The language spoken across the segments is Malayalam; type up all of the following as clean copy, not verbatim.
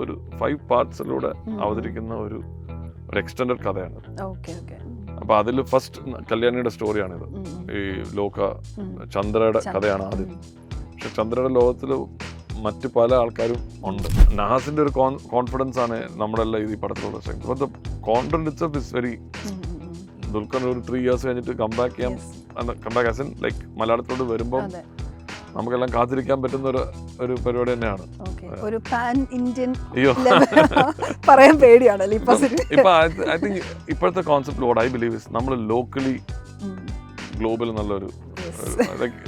ഒരു 5 പാർട്സിലൂടെ അവതരിക്കുന്ന ഒരു എക്സ്റ്റൻഡഡ് കഥയാണ്. അപ്പൊ അതിൽ ഫസ്റ്റ് കല്യാണിയുടെ സ്റ്റോറിയാണിത്. ഈ ലോക ചന്ദ്രയുടെ കഥയാണ് ആദ്യം. പക്ഷെ ചന്ദ്രയുടെ ലോകത്തിൽ മറ്റ് പല ആൾക്കാരും ഉണ്ട്. നഹാസിന്റെ ഒരു കോൺഫിഡൻസ് ആണ് നമ്മളെല്ലാം ഈ പടത്തിലുള്ള strength. But the content itself is very. Dulquer ഒരു 3 years കഴിഞ്ഞിട്ട് കംബാക്ക് ചെയ്യാം, കംബാക്ക് ആസ് ഇൻ ലൈക്ക് മലയാളത്തിലോട്ട് വരുമ്പോൾ നമുക്കെല്ലാം കാത്തിരിക്കാൻ പറ്റുന്ന ഒരു പരിപാടി തന്നെയാണ്. ഒരു പാൻ ഇന്ത്യൻ പറയാൻ പേടിയാണല്ലോ ഇപ്പൊ. ഐ തിങ്ക് ഇപ്പോഴത്തെ concept what I believe is നമ്മൾ ലോക്കലി ഗ്ലോബൽ എന്നുള്ളൊരു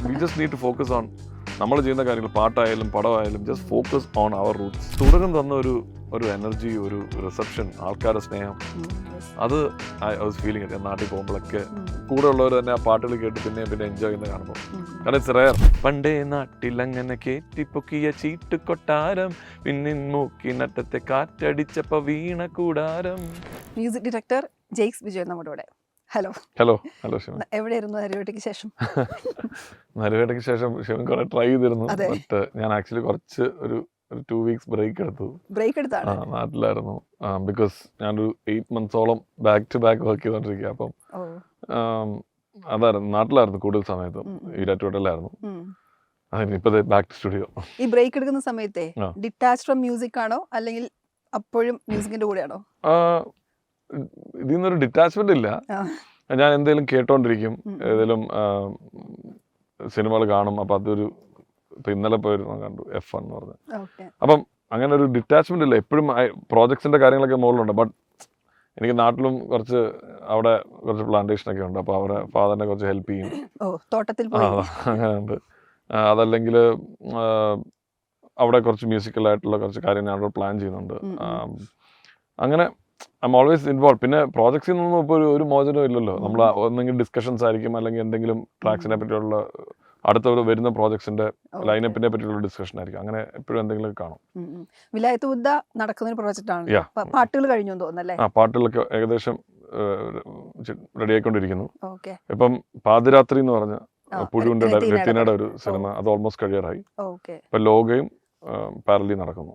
we just need to focus on നമ്മൾ ചെയ്യുന്ന കാര്യങ്ങൾ, പാട്ടായാലും പടമായാലും just focus on our roots. തുടരും തന്ന ഒരു എനർജി, ഒരു റിസപ്ഷൻ, ആൾക്കാരുടെ സ്നേഹം, അത് ഐ വാസ് ഫീലിംഗ് ഇറ്റ്. നാട്ടിൽ പോകുമ്പോഴൊക്കെ കൂടെ ഉള്ളവർ തന്നെ ആ പാട്ടുകൾ കേട്ട് പിന്നെ എൻജോയ് ചെയ്യുന്ന കാണുമ്പോൾ കാരണം ഇറ്റ്സ് റെയർ. പണ്ടേ നാട്ടിൽ അങ്ങനെ കേറ്റിപ്പൊക്കിയ ചീട്ട് കൊട്ടാരം, പിന്നിൻ മൂക്കി നട്ടത്തെ കാറ്റടിച്ചപ്പോ വീണ കൂടാരം. മ്യൂസിക് ഡയറക്ടർ ജെയ്ക്സ് വിജയൻ നമ്മുടെ കൂടെ. ഹലോ ശിവൻ. എവിടെയായിരുന്നു നരുവേട്ടയ്ക്ക് ശേഷം? നരുവേട്ടയ്ക്ക് ശേഷം ശിവൻ കുറെ ട്രൈ ചെയ്തിരുന്നു. ബട്ട് ഞാൻ ആക്ച്വലി കുറച്ച് ഒരു 2 weeks ബ്രേക്ക് എടുത്തു. നാട്ടിലായിരുന്നു. ബിക്കോസ് ഞാനൊരു 8 months back to back work ചെയ്തോണ്ടിരിക്കുക. അപ്പം അതായിരുന്നു, നാട്ടിലായിരുന്നു കൂടുതൽ സമയത്തും, ഈരാറ്റുപേട്ടയിലായിരുന്നു. ഇപ്പൊ ബാക്ക് ടു സ്റ്റുഡിയോ. ഈ ബ്രേക്ക് എടുക്കുന്ന സമയത്തെ ഡിറ്റാച്ച് ഫ്രം മ്യൂസിക് ആണോ അല്ലെങ്കിൽ അപ്പോഴും മ്യൂസിക്കിന്റെ കൂടെയാണോ? ഇതിൽ നിന്നൊരു ഡിറ്റാച്ച്മെന്റ് ഇല്ല. ഞാൻ എന്തെങ്കിലും കേട്ടോണ്ടിരിക്കും, ഏതെങ്കിലും സിനിമകൾ കാണും. അപ്പൊ അതൊരു ഇപ്പൊ ഇന്നലെ പോയിരുന്നു, കണ്ടു F1 എന്ന് പറഞ്ഞത്. അപ്പം അങ്ങനെ ഒരു ഡിറ്റാച്ച്മെന്റ് ഇല്ല. എപ്പോഴും പ്രോജക്ട്സിന്റെ കാര്യങ്ങളൊക്കെ മുകളിലുണ്ട്. ബട്ട് എനിക്ക് നാട്ടിലും അവിടെ കുറച്ച് പ്ലാന്റേഷനൊക്കെ ഉണ്ട്. അപ്പൊ അവരെ ഫാദറിനെ കുറച്ച് ഹെൽപ്പ് ചെയ്യും, അങ്ങനെ ഉണ്ട്. അതല്ലെങ്കിൽ അവിടെ കുറച്ച് മ്യൂസിക്കലായിട്ടുള്ള കുറച്ച് കാര്യങ്ങൾ അവിടെ പ്ലാൻ ചെയ്യുന്നുണ്ട്. അങ്ങനെ ഐ എം ഓൾവേസ് ഇൻവോൾവ്. പിന്നെ പ്രോജക്ട്സിൽ നിന്നും ഇപ്പോൾ ഒരു മോചനം ഇല്ലല്ലോ. നമ്മൾ ഒന്നെങ്കിലും ഡിസ്കഷൻസ് ആയിരിക്കും, അല്ലെങ്കിൽ എന്തെങ്കിലും ട്രാക്സിനെ പറ്റിയുള്ള അടുത്ത വരുന്ന പ്രോജക്ട്സിന്റെ ലൈനപ്പിനെ പറ്റിയുള്ള ഡിസ്കഷൻ ആയിരിക്കും. അങ്ങനെ എപ്പോഴും എന്തെങ്കിലും കാണും. വിലായത്ത് ബുദ്ധ നടക്കുന്ന ഒരു പ്രോജക്റ്റ് ആണ്. പാട്ടുകൾ കഴിഞ്ഞു തോന്നുന്നല്ലേ? പാട്ടുകളൊക്കെ ഏകദേശം റെഡി ആയിക്കൊണ്ടിരിക്കുന്നു. ഇപ്പം പാതിരാത്രി എന്ന് പറഞ്ഞ പുഴുവിന്റെ രത്തിനയുടെ ഒരു സിനിമ, അത് ഓൾമോസ്റ്റ് കഴിയാറായി. ഇപ്പൊ ലോകയും പാരലി നടക്കുന്നു.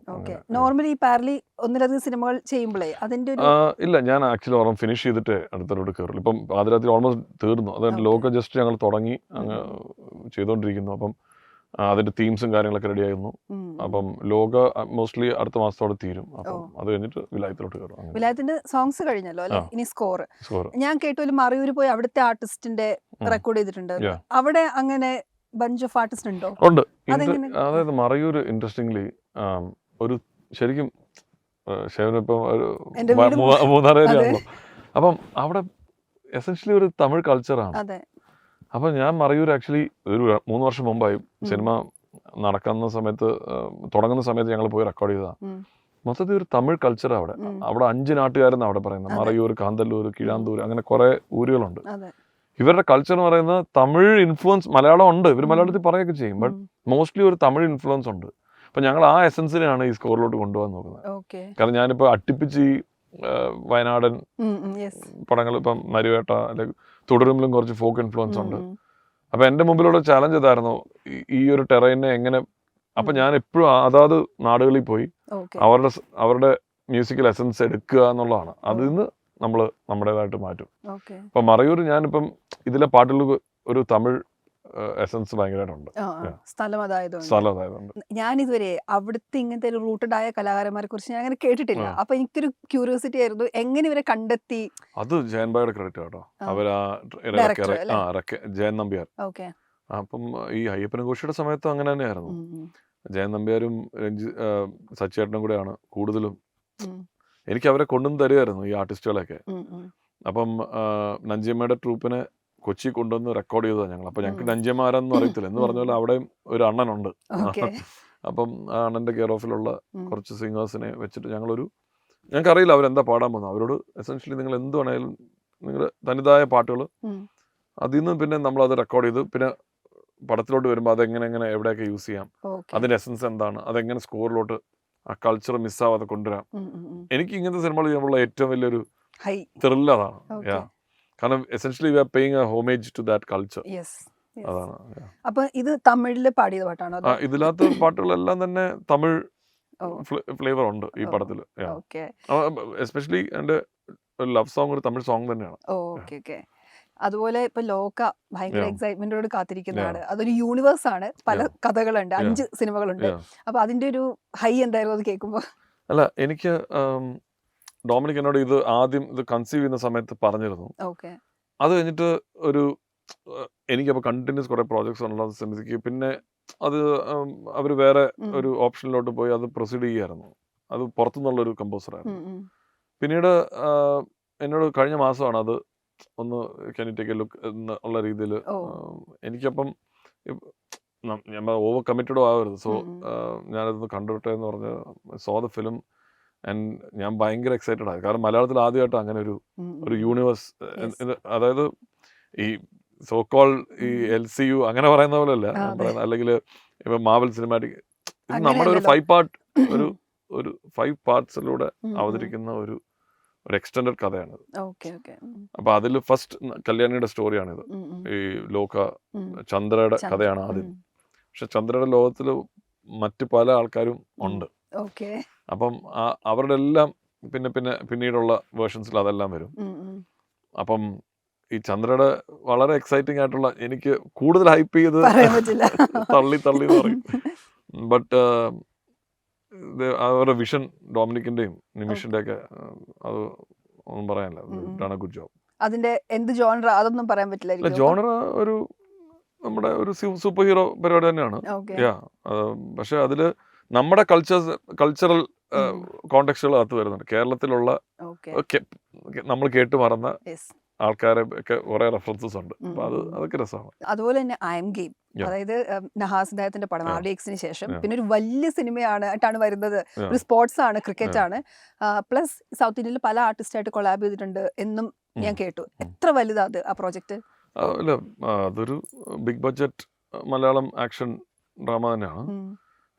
നോർമലി പാരലി ഒന്നിലധികം സിനിമകൾ ചെയ്യുമ്പോഴേ അതിന്റെ ഇല്ല, ഞാൻ ആക്ച്വലി ഓർമ്മ ഫിനിഷ് ചെയ്തിട്ട് അടുത്തോട്ട് കയറുള്ളൂ. ഇപ്പം പാതിരാത്രി ഓൾമോസ്റ്റ് തീർന്നു. അത് ലോക ജസ്റ്റ് ഞങ്ങൾ തുടങ്ങി അങ്ങ് ചെയ്തോണ്ടിരിക്കുന്നു. അപ്പം അതിന്റെ തീംസും കാര്യങ്ങളൊക്കെ റെഡി ആയിരുന്നു. അപ്പം ലോക മോസ്റ്റ്ലി അടുത്ത മാസത്തോടെ തീരും. അപ്പം അത് കഴിഞ്ഞിട്ട് വിലായത്തിലോട്ട് കയറും. വിലായത്തിന്റെ സോങ്സ് കഴിഞ്ഞല്ലോ അല്ലെ? ഇനി സ്കോർ ഞാൻ കേട്ടു, മറയൂർ പോയി അവിടുത്തെ ആർട്ടിസ്റ്റിന്റെ റെക്കോർഡ് ചെയ്തിട്ടുണ്ട്. അവിടെ അങ്ങനെ ബഞ്ച് ഓഫ് ആർട്ടിസ്റ്റ് ഉണ്ടോ? ഉണ്ട്. അതായത് മറയൂർ ഇൻട്രസ്റ്റിംഗ്ലി ഒരു ശരിക്കും ശേവനിപ്പം മൂന്നാറേരിയാണല്ലോ. അപ്പം അവിടെ എസെൻഷ്യലി ഒരു തമിഴ് കൾച്ചറാണ്. അപ്പം ഞാൻ മറയൂർ ആക്ച്വലി ഒരു 3 വർഷം മുമ്പായി സിനിമ നടക്കുന്ന സമയത്ത്, തുടങ്ങുന്ന സമയത്ത് ഞങ്ങൾ പോയി റെക്കോർഡ് ചെയ്തതാണ്. മൊത്തത്തിൽ ഒരു തമിഴ് കൾച്ചർ അവിടെ 5 നാട്ടുകാരെന്നാണ് അവിടെ പറയുന്നത്. മറയൂർ, കാന്തല്ലൂർ, കിഴാന്തൂർ, അങ്ങനെ കുറെ ഊരുകളുണ്ട്. ഇവരുടെ കൾച്ചർ എന്ന് പറയുന്നത് തമിഴ് ഇൻഫ്ലുവൻസ്. മലയാളം ഉണ്ട്, ഇവർ മലയാളത്തിൽ പറയുകയൊക്കെ ചെയ്യും, ബട്ട് മോസ്റ്റ്ലി ഒരു തമിഴ് ഇൻഫ്ലുവൻസ് ഉണ്ട്. അപ്പൊ ഞങ്ങൾ ആ എസൻസിനെയാണ് ഈ സ്കോറിലോട്ട് കൊണ്ടുപോകാൻ നോക്കുന്നത്. കാരണം ഞാനിപ്പോ അടുപ്പിച്ച് ഈ വയനാടൻ പടങ്ങൾ, ഇപ്പം നരുവേട്ട അല്ലെങ്കിൽ തുടരുമ്പിലും കുറച്ച് ഫോക്ക് ഇൻഫ്ലുവൻസ് ഉണ്ട്. അപ്പൊ എന്റെ മുമ്പിലുള്ള ചാലഞ്ച് ഇതായിരുന്നു, ഈ ഒരു ടെറൈനെ എങ്ങനെ. അപ്പൊ ഞാൻ എപ്പോഴും അതാത് നാടുകളിൽ പോയി അവരുടെ മ്യൂസിക്കൽ എസൻസ് എടുക്കുക എന്നുള്ളതാണ്. അതിൽ നിന്ന് നമ്മൾ നമ്മുടേതായിട്ട് മാറ്റും. അപ്പൊ മറയൂർ ഞാനിപ്പം ഇതിലെ പാട്ടുകൾ ഒരു തമിഴ് എസൻസ് ഭയങ്കരമായിട്ടുണ്ട്. സ്ഥലം അതായതുകൊണ്ട് ഞാൻ ഇതുവരെ അവിടുത്തെ ഇങ്ങനത്തെ ഒരു റൂട്ടഡ് ആയ കലാകാരന്മാരെ കുറിച്ച് ഞാൻ അങ്ങനെ കേട്ടിട്ടില്ല. അപ്പൊ എനിക്കൊരു ക്യൂരിയോസിറ്റി ആയിരുന്നു, എങ്ങനെ ഇവരെ കണ്ടെത്തി? അത് ജയൻബായുടെ ക്രെഡിറ്റ് കേട്ടോ. ജയൻ നമ്പ്യാർ. അപ്പം ഈ അയ്യപ്പൻ ഘോഷിയുടെ സമയത്തും അങ്ങനെ തന്നെയായിരുന്നു. ജയൻ നമ്പ്യാരും സച്ചേട്ടനും കൂടെയാണ് കൂടുതലും എനിക്ക് അവരെ കൊണ്ടുവന്ന് തരുമായിരുന്നു, ഈ ആർട്ടിസ്റ്റുകളൊക്കെ. അപ്പം നഞ്ചിയമ്മയുടെ ട്രൂപ്പിനെ കൊച്ചി കൊണ്ടുവന്ന് റെക്കോർഡ് ചെയ്തതാണ് ഞങ്ങൾ. അപ്പൊ ഞങ്ങൾക്ക് നഞ്ചിയമ്മ ആരാന്ന് അറിയത്തില്ല. എന്ന് പറഞ്ഞ പോലെ അവിടെയും ഒരു അണ്ണനുണ്ട്. അപ്പം ആ അണ്ണന്റെ കെയർ ഓഫിലുള്ള കുറച്ച് സിംഗേഴ്സിനെ വെച്ചിട്ട് ഞങ്ങൾക്കറിയില്ല അവരെന്താ പാടാൻ പോകുന്നത്. അവരോട് എസെൻഷ്യലി നിങ്ങൾ എന്ത് വേണേലും നിങ്ങളുടെ തനതായ പാട്ടുകൾ, അതിൽ നിന്ന് പിന്നെ നമ്മളത് റെക്കോർഡ് ചെയ്ത് പിന്നെ പടത്തിലോട്ട് വരുമ്പോൾ അതെങ്ങനെ എവിടെയൊക്കെ യൂസ് ചെയ്യാം, അതിന്റെ എസൻസ് എന്താണ്, അതെങ്ങനെ സ്കോറിലോട്ട് ആ കൾച്ചർ മിസ്സാവാതെ കൊണ്ടുവരാം. എനിക്ക് ഇങ്ങനത്തെ സിനിമകൾ ചെയ്യുമ്പോഴുള്ള ഏറ്റവും വലിയൊരു ത്രില്ല് അതാണ്. കാരണം essentially we are paying a homage to that culture. അതാണ്. അപ്പൊ ഇത് തമിഴില് പാടിയ പാട്ടാണോ? ഇതിനകത്ത് പാട്ടുകളെല്ലാം തന്നെ തമിഴ് ഫ്ലേവർ ഉണ്ട് ഈ പടത്തിൽ. ഓക്കെ എസ്പെഷ്യലി എൻ്റെ ഒരു ലവ് സോങ്, ഒരു തമിഴ് സോങ് തന്നെയാണ്. ഓക്കെ ഓക്കെ അതുപോലെ ഇപ്പൊ ലോക ഭയങ്കര Yeah. എക്സൈറ്റ്മെന്റോട് കാത്തിരിക്കുന്നതാണ്. അതൊരു യൂണിവേഴ്സ് ആണ്, പല കഥകളുണ്ട്, 5 സിനിമകളുണ്ട്. Yeah. അപ്പൊ അതിന്റെ ഒരു ഹൈ എന്തായിരുന്നു അത് കേൾക്കുമ്പോ? അല്ല, എനിക്ക് ഡൊമിനിക് എന്നോട് ഇത് ആദ്യം ഇത് കൺസീവ് ചെയ്യുന്ന സമയത്ത് പറഞ്ഞിരുന്നു. ഓക്കെ അത് കഴിഞ്ഞിട്ട് ഒരു എനിക്കപ്പോൾ കണ്ടിന്യൂസ് കുറേ പ്രോജക്ട്സ് ഉള്ള സ്ഥിതിക്ക് പിന്നെ അത് അവർ വേറെ ഒരു ഓപ്ഷനിലോട്ട് പോയി അത് പ്രൊസീഡ് ചെയ്യുമായിരുന്നു. അത് പുറത്തുനിന്നുള്ളൊരു കമ്പോസറായിരുന്നു. പിന്നീട് എന്നോട് കഴിഞ്ഞ മാസമാണ് അത് ഒന്ന് can you take A look എന്നുള്ള രീതിയിൽ എനിക്കപ്പം ഞാൻ ഓവർ കമ്മിറ്റഡും ആവരുത്. സോ ഞാനതൊന്ന് കണ്ടിട്ടെ എന്ന് പറഞ്ഞ് സോ ദ ഫിലിം ആൻഡ് ഞാൻ ഭയങ്കര എക്സൈറ്റഡ് ആയി. കാരണം മലയാളത്തിൽ ആദ്യമായിട്ട് അങ്ങനെ ഒരു യൂണിവേഴ്സ്, അതായത് ഈ സോ കോൾ ഈ LCU അങ്ങനെ പറയുന്ന പോലെ അല്ല പറയുന്നത്, അല്ലെങ്കിൽ ഇപ്പം മാവൽ സിനിമാറ്റിക്, ഇത് നമ്മുടെ ഒരു 5 പാർട്ട് ഒരു 5 പാർട്സിലൂടെ അവതരിക്കുന്ന ഒരു എക്സ്റ്റൻഡഡ് കഥയാണിത്. അപ്പൊ അതിൽ ഫസ്റ്റ് കല്യാണിയുടെ സ്റ്റോറിയാണിത്. ഈ ലോക ചന്ദ്രയുടെ കഥയാണ് ആദ്യം. പക്ഷെ ചന്ദ്രയുടെ ലോകത്തിൽ മറ്റു പല ആൾക്കാരും ഉണ്ട്. അപ്പം അവരുടെ എല്ലാം പിന്നീടുള്ള വേർഷൻസിൽ അതെല്ലാം വരും. അപ്പം ഈ ചന്ദ്രയുടെ വളരെ എക്സൈറ്റിംഗ് ആയിട്ടുള്ള, എനിക്ക് കൂടുതൽ ഹൈപ്പ് ചെയ്ത് തള്ളി എന്ന് പറയും. ബട്ട് അവരുടെ വിഷൻ, ഡൊമിനിക്കിന്റെയും നിമിഷിന്റെ ഒക്കെ, അത് ഒന്നും പറയാനില്ല. Good job. അതിന്റെ എന്ത് ജോണർ അതൊന്നും പറയാൻ പറ്റില്ല. ജോണർ ഒരു നമ്മുടെ ഒരു സൂപ്പർ ഹീറോ പരിപാടി തന്നെയാണ്. പക്ഷെ അതില് നമ്മുടെ കൾച്ചറൽ കോണ്ടെക്സ്റ്റുകൾ അകത്ത് വരുന്നുണ്ട്. കേരളത്തിലുള്ള നമ്മൾ കേട്ടു മറന്ന ആൾക്കാരെ ഒക്കെ കുറെ റെഫറൻസസ് ഉണ്ട്. അപ്പൊ അതൊക്കെ രസമാണ്. അതുപോലെ തന്നെ ഐ എം ഗെയിം, അതായത് നഹാസ് അദ്ദേഹത്തിന്റെ പടം RDXന് ശേഷം പിന്നെ ഒരു വലിയ സിനിമയായിട്ടാണ് വരുന്നത്. ഒരു സ്പോർട്സ് ആണ്, ക്രിക്കറ്റ് ആണ്. പ്ലസ് സൗത്ത് ഇന്ത്യയിൽ പല ആർട്ടിസ്റ്റായിട്ട് കൊളാബ് ചെയ്തിട്ടുണ്ട് എന്നും ഞാൻ കേട്ടു. എത്ര വലുതാ അത് ആ പ്രോജക്റ്റ്? അല്ല, അതൊരു big budget Malayalam action drama തന്നെയാണ്.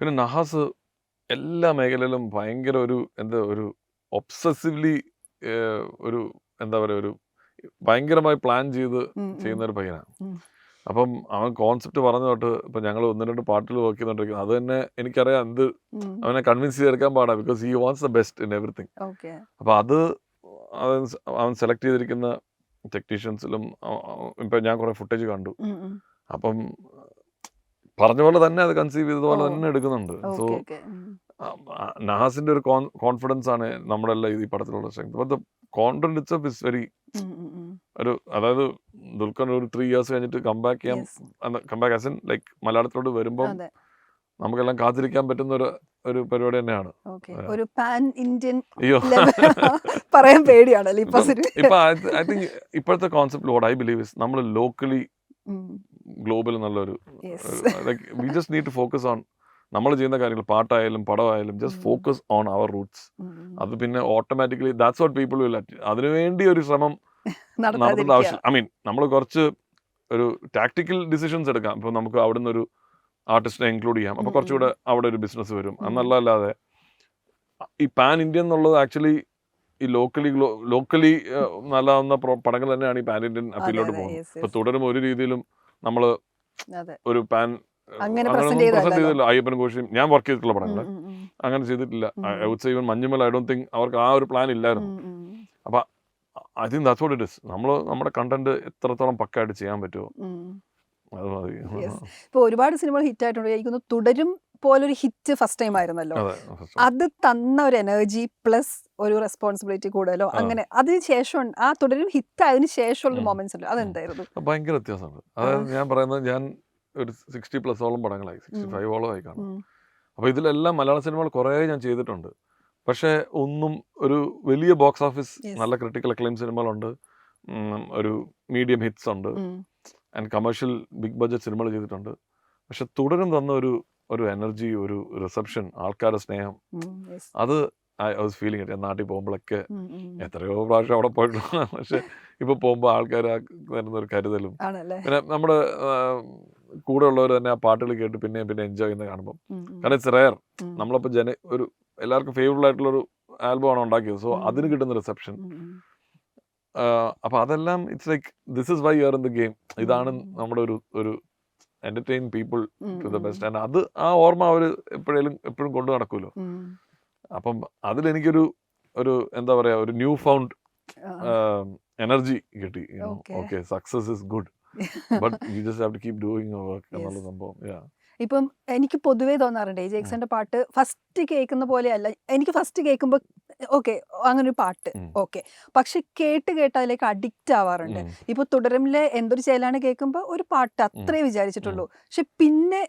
പിന്നെ നഹാസ് എല്ലാ മേഖലയിലും ഭയങ്കര ഒരു ഒബ്സസീവ്ലി ഒരു എന്താ പറയുക, ഒരു ഭയങ്കരമായി പ്ലാൻ ചെയ്ത് ചെയ്യുന്ന ഒരു പയ്യനാണ്. അപ്പം അവൻ കോൺസെപ്റ്റ് പറഞ്ഞു തൊട്ട് ഇപ്പം ഞങ്ങൾ 1-2 പാട്ടിൽ വർക്ക് ചെയ്തോണ്ടിരിക്കുന്നത്, അത് തന്നെ എനിക്കറിയാം എന്ത് അവനെ കൺവിൻസ് ചെയ്തെടുക്കാൻ പാടാ. Because he wants the best in everything. അപ്പം അത് അവൻ സെലക്ട് ചെയ്തിരിക്കുന്ന ടെക്നീഷ്യൻസിലും ഇപ്പം ഞാൻ കുറെ ഫുട്ടേജ് കണ്ടു. അപ്പം പറഞ്ഞ പോലെ തന്നെ അത് കൺസീവ് ചെയ്തതുപോലെ തന്നെ എടുക്കുന്നുണ്ട്. സോ നഹാസിന്റെ ഒരു കോൺഫിഡൻസ് ആണ് നമ്മുടെ എല്ലാം ഈ പടത്തിലുള്ള strength. But the content itself is very അതായത് ദുൽഖർ ഒരു 3 years കഴിഞ്ഞിട്ട് കംബാക്ക് ചെയ്യാൻ, കംബാക്ക് ആസ് ഇൻ ലൈക്ക് മലയാളത്തിലോട്ട് വരുമ്പോൾ നമുക്കെല്ലാം കാത്തിരിക്കാൻ പറ്റുന്ന ഒരു പരിപാടി തന്നെയാണ്. ഒരു പാൻ ഇന്ത്യൻ പറയാൻ പേടിയാണല്ലോ ഇപ്പൊ. ഐ തിങ്ക് ഇപ്പോഴത്തെ concept what I believe is നമ്മൾ ലോക്കലി ഗ്ലോബൽ എന്നുള്ളൊരു we just need to focus on നമ്മൾ ചെയ്യുന്ന കാര്യങ്ങൾ, പാട്ടായാലും പടമായാലും just focus on our roots. അത് പിന്നെ automatically that's what people will. അതിനുവേണ്ടി ഒരു ശ്രമം നടത്തേണ്ട ആവശ്യം. ഐ മീൻ നമ്മൾ കുറച്ച് ഒരു ടാക്ടിക്കൽ ഡിസിഷൻസ് എടുക്കാം. ഇപ്പൊ നമുക്ക് അവിടുന്ന് ഒരു ആർട്ടിസ്റ്റിനെ ഇൻക്ലൂഡ് ചെയ്യാം, അപ്പൊ കുറച്ചുകൂടെ അവിടെ ഒരു ബിസിനസ് വരും എന്നല്ലാതെ ഈ പാൻ ഇന്ത്യൻ എന്നുള്ളത് ആക്ച്വലി ഈ ലോക്കലി നല്ലാവുന്ന പടങ്ങൾ തന്നെയാണ് ഈ പാൻ ഇന്ത്യൻ അപ്പീലോട്ട് പോകുന്നത്. ഇപ്പൊ തുടരും ഒരു രീതിയിലും നമ്മള് ഒരു പാൻ അങ്ങനെ പ്രസന്റ് ചെയ്തില്ല. അയ്യപ്പൻ ഘോഷിയും ഞാൻ വർക്ക് ചെയ്തിട്ടുള്ള പടങ്ങൾ അങ്ങനെ ചെയ്തിട്ടില്ല. Even Manjummel I don't think അവർക്ക് ആ ഒരു പ്ലാൻ ഇല്ലായിരുന്നു. അപ്പൊ I think that's what it is. നമ്മുടെ കണ്ടന്റ് എത്രത്തോളം പക്കായിട്ട് ചെയ്യാൻ പറ്റുമോ അത് മതി. ഇപ്പൊ ഒരുപാട് സിനിമകൾ ഹിറ്റ് ആയിട്ടുണ്ട്. തുടരും പോലൊരു ഹിറ്റ് ഫസ്റ്റ് ടൈം ആയിരുന്നല്ലോ. അത് തന്ന ഒരു എനർജി പ്ലസ് ഒരു റെസ്പോൺസിബിലിറ്റി കൂടുതലോ അങ്ങനെ അതിന് ശേഷം ആ തുടരും ഹിറ്റ് ആയതിനു ശേഷമുള്ള മൊമെന്റ്സ് ഉണ്ടല്ലോ, അതെന്തായിരുന്നു? ഭയങ്കര വ്യത്യാസമുണ്ട്. അതായത് ഞാൻ പറയുന്നത്, ഞാൻ ഒരു 60+ പടങ്ങളായി, 65 ആയി കാണും. അപ്പോൾ ഇതിലെല്ലാം മലയാള സിനിമകൾ കുറേ ഞാൻ ചെയ്തിട്ടുണ്ട്. പക്ഷേ ഒന്നും ഒരു വലിയ ബോക്സ് ഓഫീസ് നല്ല ക്രിട്ടിക്കൽ അക്ലെയിം സിനിമകളുണ്ട്, ഒരു മീഡിയം ഹിറ്റ്സ് ഉണ്ട്, ആൻഡ് കമേഴ്ഷ്യൽ ബിഗ് ബഡ്ജറ്റ് സിനിമകൾ ചെയ്തിട്ടുണ്ട്. പക്ഷെ തുടരും തന്ന ഒരു എനർജി, ഒരു റിസപ്ഷൻ, ആൾക്കാരുടെ സ്നേഹം, അത് ഐ വാസ് ഫീലിംഗ് ഇറ്റ്. ഞാൻ നാട്ടിൽ പോകുമ്പോഴൊക്കെ എത്രയോ പ്രാവശ്യം അവിടെ പോയിട്ടുള്ള, പക്ഷെ ഇപ്പൊ പോകുമ്പോൾ ആൾക്കാർ തരുന്ന ഒരു കരുതലും, പിന്നെ നമ്മുടെ കൂടെ ഉള്ളവർ തന്നെ ആ പാട്ടുകൾ കേട്ട് പിന്നെ എൻജോയ് ചെയ്യുന്ന കാണുമ്പോൾ, കാരണം ഇറ്റ്സ് റെയർ. നമ്മളിപ്പോൾ ഒരു എല്ലാവർക്കും ഫേവറബിൾ ആയിട്ടുള്ളൊരു ആൽബമാണ് ഉണ്ടാക്കിയത്. സോ അതിന് കിട്ടുന്ന റിസപ്ഷൻ, അപ്പൊ അതെല്ലാം it's like this is why you are in the game. ഇതാണ് നമ്മുടെ ഒരു entertain people to the best. And അത് ആ ഓർമ്മ അവർ എപ്പോഴും കൊണ്ടു നടക്കുമല്ലോ. അപ്പം അതിലെനിക്കൊരു എന്താ പറയാ, ഒരു ന്യൂ ഫൗണ്ട് എനർജി കിട്ടി. Okay, success is good, but you just have to keep doing your work എന്നുള്ള സംഭവം. ഇപ്പം എനിക്ക് പൊതുവേ തോന്നാറുണ്ട് ഈ ജേക്സന്റെ പാട്ട് ഫസ്റ്റ് കേൾക്കുന്ന പോലെയല്ല. എനിക്ക് ഫസ്റ്റ് കേൾക്കുമ്പോൾ ഓക്കെ അങ്ങനെ ഒരു പാട്ട് ഓക്കെ, പക്ഷെ കേട്ട് അതിലേക്ക് അഡിക്റ്റ് ആവാറുണ്ട്. ഇപ്പൊ തുടരുമിലെ എന്തൊരു ചേലാണ് കേൾക്കുമ്പോൾ ഒരു പാട്ട് അത്രേ വിചാരിച്ചിട്ടുള്ളൂ, പക്ഷെ പിന്നെ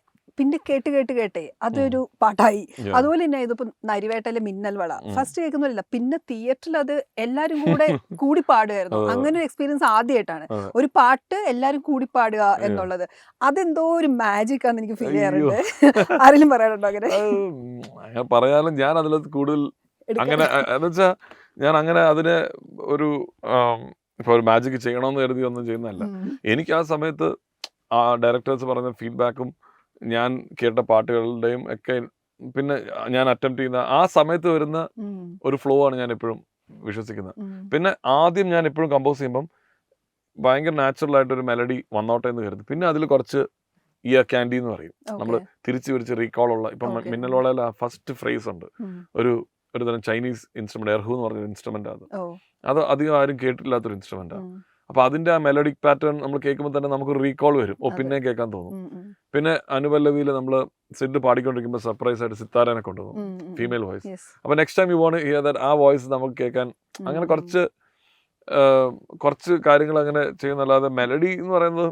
കേട്ടേ അതൊരു പാട്ടായി. അതുപോലെ തന്നെ ഇതിപ്പോ നരിവേട്ടയിലെ മിന്നൽ വള ഫസ്റ്റ് കേൾക്കുന്നില്ല, പിന്നെ തിയേറ്ററിൽ അത് എല്ലാരും കൂടി പാടുമായിരുന്നു. അങ്ങനെ ഒരു എക്സ്പീരിയൻസ് ആദ്യമായിട്ടാണ് ഒരു പാട്ട് എല്ലാരും കൂടി പാടുക എന്നുള്ളത്. അതെന്തോ ഒരു മാജിക് ആണെന്ന് എനിക്ക് ഫീൽ ചെയ്യാറുണ്ട്. ആരെങ്കിലും പറയാറുണ്ടോ അങ്ങനെ? പറയാനും ഞാൻ അതിലത് കൂടുതൽ അങ്ങനെ എന്നുവെച്ചാ ഞാൻ അങ്ങനെ അതിനെ ഒരു ഇപ്പൊ ഒരു മാജിക് ചെയ്യണമെന്ന് കരുതി ഒന്നും ചെയ്യുന്നതല്ല. എനിക്ക് ആ സമയത്ത് ആ ഡയറക്ടേഴ്സ് പറഞ്ഞ ഫീഡ്ബാക്കും ഞാൻ കേട്ട പാട്ടുകളുടെയും ഒക്കെ, പിന്നെ ഞാൻ അറ്റംപ്റ്റ് ചെയ്യുന്ന ആ സമയത്ത് വരുന്ന ഒരു ഫ്ലോ ആണ് ഞാൻ എപ്പോഴും വിശ്വസിക്കുന്നത്. പിന്നെ ആദ്യം ഞാൻ എപ്പോഴും കമ്പോസ് ചെയ്യുമ്പം ഭയങ്കര നാച്ചുറൽ ആയിട്ടൊരു മെലഡി വന്നോട്ടെ എന്ന് കരുതി. പിന്നെ അതിൽ കുറച്ച് ഇയർ ക്യാൻഡി എന്ന് പറയും, നമ്മൾ തിരിച്ച് റീകോൾ ഉള്ള. ഇപ്പം മിന്നൽ വളയിൽ ആ ഫസ്റ്റ് ഫ്രേസ് ഉണ്ട്, ഒരു തരം ചൈനീസ് ഇൻസ്ട്രുമെന്റ്, എർഹു എന്ന് പറഞ്ഞൊരു ഇൻസ്ട്രുമെന്റ്. അത് അധികം ആരും കേട്ടിട്ടില്ലാത്തൊരു ഇൻസ്ട്രുമെന്റാണ്. അപ്പൊ അതിന്റെ ആ മെലഡിക് പാറ്റേൺ നമ്മൾ കേൾക്കുമ്പോൾ തന്നെ നമുക്കൊരു റീകോൾ വരും, പിന്നെയും കേൾക്കാൻ തോന്നും. പിന്നെ അനുപല്ലവിയിൽ നമ്മൾ സിഡ് പാടിക്കൊണ്ടിരിക്കുമ്പോൾ സർപ്രൈസ് ആയിട്ട് സിത്താരനെ കൊണ്ടുപോകും, ഫീമെയിൽ വോയിസ്. അപ്പൊ next time you won't hear that, ആ വോയിസ് നമുക്ക് കേൾക്കാൻ. അങ്ങനെ കുറച്ച് കാര്യങ്ങൾ അങ്ങനെ ചെയ്യുന്നല്ലാതെ മെലഡി എന്ന് പറയുന്നത്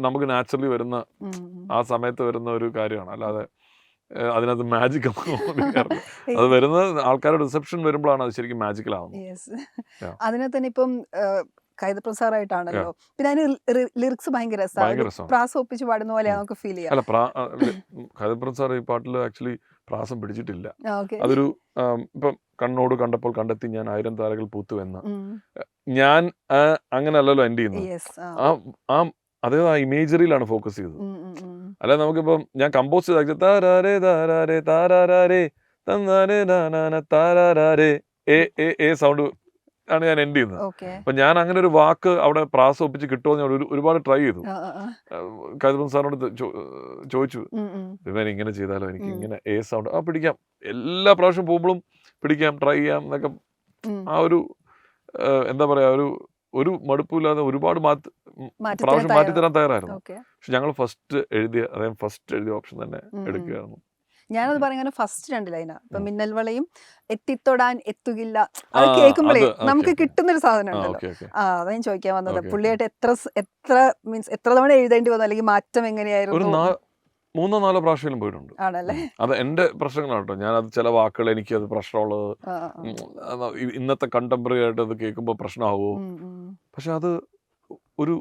നമുക്ക് നാച്ചുറലി വരുന്ന ആ സമയത്ത് വരുന്ന ഒരു കാര്യമാണ്. അല്ലാതെ അതിനകത്ത് മാജിക് അത് വരുന്നത് ആൾക്കാരുടെ റിസപ്ഷൻ വരുമ്പോഴാണ് അത് ശരിക്കും മാജിക്കൽ ആവുന്നത്. അതിനകത്ത് തന്നെ ഇപ്പം കൈതപ്രസാറായിട്ടാണല്ലോ, പിന്നെ അതിന് ലിറിക്സ് ഭയങ്കര രസമാണ്, പ്രാസം ഒപ്പിച്ച് പാടുന്ന പോലെ നമുക്ക് ഫീൽ ചെയ്യാം. അല്ല, കൈതപ്രസാർ ഈ പാട്ടിൽ ആക്ച്വലി പ്രാസം പിടിച്ചിട്ടില്ല. അതൊരു ഇപ്പം കണ്ണോട് കണ്ടപ്പോൾ കണ്ടെത്തി ഞാൻ 1000 താരകൾ പൂത്തുവെന്ന, ഞാൻ അങ്ങനെ അല്ലല്ലോ എൻഡ് ചെയ്യുന്നത്. അതേ ആ ഇമേജറിയിലാണ് ഫോക്കസ് ചെയ്തത്. അല്ല നമുക്കിപ്പം ഞാൻ കമ്പോസ് ചെയ്ത താരാരേ താരാരേ താരാരേ തന്നാരേ താരാരേ ഏ സൗണ്ട് ആണ് ഞാൻ എൻഡ് ചെയ്യുന്നത്. അപ്പൊ ഞാൻ അങ്ങനെ ഒരു വാക്ക് അവിടെ പ്രാസം ഒപ്പിച്ച് കിട്ടുമോ ഞാൻ ഒരുപാട് ട്രൈ ചെയ്തു. കൈതപ്രസാദ് സാറിനോട് ചോദിച്ചു, ഇവൻ ഇങ്ങനെ ചെയ്താലോ, എനിക്ക് ഇങ്ങനെ എ സൗണ്ട് പിടിക്കാം, എല്ലാ പ്രാവശ്യം പോകുമ്പോഴും പിടിക്കാം, ട്രൈ ചെയ്യാം എന്നൊക്കെ. ആ ഒരു എന്താ പറയാ, ഒരു മടുപ്പില്ലാതെ ഒരുപാട് പ്രാവശ്യം മാറ്റി തരാൻ തയ്യാറായിരുന്നു. പക്ഷെ ഞങ്ങൾ ഫസ്റ്റ് എഴുതിയ ഓപ്ഷൻ തന്നെ എടുക്കുകയായിരുന്നു. ഞാനത് പറയുന്നത് ഫസ്റ്റ് 2 ലൈനാ. ഇപ്പൊ മിന്നൽ വളയും എത്തിത്തൊടാൻ എത്തുകില്ല, അത് കേൾക്കുമ്പോഴേ നമുക്ക് കിട്ടുന്നൊരു സാധനം ഉണ്ടല്ലോ. അതാ ഞാൻ ചോദിക്കാൻ വന്നത്. പുള്ളിയായിട്ട് എത്ര തവണ എഴുതേണ്ടി വന്നു, അല്ലെങ്കിൽ മാറ്റം എങ്ങനെയായിരുന്നു? 3-4 പ്രാവശ്യം പോയിട്ടുണ്ട്. ആണല്ലേ? അത് എന്റെ പ്രശ്നങ്ങളാണ് കേട്ടോ. ഞാനത് ചില വാക്കുകൾ എനിക്ക് അത് പ്രശ്നമുള്ളത്, ഇന്നത്തെ കണ്ടംപററി ആയിട്ട് അത് കേൾക്കുമ്പോൾ പ്രശ്നമാവോ. പക്ഷെ അത് ഒരു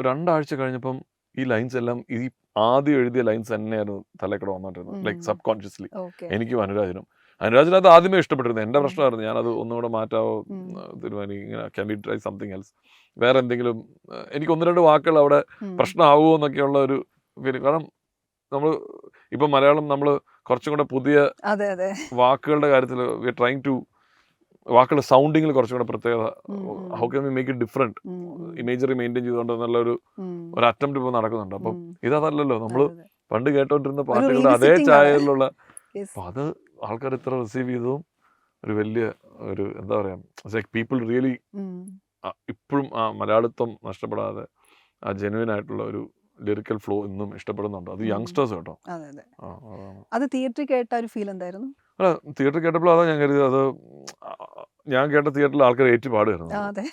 2 ആഴ്ച കഴിഞ്ഞപ്പം ഈ ലൈൻസ് എല്ലാം ഈ ആദ്യം എഴുതിയ ലൈൻസ് തന്നെയായിരുന്നു തലക്കട വന്നിട്ടിരുന്നത്, ലൈക്ക് സബ് കോൺഷ്യസ്ലി. എനിക്കും അനുരാജിനകത്ത് ആദ്യമേ ഇഷ്ടപ്പെട്ടിരുന്നു. എന്റെ പ്രശ്നമായിരുന്നു, ഞാനത് ഒന്നുകൂടെ മാറ്റാവോ തീരുമാനി, ഇങ്ങനെ can be try something else, വേറെ എന്തെങ്കിലും. എനിക്ക് 1-2 വാക്കുകൾ അവിടെ പ്രശ്നമാവുമോ എന്നൊക്കെയുള്ള ഒരു ഫീലിംഗ്. കാരണം നമ്മൾ ഇപ്പം മലയാളം നമ്മൾ കുറച്ചും കൂടെ പുതിയ വാക്കുകളുടെ കാര്യത്തിൽ വി ആർ ട്രൈങ് ടു, വാക്കുകളുടെ സൗണ്ടിങ്ങിൽ കുറച്ചും കൂടെ പ്രത്യേകത, how can we make it different, imagery maintain ചെയ്തുകൊണ്ട് എന്നുള്ള ഒരു അറ്റംപ്റ്റ് ഇപ്പോൾ നടക്കുന്നുണ്ട്. അപ്പം ഇതല്ലല്ലോ നമ്മൾ പണ്ട് കേട്ടോണ്ടിരുന്ന പാട്ടുകളുടെ അതേ ചായയിലുള്ള. അപ്പൊ അത് ആൾക്കാർ ഇത്ര റിസീവ് ചെയ്തതും ഒരു വലിയ ഒരു എന്താ പറയാ, പീപ്പിൾ റിയലി ഇപ്പോഴും ആ മലയാളിത്വം നഷ്ടപ്പെടാതെ ആ ജെനുവിൻ ആയിട്ടുള്ള ഒരു ലിറിക്കൽ ഫ്ലോ ഇന്നും ഇഷ്ടപ്പെടുന്നുണ്ട്. അത് യങ്സ്റ്റേഴ്സ് കേട്ടോ. അത് തിയേറ്ററിൽ കേട്ട ഒരു ഫീൽ എന്തായിരുന്നു? അല്ല, തിയേറ്ററിൽ കേട്ടപ്പോൾ അതാ ഞാൻ കരുതിയത്, അത് ഞാൻ കേട്ട തിയേറ്ററിൽ ആൾക്കാർ ഏറ്റു പാടുമായിരുന്നു.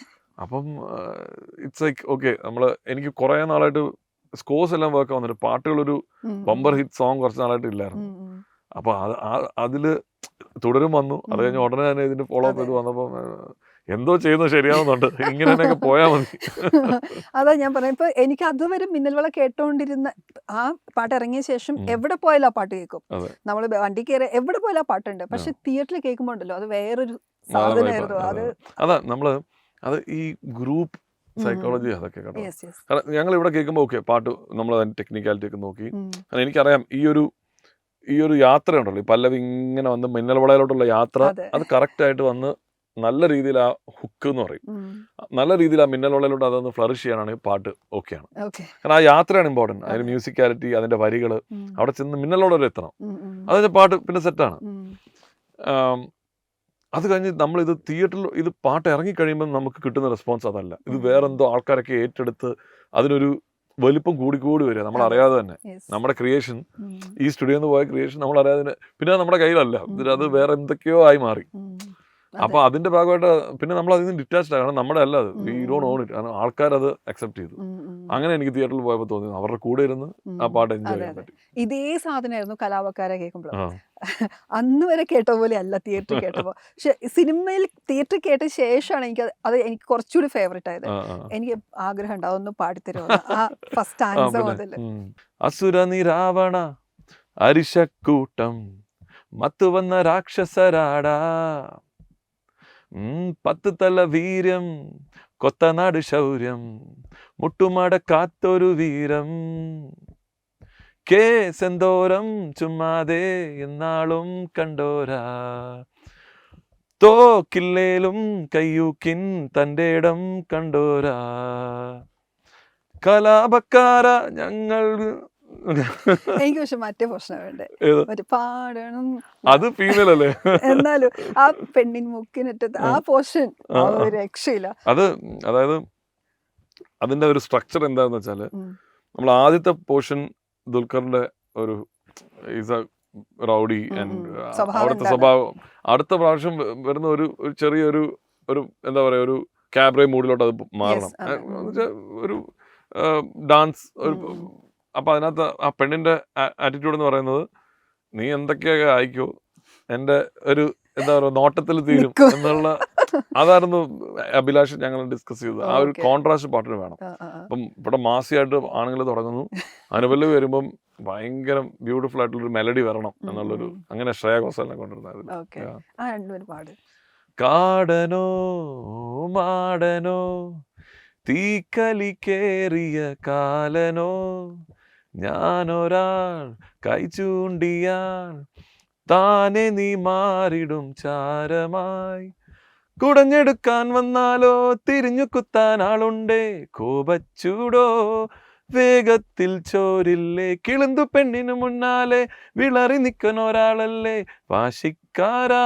അപ്പം ഇറ്റ്സ് ലൈക്ക് ഓക്കെ, എനിക്ക് കുറെ നാളായിട്ട് സ്കോർസ് എല്ലാം വർക്ക് ആവുന്നുണ്ട്, പാട്ടുകളൊരു ബമ്പർ ഹിറ്റ് സോങ് കുറച്ച് നാളായിട്ട് ഇല്ലായിരുന്നു. അപ്പൊ അതില് തുടരും വന്നു. അത് കഴിഞ്ഞ് ഉടനെ തന്നെ ഇതിന്റെ ഫോളോ അപ്പ് ചെയ്ത് വന്നപ്പോ എന്തോ ചെയ്യുന്നത് ശരിയാവുന്നുണ്ട്, ഇങ്ങനെ തന്നെയൊക്കെ പോയാൽ മതി. അതാ ഞാൻ പറയാം, ഇപ്പൊ എനിക്ക് അതുവരെ മിന്നൽവള കേട്ടോണ്ടിരുന്ന ആ പാട്ട് ഇറങ്ങിയ ശേഷം എവിടെ പോയാലും ആ പാട്ട് കേൾക്കും. നമ്മള് വണ്ടി കയറി എവിടെ പോയാലും ആ പാട്ടുണ്ട്. പക്ഷെ തിയേറ്ററിൽ കേൾക്കുമ്പോ ഉണ്ടല്ലോ, അത് വേറൊരു സാധനമായിരുന്നു. അതാ അത് ഈ ഗ്രൂപ്പ് സൈക്കോളജി അതൊക്കെ കേട്ടോ. കാരണം ഞങ്ങൾ ഇവിടെ കേൾക്കുമ്പോൾ ഓക്കെ പാട്ട് നമ്മൾ അതിന്റെ ടെക്നിക്കാലിറ്റി ഒക്കെ നോക്കി. എനിക്കറിയാം ഈ ഒരു യാത്ര ഉണ്ടല്ലോ, ഈ പല്ലവി ഇങ്ങനെ വന്ന് മിന്നൽ വളയിലോട്ടുള്ള യാത്ര, അത് കറക്റ്റ് ആയിട്ട് വന്ന് നല്ല രീതിയിൽ ആ ഹുക്ക് എന്ന് പറയും, നല്ല രീതിയിൽ ആ മിന്നലോളയിലൂടെ അതൊന്ന് ഫ്ലറിഷ് ചെയ്യാനാണെങ്കിൽ പാട്ട് ഓക്കെയാണ്. കാരണം ആ യാത്രയാണ് ഇമ്പോർട്ടൻറ്റ്. അതിന് മ്യൂസിക്കാലിറ്റി, അതിൻ്റെ വരികൾ അവിടെ ചെന്ന് മിന്നലോടെ വരെ എത്തണം. അതിൻ്റെ പാട്ട് പിന്നെ സെറ്റാണ്. അത് കഴിഞ്ഞ് നമ്മളിത് തിയേറ്ററിൽ ഇത് പാട്ട് ഇറങ്ങിക്കഴിയുമ്പോൾ നമുക്ക് കിട്ടുന്ന റെസ്പോൺസ് അതല്ല. ഇത് വേറെന്തോ ആൾക്കാരൊക്കെ ഏറ്റെടുത്ത് അതിനൊരു വലിപ്പം കൂടിക്കൂടി വരിക നമ്മൾ അറിയാതെ തന്നെ. നമ്മുടെ ക്രിയേഷൻ, ഈ സ്റ്റുഡിയോയിൽ നിന്ന് പോയ ക്രിയേഷൻ നമ്മൾ അറിയാതെ തന്നെ പിന്നെ നമ്മുടെ കയ്യിലല്ല, അത് വേറെ എന്തൊക്കെയോ ആയി മാറി. അപ്പോൾ അതിന്റെ ഭാഗമായിട്ട് പിന്നെ നമ്മൾ അതിൽ നിന്ന് ഡിറ്റാച്ച്ഡ് ആണ്. നമ്മുടെ അല്ല അത്, വി ഡോണ്ട് ഓൺ ഇറ്റ്. കാരണം ആൾക്കാരത് അക്സെപ്റ്റ് ചെയ്തു. അങ്ങനെ എനിക്ക് തിയേറ്ററിൽ പോയപ്പോൾ തോന്നി അവരുടെ കൂടെ ഇരുന്ന് ആ പാട്ട് എൻജോയ് ചെയ്യാൻ പറ്റി. ഇതേ സാധനമായിരുന്നു കലാപക്കാരെ കേൾക്കുമ്പോൾ. അന്ന് വരെ കേട്ട പോലെ അല്ല തിയേറ്ററിൽ കേട്ടപ്പോൾ. പക്ഷെ സിനിമയിൽ തിയേറ്ററിൽ കേട്ട ശേഷമാണ് എനിക്ക് കുറച്ചുകൂടി ഫേവറേറ്റ് ആയത്. എനിക്ക് ആഗ്രഹം ഉണ്ട് അതൊന്ന് പാടിത്തരുമോ ആ ഫസ്റ്റ് ആൻസർ മുതൽ. അസുര നിരാവണ അരിശക്കൂട്ടം മത്തുവന്ന രാക്ഷസരാടാ, 10 തല വീര്യം കൊത്തനാട് ശൗര്യം മുട്ടുമടക്കാത്തൊരു വീരം, കേസെന്തോരം ചുമ്മാതെ എന്നാളും കണ്ടോരാ, തോക്കില്ലേലും കയ്യൂക്കിൻ തൻ്റെ ഇടം കണ്ടോരാ, കലാപക്കാര ഞങ്ങൾ. എനിക്ക് പക്ഷെ മറ്റേ പ്രശ്നം വേണ്ടേ, മറ്റേ പാടണം, അത് ഫീമെയിൽ അല്ലേ? എന്നാലും ആ പെണ്ണിൻ മുക്കിനിട്ട് ആ പോർഷൻ രക്ഷയില്ല. അതായത് അതിന്റെ ഒരു സ്ട്രക്ചർ എന്താന്ന് വെച്ചാല്, നമ്മൾ ആദ്യത്തെ പോർഷൻ ദുൽഖറിന്റെ ഒരു റൗഡി അവിടുത്തെ സ്വഭാവം, അടുത്ത പ്രാവശ്യം വരുന്ന ഒരു ചെറിയൊരു എന്താ പറയാ ഒരു ക്യാബറേ മൂഡിലോട്ട് അത് മാറണം. ഒരു ഡാൻസ് ഒരു. അപ്പൊ അതിനകത്ത് ആ പെണ്ണിന്റെ ആറ്റിറ്റ്യൂഡ് എന്ന് പറയുന്നത്, നീ എന്തൊക്കെയൊക്കെ ആയിക്കോ എൻ്റെ ഒരു എന്താ പറയുക നോട്ടത്തിൽ തീരും എന്നുള്ള, അതായിരുന്നു അഭിലാഷ് ഞങ്ങൾ ഡിസ്കസ് ചെയ്തത്. ആ ഒരു കോൺട്രാസ്റ്റ് പാട്ടിന് വേണം. അപ്പം ഇവിടെ മാസിയായിട്ട് ആണുങ്ങൾ തുടങ്ങുന്നു, അനുപല്ലവി വരുമ്പം ഭയങ്കര ബ്യൂട്ടിഫുൾ ആയിട്ടുള്ളൊരു മെലഡി വരണം എന്നുള്ളൊരു, അങ്ങനെ ശ്രേയ ഘോഷാലിനെ കൊണ്ടുവരുന്നത്. കാടനോ മാടനോ തീക്കലി കേറിയ കാലനോ, ഞാനൊരാൾ കൈ ചൂണ്ടിയാൽ താനെ നീ മാറിടും ചാരമായി, കുടഞ്ഞെടുക്കാൻ വന്നാലോ തിരിഞ്ഞു കുത്താൻ ആളുണ്ടേ, കോപച്ചൂടോ വേഗത്തിൽ ചോരില്ലേ, കിളുന്തു പെണ്ണിനു മുന്നാലെ വിളറി നിൽക്കുന്ന ഒരാളല്ലേ, വാശിക്കാരാ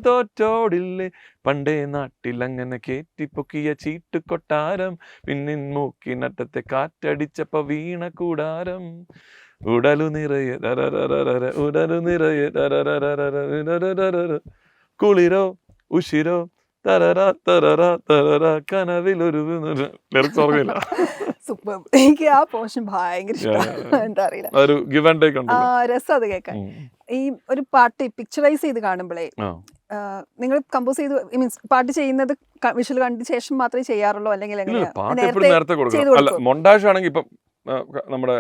തോറ്റോടില്ലേ, പണ്ടേ നാട്ടിൽ അങ്ങനെ കേറ്റിപ്പൊക്കിയ ചീട്ട് കൊട്ടാരം, പിന്നിൻ മൂക്കിനറ്റത്തെ കാറ്റടിച്ചപ്പോ വീണ കൂടാരം, ഉടലു നിറയെ ഉടലു നിറയെ കുളിരോ ഉഷിരോ കനവിലൊരു ലിറിക്സ് ഓർമ്മയില്ല. എനിക്ക് ആ പോർഷൻ ഭയങ്കര ഇഷ്ടമാണ്. എന്താ അറിയില്ല, രസം അത് കേൾക്കാൻ. ഈ ഒരു പാട്ട് പിക്ചറൈസ് ചെയ്ത് കാണുമ്പോഴേ, നിങ്ങൾ കമ്പോസ് ചെയ്ത് മീൻസ് പാട്ട് ചെയ്യുന്നത് വിഷ്വൽ കണ്ട ശേഷം മാത്രമേ ചെയ്യാറുള്ളൂ, അല്ലെങ്കിൽ മൊണ്ടാഷ് ആണെങ്കിൽ ഇപ്പം നമ്മുടെ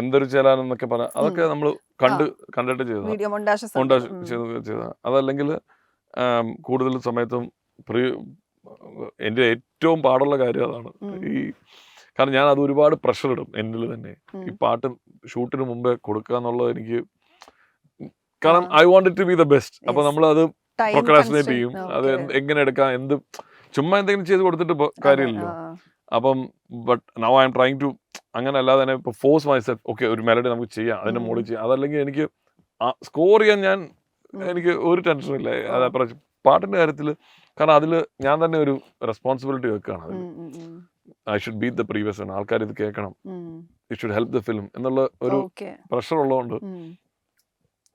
എന്തൊരു ചേലാനെന്നൊക്കെ പറഞ്ഞ അതൊക്കെ നമ്മൾ കണ്ടിട്ട് ചെയ്തത്, വീഡിയോ മൊണ്ടാഷ് ചെയ്ത. അതല്ലെങ്കിൽ കൂടുതൽ സമയത്തും എൻ്റെ ഏറ്റവും പാടുള്ള കാര്യം അതാണ്. കാരണം ഞാൻ അത് ഒരുപാട് പ്രഷർ ഇടും എന്നിൽ തന്നെ, ഈ പാട്ട് ഷൂട്ടിന് മുമ്പേ കൊടുക്കുക എന്നുള്ളത് എനിക്ക്. കാരണം I want it to be the best. അപ്പൊ നമ്മൾ അത് പ്രൊക്രാസ്റ്റിനേറ്റ് ചെയ്യും. അത് എങ്ങനെ എടുക്കാം, എന്ത് ചുമ്മാ എന്തെങ്കിലും ചെയ്ത് കൊടുത്തിട്ട് കാര്യമില്ലല്ലോ. അപ്പം but now I M trying to, അങ്ങനെ അല്ലാതെ തന്നെ ഇപ്പോൾ ഫോഴ്സ് മൈസെൽഫ്, ഓക്കെ ഒരു മെലഡി നമുക്ക് ചെയ്യാം, അതിന്റെ മുകളിൽ ചെയ്യാം. അതല്ലെങ്കിൽ എനിക്ക് സ്കോർ ചെയ്യാൻ എനിക്ക് ഒരു ടെൻഷനും ഇല്ല. അത് പാട്ടിന്റെ കാര്യത്തിൽ. കാരണം അതിൽ ഞാൻ തന്നെ ഒരു റെസ്പോൺസിബിലിറ്റി വെക്കുകയാണ്. അതിൽ I should beat the previous one, ആൾക്കാർ ഇത് കേൾക്കണം, it should help the film എന്നുള്ള ഒരു പ്രഷർ ഉള്ളതുകൊണ്ട്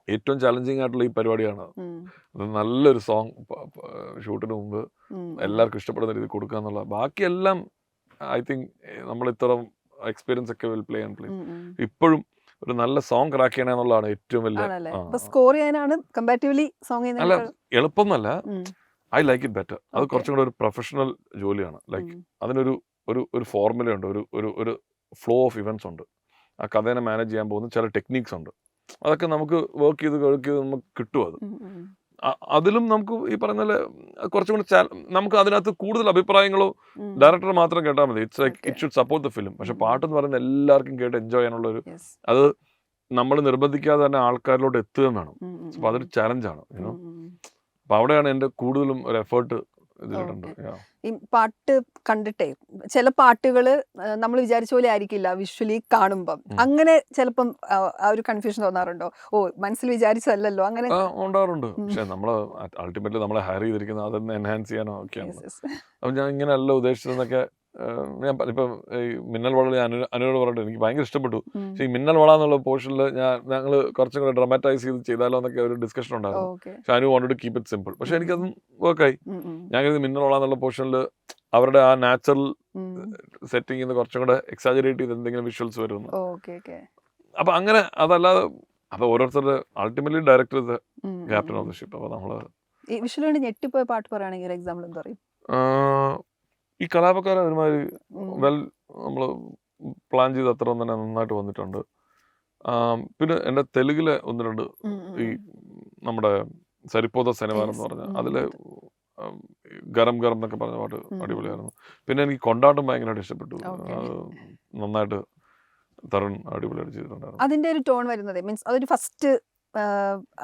ഏറ്റവും ചാലഞ്ചിങ് ആയിട്ടുള്ള ഈ പരിപാടിയാണ്. അത് നല്ലൊരു സോങ് ഷൂട്ടിന് മുമ്പ് എല്ലാവർക്കും ഇഷ്ടപ്പെടുന്ന രീതിയിൽ കൊടുക്കുക എന്നുള്ള. ബാക്കിയെല്ലാം ഐ തിങ്ക് നമ്മൾ ഇത്തരം എക്സ്പീരിയൻസ് ഒക്കെ വിൽ പ്ലേ ആൻഡ് പ്ലേ. ഇപ്പോഴും ഒരു നല്ല സോങ് ക്രാക്ക് ചെയ്യണമെന്നുള്ളതാണ് ഏറ്റവും വലിയ. അല്ല എളുപ്പമൊന്നുമല്ല, ഐ ലൈക്ക് ഇറ്റ് ബെറ്റർ. അത് കുറച്ചും കൂടെ ഒരു പ്രൊഫഷണൽ ജോലിയാണ്. ലൈക്ക് അതിനൊരു ഒരു ഫോർമുലയുണ്ട്, ഒരു ഫ്ലോ ഓഫ് ഇവന്റ്സ് ഉണ്ട്. ആ കഥേനെ മാനേജ് ചെയ്യാൻ പോകുന്ന ചില ടെക്നീക്സ് ഉണ്ട്. അതൊക്കെ നമുക്ക് വർക്ക് ചെയ്ത് നമുക്ക് കിട്ടും. അത് അതിലും നമുക്ക് ഈ പറഞ്ഞ പോലെ കുറച്ചും കൂടി നമുക്ക് അതിനകത്ത് കൂടുതൽ അഭിപ്രായങ്ങളോ ഡയറക്ടർ മാത്രം കേട്ടാൽ മതി. It's like it should support the film. പക്ഷെ പാട്ടെന്ന് പറയുന്നത് എല്ലാവർക്കും കേട്ട് എൻജോയ് ചെയ്യാനുള്ളൊരു, അത് നമ്മൾ നിർബന്ധിക്കാതെ തന്നെ ആൾക്കാരിലോട്ട് എത്തുകയും വേണം. അപ്പൊ അതൊരു ചാലഞ്ചാണ്. അപ്പൊ അവിടെയാണ് എൻ്റെ കൂടുതലും ഒരു എഫേർട്ട് ഇതിലിട്ടുണ്ട്. ഈ പാട്ട് കണ്ടിട്ടേ ചില പാട്ടുകൾ നമ്മൾ വിചാരിച്ച പോലെ ആയിരിക്കില്ല വിഷ്വലി കാണുമ്പം. അങ്ങനെ ചിലപ്പം ആ ഒരു കൺഫ്യൂഷൻ തോന്നാറുണ്ടോ? ഓ, മനസ്സിൽ വിചാരിച്ചതല്ലല്ലോ അങ്ങനെ? ഉണ്ടാറുണ്ട്. പക്ഷെ നമ്മള് അൾട്ടിമേറ്റ്ലി നമ്മളെ ഹയർ ചെയ്തിരിക്കുന്നത് അതൊന്ന് എൻഹാൻസ് ചെയ്യാനോ ഒക്കെയാണ്. അപ്പൊ ഞാൻ ഇങ്ങനെയല്ല ഉദ്ദേശിച്ചതെന്നൊക്കെ ഞാൻ ഇപ്പം ഈ മിന്നൽ വള അനുരോട് പറഞ്ഞിട്ട് എനിക്ക് ഭയങ്കര ഇഷ്ടപ്പെട്ടു. പക്ഷെ ഈ മിന്നൽ വള എന്നുള്ള പോർഷനിൽ ഞങ്ങൾ കുറച്ചും കൂടെ ഡ്രമാറ്റൈസ് ചെയ്ത് ചെയ്താലോ എന്നൊക്കെ ഒരു ഡിസ്കഷൻ ഉണ്ടായിരുന്നു. പക്ഷെ Anu wanted to keep it simple. പക്ഷെ എനിക്കതും വർക്കായി. ഞാൻ കരുതി മിന്നൽ വള എന്നുള്ള പോർഷനിൽ അവരുടെ ആ നാച്ചുറൽ സെറ്റിംഗ് കുറച്ചും കൂടെ എക്സാജറേറ്റ് ചെയ്ത് എന്തെങ്കിലും വിഷ്വൽസ് വരുന്നു. അപ്പൊ അങ്ങനെ അതല്ലാതെ അപ്പൊ ഓരോരുത്തരുടെ ultimately director captain of the ship. അപ്പൊ നമ്മള് ഈ വിഷ്വൽ കൊണ്ട് ഞെട്ടിപ്പോയ പാട്ട് പറയുകയാണെങ്കിൽ ഒരു എക്സാമ്പിൾ എന്താ പറയും? ഈ കലാപക്കാരൻ ഒരുമാതിരി വെൽ നമ്മൾ പ്ലാൻ ചെയ്ത് അത്ര തന്നെ നന്നായിട്ട് വന്നിട്ടുണ്ട്. പിന്നെ എൻ്റെ തെലുങ്കിലെ ഒന്ന് രണ്ട് ഈ നമ്മുടെ സരിപ്പോത സിനിമ എന്ന് പറഞ്ഞ അതിലെ ഗരം ഗരം എന്നൊക്കെ പറഞ്ഞ പാട്ട് അടിപൊളിയായിരുന്നു. പിന്നെ എനിക്ക് കൊണ്ടാട്ടം ഭയങ്കരമായിട്ട് ഇഷ്ടപ്പെട്ടു. നന്നായിട്ട് തരുൺ അടിപൊളിയായിട്ട് ചെയ്തിട്ടുണ്ടായിരുന്നു. അതിന്റെ ഒരു ടോൺ വരുന്നത് മീൻസ് അതൊരു ഫസ്റ്റ്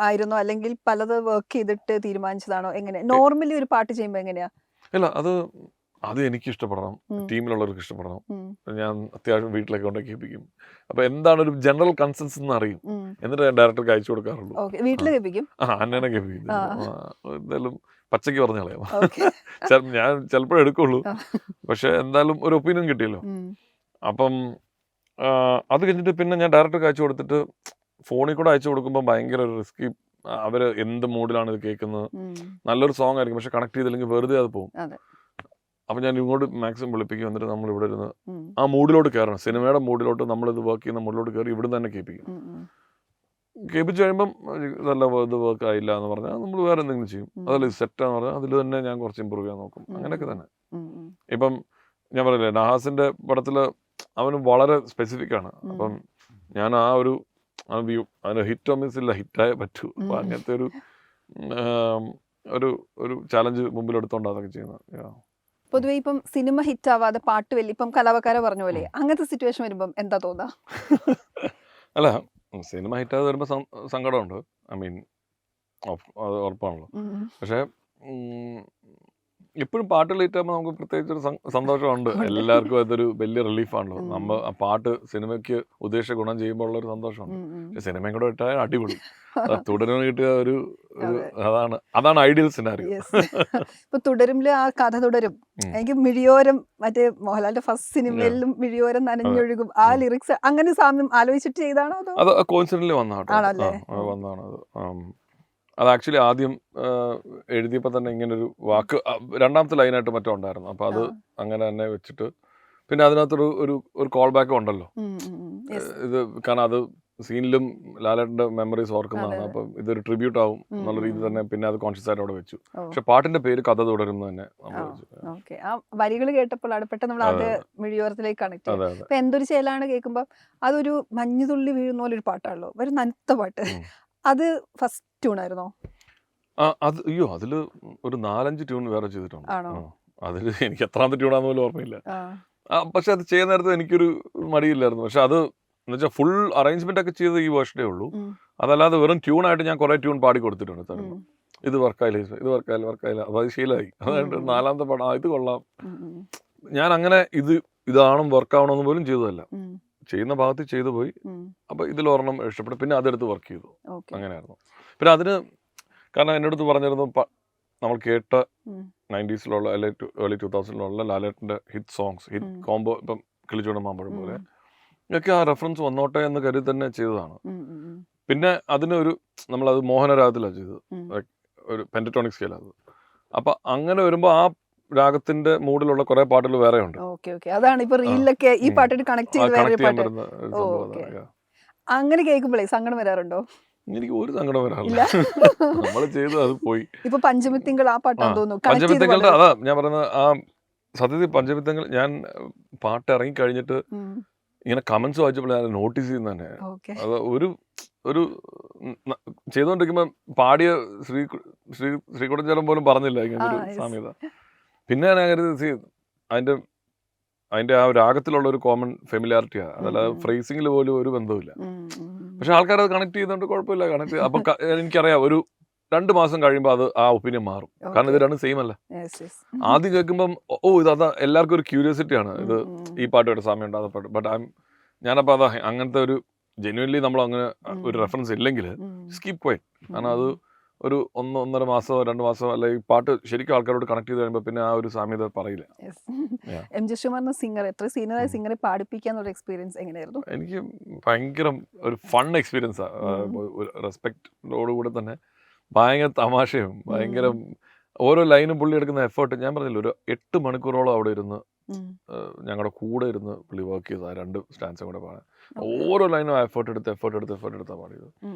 ആയിരുന്നോ അല്ലെങ്കിൽ പലത് വർക്ക് ചെയ്തിട്ട് തീരുമാനിച്ചതാണോ? എങ്ങനെ നോർമലി ഒരു പാട്ട് ചെയ്യുമ്പോൾ എങ്ങനെയാ? ഇല്ല, അത് എനിക്ക് ഇഷ്ടപ്പെടണം, ടീമിലുള്ളവർക്ക് ഇഷ്ടപ്പെടണം. ഞാൻ അത്യാവശ്യം വീട്ടിലൊക്കെ കൊണ്ട് കേൾപ്പിക്കും. അപ്പൊ എന്താണ് ഒരു ജനറൽ കൺസെൻസ് എന്ന് അറിയും. എന്നിട്ട് ഞാൻ ഡയറക്ടർക്ക് അയച്ചു കൊടുക്കാറുള്ളൂ. അന്നേനെ കേൾപ്പിക്കും. എന്തായാലും പച്ചയ്ക്ക് പറഞ്ഞ കളയാം. ഞാൻ ചിലപ്പോഴേ എടുക്കുള്ളൂ. പക്ഷെ എന്തായാലും ഒരു ഒപ്പീനിയൻ കിട്ടിയല്ലോ. അപ്പം അത് കഴിഞ്ഞിട്ട് പിന്നെ ഞാൻ ഡയറക്ടർക്ക് അയച്ചു കൊടുത്തിട്ട് ഫോണിൽ കൂടെ അയച്ചു കൊടുക്കുമ്പോൾ ഭയങ്കര ഒരു റിസ്കി. അവര് എന്ത് മൂഡിലാണ് ഇത് കേൾക്കുന്നത്. നല്ലൊരു സോങ് ആയിരിക്കും, പക്ഷെ കണക്ട് ചെയ്തില്ലെങ്കിൽ വെറുതെ അത് പോകും. അപ്പൊ ഞാൻ ഇങ്ങോട്ട് മാക്സിമം വിളിപ്പിക്കും. എന്നിട്ട് നമ്മൾ ഇവിടെ ഇരുന്ന് ആ മൂഡിലോട്ട് കയറണം. സിനിമയുടെ മൂഡിലോട്ട് നമ്മളിത് വർക്ക് ചെയ്യുന്ന മൂഡിലോട്ട് കയറി ഇവിടെ തന്നെ കേൾപ്പിക്കും. കേൾപ്പിച്ച് കഴിയുമ്പം നല്ല ഇത് വർക്ക് ആയില്ല എന്ന് പറഞ്ഞാൽ നമ്മൾ വേറെ എന്തെങ്കിലും ചെയ്യും. അതല്ല സെറ്റാന്ന് പറഞ്ഞാൽ അതിൽ തന്നെ ഞാൻ കുറച്ച് ഇമ്പ്രൂവ് ചെയ്യാൻ നോക്കും. അങ്ങനെയൊക്കെ തന്നെ. ഇപ്പം ഞാൻ പറയില്ലേ, നഹാസിന്റെ പടത്തില് അവന് വളരെ സ്പെസിഫിക് ആണ്. അപ്പം ഞാൻ ആ ഒരു വ്യൂ അതിന് ഹിറ്റ് മിസ് ഇല്ല, ഹിറ്റായേ പറ്റൂ. അപ്പൊ അങ്ങനത്തെ ഒരു ചാലഞ്ച് മുമ്പിലെടുത്തോണ്ട് അതൊക്കെ ചെയ്യുന്നത്. പൊതുവെ ഇപ്പം സിനിമ ഹിറ്റ് ആവാതെ പാട്ട് വലിയ ഇപ്പം കലാപക്കാര പറഞ്ഞ പോലെ അങ്ങനത്തെ സിറ്റുവേഷൻ വരുമ്പം എന്താ തോന്നാ? അല്ല, സിനിമ ഹിറ്റാതെ വരുമ്പോ സങ്കടമുണ്ട്. ഐ മീൻ അത് ഉറപ്പാണല്ലോ. പക്ഷെ ഇപ്പോഴും പാട്ട് ലേറ്റ് ആകുമ്പോൾ നമുക്ക് പ്രത്യേകിച്ചൊരു സന്തോഷമുണ്ട്. എല്ലാവർക്കും അതൊരു വലിയ റിലീഫാണല്ലോ. നമ്മൾ ആ പാട്ട് സിനിമയ്ക്ക് ഉദ്ദേശിച്ച ഗുണം ചെയ്യുമ്പോൾ ഉള്ളൊരു സന്തോഷമുണ്ട്. പക്ഷെ സിനിമയും കൂടെ ഇട്ടാൽ അടിപൊളി. തുടരുമെന്ന് കിട്ടിയ ഒരു അതാണ് ഐഡിയൽ സിനാരിയോ. ഇപ്പൊ തുടരുമ്പില് ആ കഥ തുടരും. എനിക്ക് മിഴിയോരം മറ്റേ മോഹൻലാലിന്റെ ഫസ്റ്റ് സിനിമയിലും മിഴിയോരം നനഞ്ഞൊഴുകും ആ ലിറിക്സ് അങ്ങനെ സാമ്യം ആലോചിച്ചിട്ട് ചെയ്താണോ? അത് കോയിൻസിഡന്റലി വന്നതാണ്. അത് ആക്ച്വലി ആദ്യം എഴുതിയപ്പോൾ തന്നെ ഇങ്ങനൊരു വാക്ക് രണ്ടാമത്തെ ലൈനായിട്ട് മറ്റോ ഉണ്ടായിരുന്നു. അപ്പൊ അത് അങ്ങനെ തന്നെ വെച്ചിട്ട് പിന്നെ അതിനകത്തൊരു ഒരു കോൾ ബാക്ക് ഉണ്ടല്ലോ. ഇത് കാരണം അത് സീനിലും ലാലേട്ടന്റെ മെമ്മറീസ് ഓർക്കുന്നതാണ്. അപ്പം ഇതൊരു ട്രിബ്യൂട്ട് ആവും എന്നുള്ള രീതി തന്നെ പിന്നെ അത് കോൺഷ്യസ് ആയിട്ട് അവിടെ വെച്ചു. പക്ഷെ പാട്ടിന്റെ പേര് കഥ തുടരുന്നു തന്നെ നമ്മൾ വെച്ചു. ആ വരികൾ കേട്ടപ്പോഴാണ് പെട്ടെന്ന് നമ്മൾ അത് മിഴിയോരത്തിലേക്ക് കണക്ട് ചെയ്തത്. ഇപ്പൊ എന്തൊരു ചേലാണ് കേൾക്കുമ്പോൾ അതൊരു മഞ്ഞുതുള്ളി വീഴുന്ന പോലെ ഒരു പാട്ടാണല്ലോ, ഒരു നനുത്ത പാട്ട്. അത് ഫസ്റ്റ് ട്യൂൺ ആയിരുന്നോ? അയ്യോ, അതില് ഒരു 4-5 ട്യൂൺ വേറെ ചെയ്തിട്ടുണ്ട്. അതില് എനിക്ക് എത്രാമത്തെ ട്യൂണാന്ന് പോലും ഓർമ്മയില്ല. പക്ഷെ അത് ചെയ്യുന്ന നേരത്ത് എനിക്കൊരു മടിയില്ലായിരുന്നു. പക്ഷെ അത് എന്ന് വെച്ചാൽ ഫുൾ അറേഞ്ച്മെന്റ് ഒക്കെ ചെയ്ത് ഈ വേർഷനേ ഉള്ളൂ. അതല്ലാതെ വെറും ട്യൂണായിട്ട് ഞാൻ കുറെ ട്യൂൺ പാടി കൊടുത്തിട്ടുണ്ട്. ഇത് വർക്കായില്ല അപ്പൊ അത് ശീലമായി. അതായത് 4ാമത്തെ പടം ഇത് കൊള്ളാം. ഞാൻ അങ്ങനെ ഇതാണ് വർക്കാവണമെന്ന് പോലും ചെയ്തതല്ല. ചെയ്യുന്ന ഭാഗത്ത് ചെയ്തു പോയി. അപ്പൊ ഇതിലൊരെണ്ണം ഇഷ്ടപ്പെട്ടു, പിന്നെ അതെടുത്ത് വർക്ക് ചെയ്തു. അങ്ങനെയായിരുന്നു. പിന്നെ അതിന് കാരണം എൻ്റെ അടുത്ത് പറഞ്ഞിരുന്നു, നമ്മൾ കേട്ട 90s അല്ലെങ്കിൽ ഏർലി 2000 ലാലേട്ടന്റെ ഹിറ്റ് സോങ്സ്, ഹിറ്റ് കോംബോ, ഇപ്പം കിളിച്ചൂടൻ മാമ്പഴം പോലെ ഒക്കെ ആ റെഫറൻസ് വന്നോട്ടെ എന്ന് കരുതി തന്നെ ചെയ്തതാണ്. പിന്നെ അതിനൊരു നമ്മളത് മോഹനരാഗത്തിലാണ് ചെയ്തത്, ഒരു പെന്ററ്റോണിക് സ്കെയിലാണ്. അപ്പൊ അങ്ങനെ വരുമ്പോ ആ രാഗത്തിന്റെ മൂഡിലുള്ള കുറെ പാട്ടുകൾ വേറെ ഉണ്ട്. അതാണ് ഇപ്പൊ റീലിലൊക്കെ ഈ പാട്ടിട്ട് കണക്ട് ചെയ്ത് അങ്ങനെ കേൾക്കുമ്പോഴേ സങ്കടം വരാറുണ്ടോ? എനിക്ക് ഒരു സങ്കടം വരാറില്ല. നമ്മൾ ചെയ്തു, അത് പോയി. ഇപ്പൊ പഞ്ചമിത്തിങ്കൾ ആ പാട്ടാന്ന് തോന്നുന്നു. പഞ്ചമിത്തിങ്കളുടെ അതാ ഞാൻ പറയുന്നത്. ആ സത്യത്തിൽ പഞ്ചമിത്തിങ്കൾ ഞാൻ പാട്ട് ഇറങ്ങി കഴിഞ്ഞിട്ട് ഇങ്ങനെ കമന്റ്സ് വായിച്ചപ്പോൾ ഞാൻ നോട്ടീസ് ചെയ്യുന്ന തന്നെ. അത് ഒരു ചെയ്തുകൊണ്ടിരിക്കുമ്പോ പാടിയ ശ്രീകുടഞ്ചേരം പോലും പറഞ്ഞില്ല ഇങ്ങനൊരു സാമ്യത. പിന്നെ ഞാൻ കരുതി അതിന്റെ ആ രാഗത്തിലുള്ള ഒരു കോമൺ ഫെമിലാരിറ്റിയാണ്. അതല്ലാതെ ഫ്രേസിംഗിൽ പോലും ഒരു ബന്ധവുമില്ല. പക്ഷെ ആൾക്കാർ അത് കണക്ട് ചെയ്തുകൊണ്ട് കുഴപ്പമില്ല. അപ്പൊ എനിക്കറിയാം 2 മാസം കഴിയുമ്പോൾ അത് ആ ഒപ്പീനിയൻ മാറും. കാരണം ഇത് രണ്ടും സെയിം അല്ല. ആദ്യം കേൾക്കുമ്പം ഇത് അതാ എല്ലാവർക്കും ഒരു ക്യൂരിയോസിറ്റിയാണ്. ഇത് ഈ പാട്ടുമായിട്ട് സാമ്യമുണ്ട്, അത് പാട്ട്. ബട്ട് ഞാനപ്പോൾ അതാ അങ്ങനത്തെ ഒരു ജെന്യുവൻലി നമ്മൾ അങ്ങനെ ഒരു റെഫറൻസ് ഇല്ലെങ്കിൽ സ്കീപ് ക്വൈറ്റ്. കാരണം അത് ഒരു 1-1.5 മാസമോ 2 മാസമോ അല്ലെങ്കിൽ പാട്ട് ശരിക്കും ആൾക്കാരോട് കണക്ട് ചെയ്ത് കഴിയുമ്പോൾ പിന്നെ ആ ഒരു സാമ്യത പറയില്ല. എം.ജി. ശ്രീകുമാർ സിംഗർ, എത്ര സീനിയറായ സിംഗറെ പാടിപ്പിക്കാന്നുള്ള എക്സ്പീരിയൻസ് എങ്ങനെയായിരുന്നു? എനിക്ക് ഭയങ്കര ഒരു ഫൺ എക്സ്പീരിയൻസാ. റെസ്പെക്റ്റോടുകൂടെ തന്നെ ഭയങ്കര തമാശയും ഭയങ്കര ഓരോ ലൈനും പുള്ളി എടുക്കുന്ന എഫേർട്ട്. ഞാൻ പറഞ്ഞില്ല, ഒരു 8 മണിക്കൂറോളം അവിടെ ഇരുന്ന് ഞങ്ങളുടെ കൂടെ ഇരുന്ന് പുള്ളി വർക്ക് ചെയ്ത് ആ 2 സ്റ്റാൻസും കൂടെ പാടാൻ. ഓരോ ലൈനും എഫേർട്ട് എടുത്താ പാടിയത്.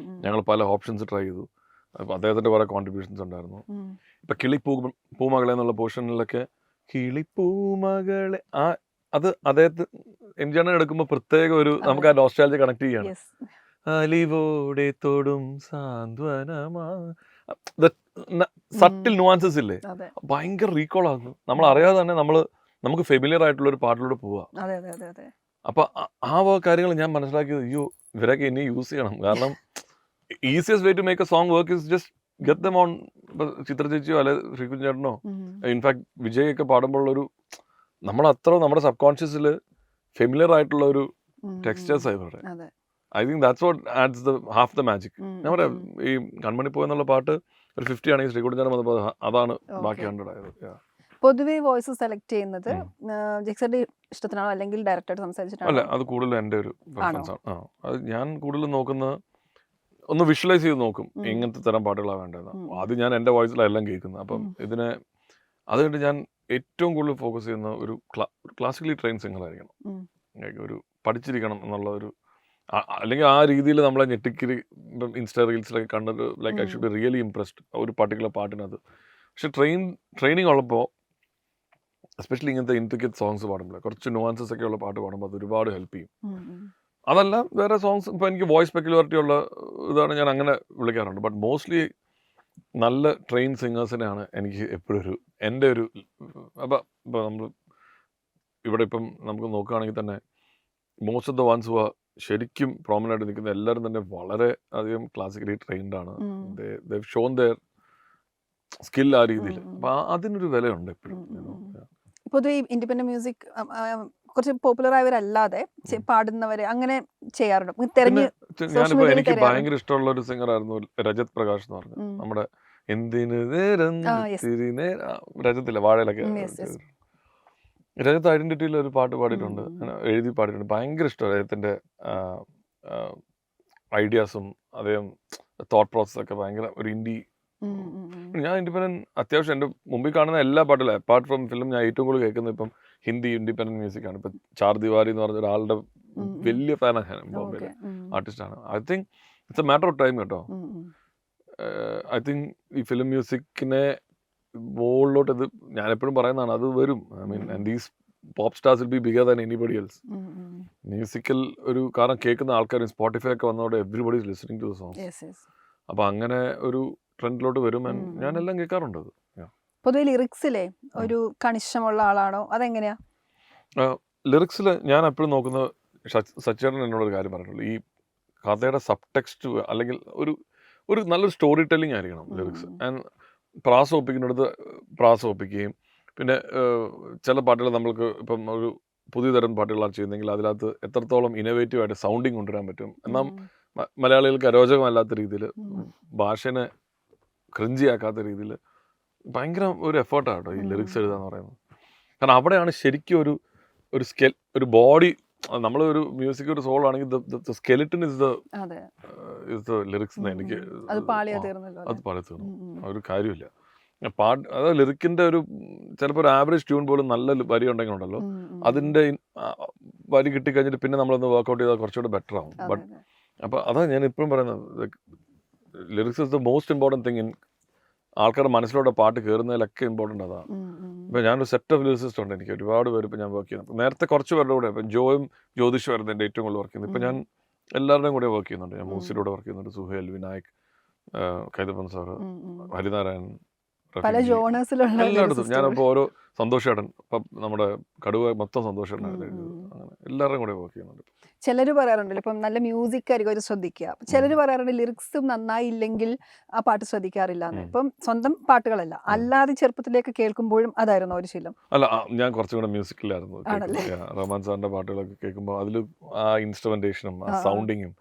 ഞങ്ങൾ പല ഓപ്ഷൻസ് ട്രൈ ചെയ്തു. അപ്പോൾ അദ്ദേഹത്തിൻ്റെ കുറേ കോൺട്രിബ്യൂഷൻസ് ഉണ്ടായിരുന്നു. ഇപ്പം പൂമകളെ എന്നുള്ള പോർഷനിലൊക്കെ കിളിപ്പൂമകളെ അത് അദ്ദേഹത്തിന് എം.ജി. എടുക്കുമ്പോൾ പ്രത്യേക ഒരു നമുക്ക് ആ നോസ്റ്റാൾജിയ കണക്ട് ചെയ്യാണ്. അലിവോടെ തൊടും സാന്ത്വനമാ, സട്ടിൽ നുവാൻസസ് ഇല്ലേ, ഭയങ്കര റീകോൾ ആകുന്നു. നമ്മൾ അറിയാതെ തന്നെ നമുക്ക് ഫെമിലിയർ ആയിട്ടുള്ള ഒരു പാട്ടിലൂടെ പോവാ. അപ്പൊ ആ കാര്യങ്ങൾ ഞാൻ മനസ്സിലാക്കിയത്, അയ്യോ ഇവരൊക്കെ ഇനി യൂസ് ചെയ്യണം. കാരണം easiest way to make a song work is just get them on. Chithra ചേച്ചിയോ അല്ലെ ശ്രീകുഞ്ഞ് ചേട്ടനോ ഇൻഫാക്ട് വിജയ് ഒക്കെ പാടുമ്പോഴുള്ളൊരു നമ്മുടെ സബ് കോൺഷ്യസിൽ ഫെമിലിയർ ആയിട്ടുള്ള ഒരു ടെക്സ്റ്റേഴ്സ് ആയിവരുടെ. I think that's what adds the half the magic. ഞാൻ പറയാം, ഈ കൺമണി പോയെന്നുള്ള പാട്ട് ഒരു 50 ആണെങ്കിൽ ശ്രീകുഞ്ഞ് ചേട്ടൻ വന്നപ്പോൾ അതാണ് ബാക്കി 100 ആയത്. പൊതുവെ വോയിസ് സെലക്ട് ചെയ്യുന്നത് ജെക്സന്റെ ഇഷ്ടത്തിനാണോ അല്ലെങ്കിൽ ഡയറക്ടറായിട്ട് സംസാരിച്ചിട്ടാണോ? അല്ല, അത് കൂടുതൽ എൻ്റെ ഒരു പ്രിഫറൻസ് ആണ്. അത് ഞാൻ കൂടുതൽ നോക്കുന്നത് ഒന്ന് വിഷ്വലൈസ് ചെയ്ത് നോക്കും എങ്ങനത്തെ തരം പാട്ടുകളാണ് വേണ്ടത്. ആദ്യം ഞാൻ എൻ്റെ വോയിസിലാണ് എല്ലാം കേൾക്കുന്നത്. അപ്പം അതുകൊണ്ട് ഞാൻ ഏറ്റവും കൂടുതൽ ഫോക്കസ് ചെയ്യുന്ന ഒരു ക്ലാസിക്കലി ട്രെയിൻ സിംഗർ ആയിരിക്കണം. ഒരു പഠിച്ചിരിക്കണം എന്നുള്ള ഒരു, അല്ലെങ്കിൽ ആ രീതിയിൽ നമ്മളെ ഞെട്ടിക്കരി ഇപ്പം ഇൻസ്റ്റാ റീൽസിലൊക്കെ കണ്ടിട്ട് like I should be really impressed ഒരു പർട്ടിക്കുലർ പാട്ടിനകത്ത്. പക്ഷെ ട്രെയിനിങ് ഉള്ളപ്പോൾ എസ്പെഷ്യലി ഇങ്ങനത്തെ ഇൻട്രിക്കറ്റ് സോങ്സ് പാടുമ്പോൾ, കുറച്ച് നുവാൻസസ് ഒക്കെ ഉള്ള പാട്ട് പാടുമ്പോൾ അത് ഒരുപാട് ഹെൽപ്പ് ചെയ്യും. അതല്ല വേറെ സോങ്സ് ഇപ്പോൾ എനിക്ക് വോയിസ് പെക്യുലാരിറ്റി ഉള്ള ഇതാണ് ഞാൻ അങ്ങനെ വിളിക്കാറുണ്ട്. ബട്ട് മോസ്റ്റ്ലി നല്ല ട്രെയിൻ സിംഗേഴ്സിനെയാണ് എനിക്ക് എപ്പോഴും എൻ്റെ ഒരു അപ്പോൾ നമ്മൾ ഇവിടെ ഇപ്പം നമുക്ക് നോക്കുകയാണെങ്കിൽ തന്നെ most of the ones who are ശരിക്കും പ്രോമിനൻ്റ് ആയിട്ട് നിൽക്കുന്ന എല്ലാവരും തന്നെ വളരെ അധികം ക്ലാസിക്കലി ട്രെയിൻഡ് ആണ്. ദേ ഷോൺ ദെയർ സ്കിൽ ആ രീതിയിൽ. അപ്പോൾ അതിനൊരു വിലയുണ്ട് എപ്പോഴും. പൊതുവെ ഇൻഡിപെൻഡന്റ് മ്യൂസിക് കുറച്ച് പോപ്പുലർ ആയവരല്ലാതെ പാടുന്നവരെ അങ്ങനെ ചെയ്യാറുണ്ട്. ഞാനിപ്പോ എനിക്ക് ഭയങ്കര ഇഷ്ടമുള്ള ഒരു സിംഗർ ആയിരുന്നു രജത് പ്രകാശ് എന്ന് പറഞ്ഞു. നമ്മുടെ എന്തിന് രജത്തില്ല വാഴയിലൊക്കെ രജത്ത് ഐഡന്റിറ്റിയിൽ ഒരു പാട്ട് പാടിയിട്ടുണ്ട്, എഴുതി പാടിയിട്ടുണ്ട്. ഭയങ്കര ഇഷ്ടമാണ് രജത്തിന്റെ ഐഡിയാസും അദ്ദേഹം തോട്ട് പ്രോസസ് ഒക്കെ ഭയങ്കര ഒരു ഇൻഡി. ഞാൻ ഇൻഡിപെൻഡന്റ് അത്യാവശ്യം എൻ്റെ മുമ്പിൽ കാണുന്ന എല്ലാ പാട്ടിലും അപ്പാർട്ട് ഫ്രം ഫിലിം ഞാൻ ഏറ്റവും കൂടുതൽ കേൾക്കുന്നത് ഇപ്പം ഹിന്ദി ഇൻഡിപെൻഡന്റ് മ്യൂസിക് ആണ്. ഇപ്പം ചാർ ദിവാരി എന്ന് പറഞ്ഞ ഒരാളുടെ വലിയ ഫാനാണ് ഞാൻ, ബോംബെയിലെ ആർട്ടിസ്റ്റാണ്. I think it's a matter of time കേട്ടോ. ഐ തിങ്ക് ഈ ഫിലിം മ്യൂസിക്കിനെ മുകളിലോട്ട് ഇത് ഞാൻ എപ്പോഴും പറയുന്നതാണ്, അത് വരും. I mean and these pop stars will be bigger than anybody else. Musical ഒരു കാരണം കേൾക്കുന്ന ആൾക്കാരും സ്പോട്ടിഫൈ ഒക്കെ വന്നതോടെ everybody is listening to the songs. അപ്പോൾ അങ്ങനെ ഒരു ട്രെൻഡിലോട്ട് വരും. ഞാനെല്ലാം കേൾക്കാറുണ്ട്. അത് പൊതുവെ ലിറിക്സിലെ ഒരു കണിശമുള്ള ആളാണോ, അതെങ്ങനെയാ? ലിറിക്സിൽ ഞാൻ എപ്പോഴും നോക്കുന്നത്, സച്ചേട്ടൻ എന്നോടൊരു കാര്യം പറഞ്ഞിട്ടുള്ളൂ, ഈ കഥയുടെ സബ് ടെക്സ്റ്റ് അല്ലെങ്കിൽ ഒരു നല്ലൊരു സ്റ്റോറി ടെല്ലിംഗ് ആയിരിക്കണം ലിറിക്സ്. ആൻഡ് പ്രാസ ഒപ്പിക്കുന്നിടത്ത് പ്രാസ ഒപ്പിക്കുകയും, പിന്നെ ചില പാട്ടുകൾ നമ്മൾക്ക് ഇപ്പം ഒരു പുതിയ തരം പാട്ടുകളാണ് ചെയ്യുന്നതെങ്കിൽ അതിനകത്ത് എത്രത്തോളം ഇന്നോവേറ്റീവായിട്ട് സൗണ്ടിങ് കൊണ്ടുവരാൻ പറ്റും. എന്നാൽ മലയാളികൾക്ക് അരോചകമല്ലാത്ത രീതിയിൽ, ഭാഷനെ ക്രിഞ്ചിയാക്കാത്ത രീതിയിൽ ഭയങ്കര ഒരു എഫേർട്ടാണ് കേട്ടോ ഈ ലിറിക്സ് എഴുതുക എന്ന് പറയുന്നത്. കാരണം അവിടെയാണ് ശരിക്കും ഒരു ബോഡി, നമ്മളൊരു മ്യൂസിക് ഒരു സോൾ ആണെങ്കിൽ the skeleton is the lyrics എന്ന് എനിക്ക് അത് പാളി തീർന്നു. ഒരു കാര്യമില്ല അത് ലിറിക്കിൻ്റെ ഒരു ചിലപ്പോൾ ഒരു ആവറേജ് ട്യൂൺ പോലും നല്ല വരി ഉണ്ടെങ്കിൽ ഉണ്ടല്ലോ, അതിൻ്റെ വരി കിട്ടിക്കഴിഞ്ഞിട്ട് പിന്നെ നമ്മളൊന്ന് വർക്ക്ഔട്ട് ചെയ്താൽ കുറച്ചുകൂടെ ബെറ്റർ ആവും. ബട്ട് അപ്പോൾ അതാണ് ഞാൻ ഇപ്പോഴും പറയുന്നത്, lyrics is the most important thing in ആൾക്കാരുടെ മനസ്സിലോടെ പാട്ട് കയറുന്നതിലൊക്കെ ഇമ്പോർട്ടൻ്റ് അതാണ്. ഇപ്പോൾ ഞാനൊരു സെറ്റ് ഓഫ് ലിറിസിസ്റ്റ് ഉണ്ട്, എനിക്ക് ഒരുപാട് പേര് ഇപ്പോൾ ഞാൻ വർക്ക് ചെയ്യുന്നത്. നേരത്തെ കുറച്ച് പേരുടെ കൂടെ ഇപ്പം ജോയും ജ്യോതിഷ് വരുന്നത് എൻ്റെ ഏറ്റവും കൂടുതൽ വർക്ക് ചെയ്യുന്നത്. ഇപ്പം ഞാൻ എല്ലാവരുടെയും കൂടെ വർക്ക് ചെയ്യുന്നുണ്ട്. ഞാൻ മൂസിലൂടെ വർക്ക് ചെയ്യുന്നുണ്ട്, സുഹേൽ, വിനായക്, കൈതപ്പൻ സാറ്, ഹരിനാരായണൻ, പല ജോണേഴ്സിലുള്ള എല്ലായിടത്തും ഞാനിപ്പോൾ ഓരോ സന്തോഷേട്ടൻ ഇപ്പം നമ്മുടെ കടുവ മൊത്തം സന്തോഷേട്ടനായിരുന്നു എഴുതിയത്. അങ്ങനെ എല്ലാവരുടെയും കൂടെ വർക്ക് ചെയ്യുന്നുണ്ട്. ചിലർ പറയാറുണ്ടല്ലോ ഇപ്പം നല്ല മ്യൂസിക് ആയിരിക്കും അവർ ശ്രദ്ധിക്കുക, ചിലർ പറയാറുണ്ട് ലിറിക്സും നന്നായില്ലെങ്കിൽ ആ പാട്ട് ശ്രദ്ധിക്കാറില്ല എന്ന്. ഇപ്പം സ്വന്തം പാട്ടുകളല്ല, അല്ലാതെ ചെറുപ്പത്തിലേക്ക് കേൾക്കുമ്പോഴും അതായിരുന്നു ഒരു ശീലം? അല്ല, ഞാൻ കുറച്ചും കൂടെ മ്യൂസിക്കിലായിരുന്നു. റഹ്മാൻ സാറിന്റെ പാട്ടുകളൊക്കെ കേൾക്കുമ്പോൾ അതിൽ ആ ഇൻസ്ട്രുമെന്റേഷനും ആ സൗണ്ടിങ്ങും